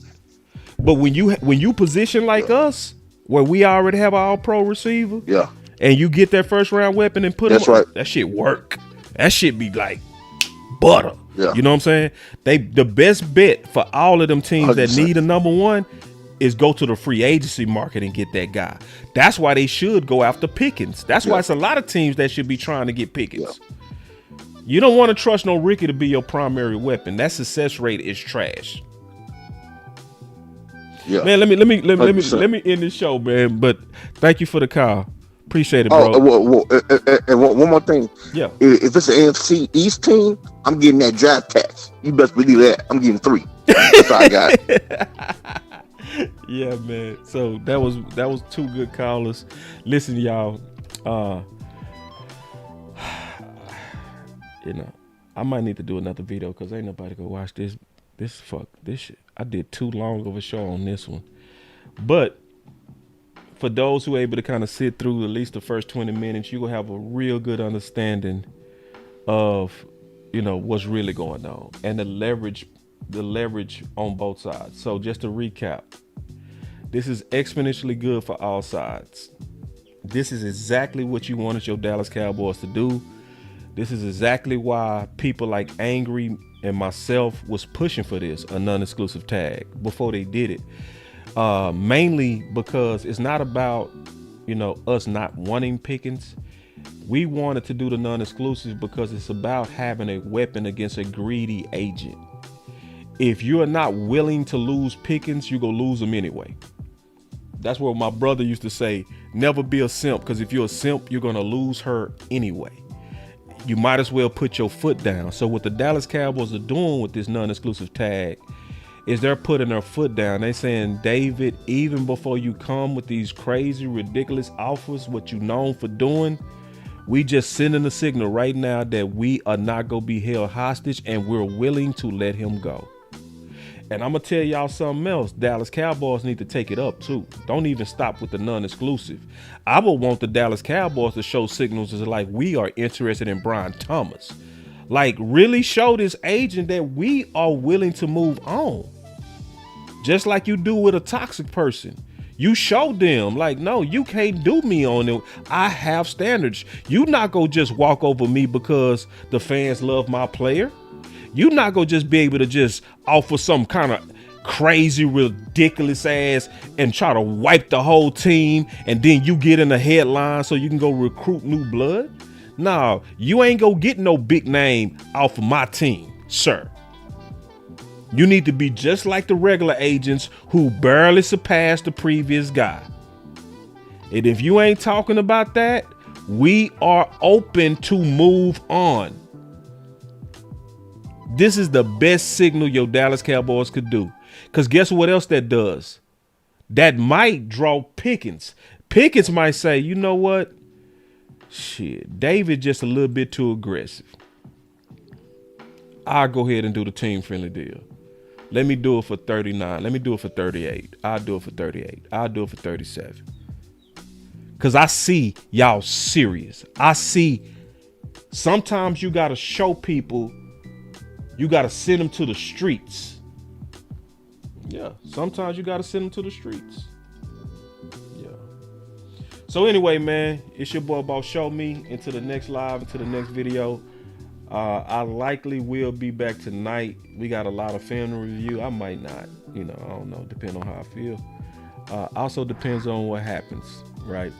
But when you position like us, where we already have our all-pro receiver, and you get that first round weapon and put That's them on, right. that shit work. That shit be like butter. Yeah. You know what I'm saying? The best bet for all of them teams that 100%. need a number one is go to the free agency market and get that guy. That's why they should go after Pickens. That's why it's a lot of teams that should be trying to get Pickens. You don't want to trust no Ricky to be your primary weapon. That success rate is trash. Yeah. Man, let me 100%. end this show, man. But thank you for the call. Appreciate it, Oh, bro. and one more thing. Yeah. If it's an AFC East team, I'm getting that draft tax. You best believe that. I'm getting 3. That's all I got. Yeah, man. So that was 2 good callers. Listen, y'all. You know, I might need to do another video because ain't nobody gonna watch this shit. I did too long of a show on this one. But for those who are able to kind of sit through at least the first 20 minutes, you will have a real good understanding of, you know, what's really going on and the leverage on both sides. So just to recap, this is exponentially good for all sides. This is exactly what you wanted your Dallas Cowboys to do. This is exactly why people like Angry and myself was pushing for this, a non-exclusive tag, before they did it. Mainly because it's not about, you know, us not wanting Pickens. We wanted to do the non-exclusive because it's about having a weapon against a greedy agent. If you're not willing to lose Pickens, you're going to lose them anyway. That's what my brother used to say, never be a simp, because if you're a simp, you're going to lose her anyway. You might as well put your foot down. So what the Dallas Cowboys are doing with this non-exclusive tag is they're putting their foot down. They saying, David, even before you come with these crazy, ridiculous offers, what you known for doing, we just sending a signal right now that we are not going to be held hostage and we're willing to let him go. And I'm going to tell y'all something else. Dallas Cowboys need to take it up too. Don't even stop with the non-exclusive. I would want the Dallas Cowboys to show signals as like we are interested in Brian Thomas. Like really show this agent that we are willing to move on. Just like you do with a toxic person. You show them like, no, you can't do me on it. I have standards. You not gonna just walk over me because the fans love my player. You not gonna just be able to just offer some kind of crazy, ridiculous ass and try to wipe the whole team and then you get in the headline so you can go recruit new blood. No, you ain't gonna get no big name off of my team, sir. You need to be just like the regular agents who barely surpassed the previous guy. And if you ain't talking about that, we are open to move on. This is the best signal your Dallas Cowboys could do. Because guess what else that does? That might draw Pickens. Pickens might say, you know what? Shit, David just a little bit too aggressive. I'll go ahead and do the team-friendly deal. Let me do it for 39. Let me do it for 38. I'll do it for 38. I'll do it for 37. Because I see y'all serious. I see sometimes you got to show people, you got to send them to the streets. Yeah, sometimes you got to send them to the streets. Yeah. So anyway, man, it's your boy Boss Show Me. Into the next live, into the next video. I likely will be back tonight. We got a lot of film to review. I might not, I don't know, depending on how I feel. Also depends on what happens, right?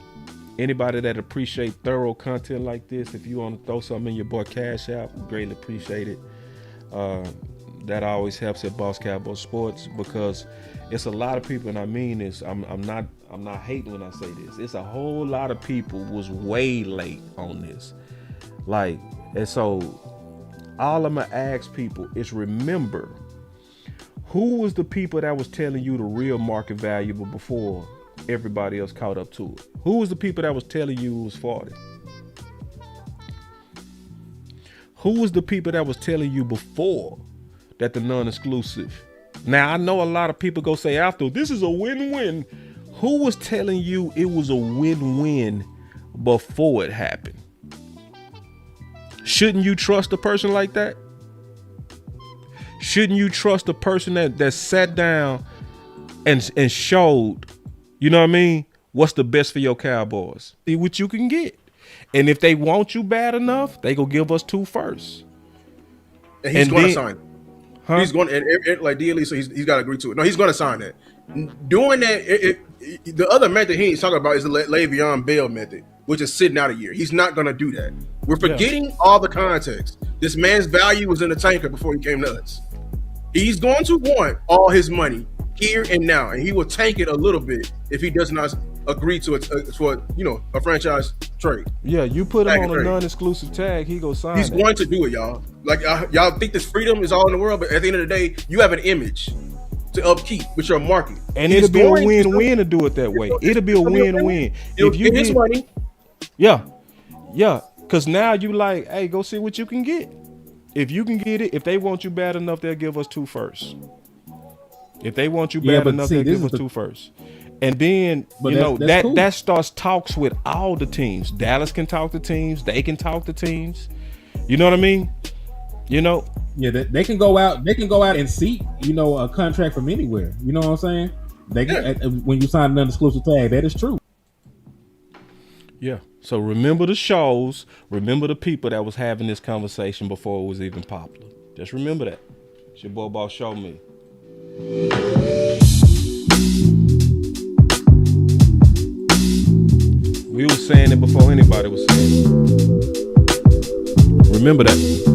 Anybody that appreciate thorough content like this, if you want to throw something in your boy Cash App, greatly appreciate it. That always helps at Boss Cowboy Sports because it's a lot of people, and I mean this. I'm not hating when I say this. It's a whole lot of people was way late on this, and so all I'm gonna ask people is remember who was the people that was telling you the real market value before everybody else caught up to it. Who was the people that was telling you it was 40? Who was the people that was telling you before that the non-exclusive? Now, I know a lot of people go say after, this is a win-win. Who was telling you it was a win-win before it happened? Shouldn't you trust a person like that? Shouldn't you trust a person that sat down and showed, you know what I mean, what's the best for your Cowboys. See what you can get. And if they want you bad enough, they go give us 2 firsts. And he's going to sign it. Huh? He's going and like DLE, so he's got to agree to it. No, he's going to sign that. Doing that, the other method he ain't talking about is the Le'Veon Bell method, which is sitting out a year. He's not going to do that. We're forgetting all the context. This man's value was in the tanker before he came to us. He's going to want all his money here and now, and he will tank it a little bit if he does not agree to it for a franchise trade. Yeah, you put him on a non-exclusive tag, he go sign. He's going to do it, y'all. Like y'all think this freedom is all in the world, but at the end of the day, you have an image to upkeep with your market, and it'll be a win-win to do it that way. It'll be a win-win. If you get his money, yeah, because now you like, hey, go see what you can get. If you can get it, if they want you bad enough, they'll give us 2 firsts. If they want you bad enough, they'll give us 2 firsts. And then that's cool. That starts talks with all the teams. Dallas can talk to teams. They can talk to teams. You know what I mean? Yeah, they can go out. They can go out and seek a contract from anywhere. You know what I'm saying? They can, when you sign an exclusive tag, that is true. Yeah. So remember the shows. Remember the people that was having this conversation before it was even popular. Just remember that. It's your boy Boss Show Me. We was saying it before anybody was saying it. Remember that.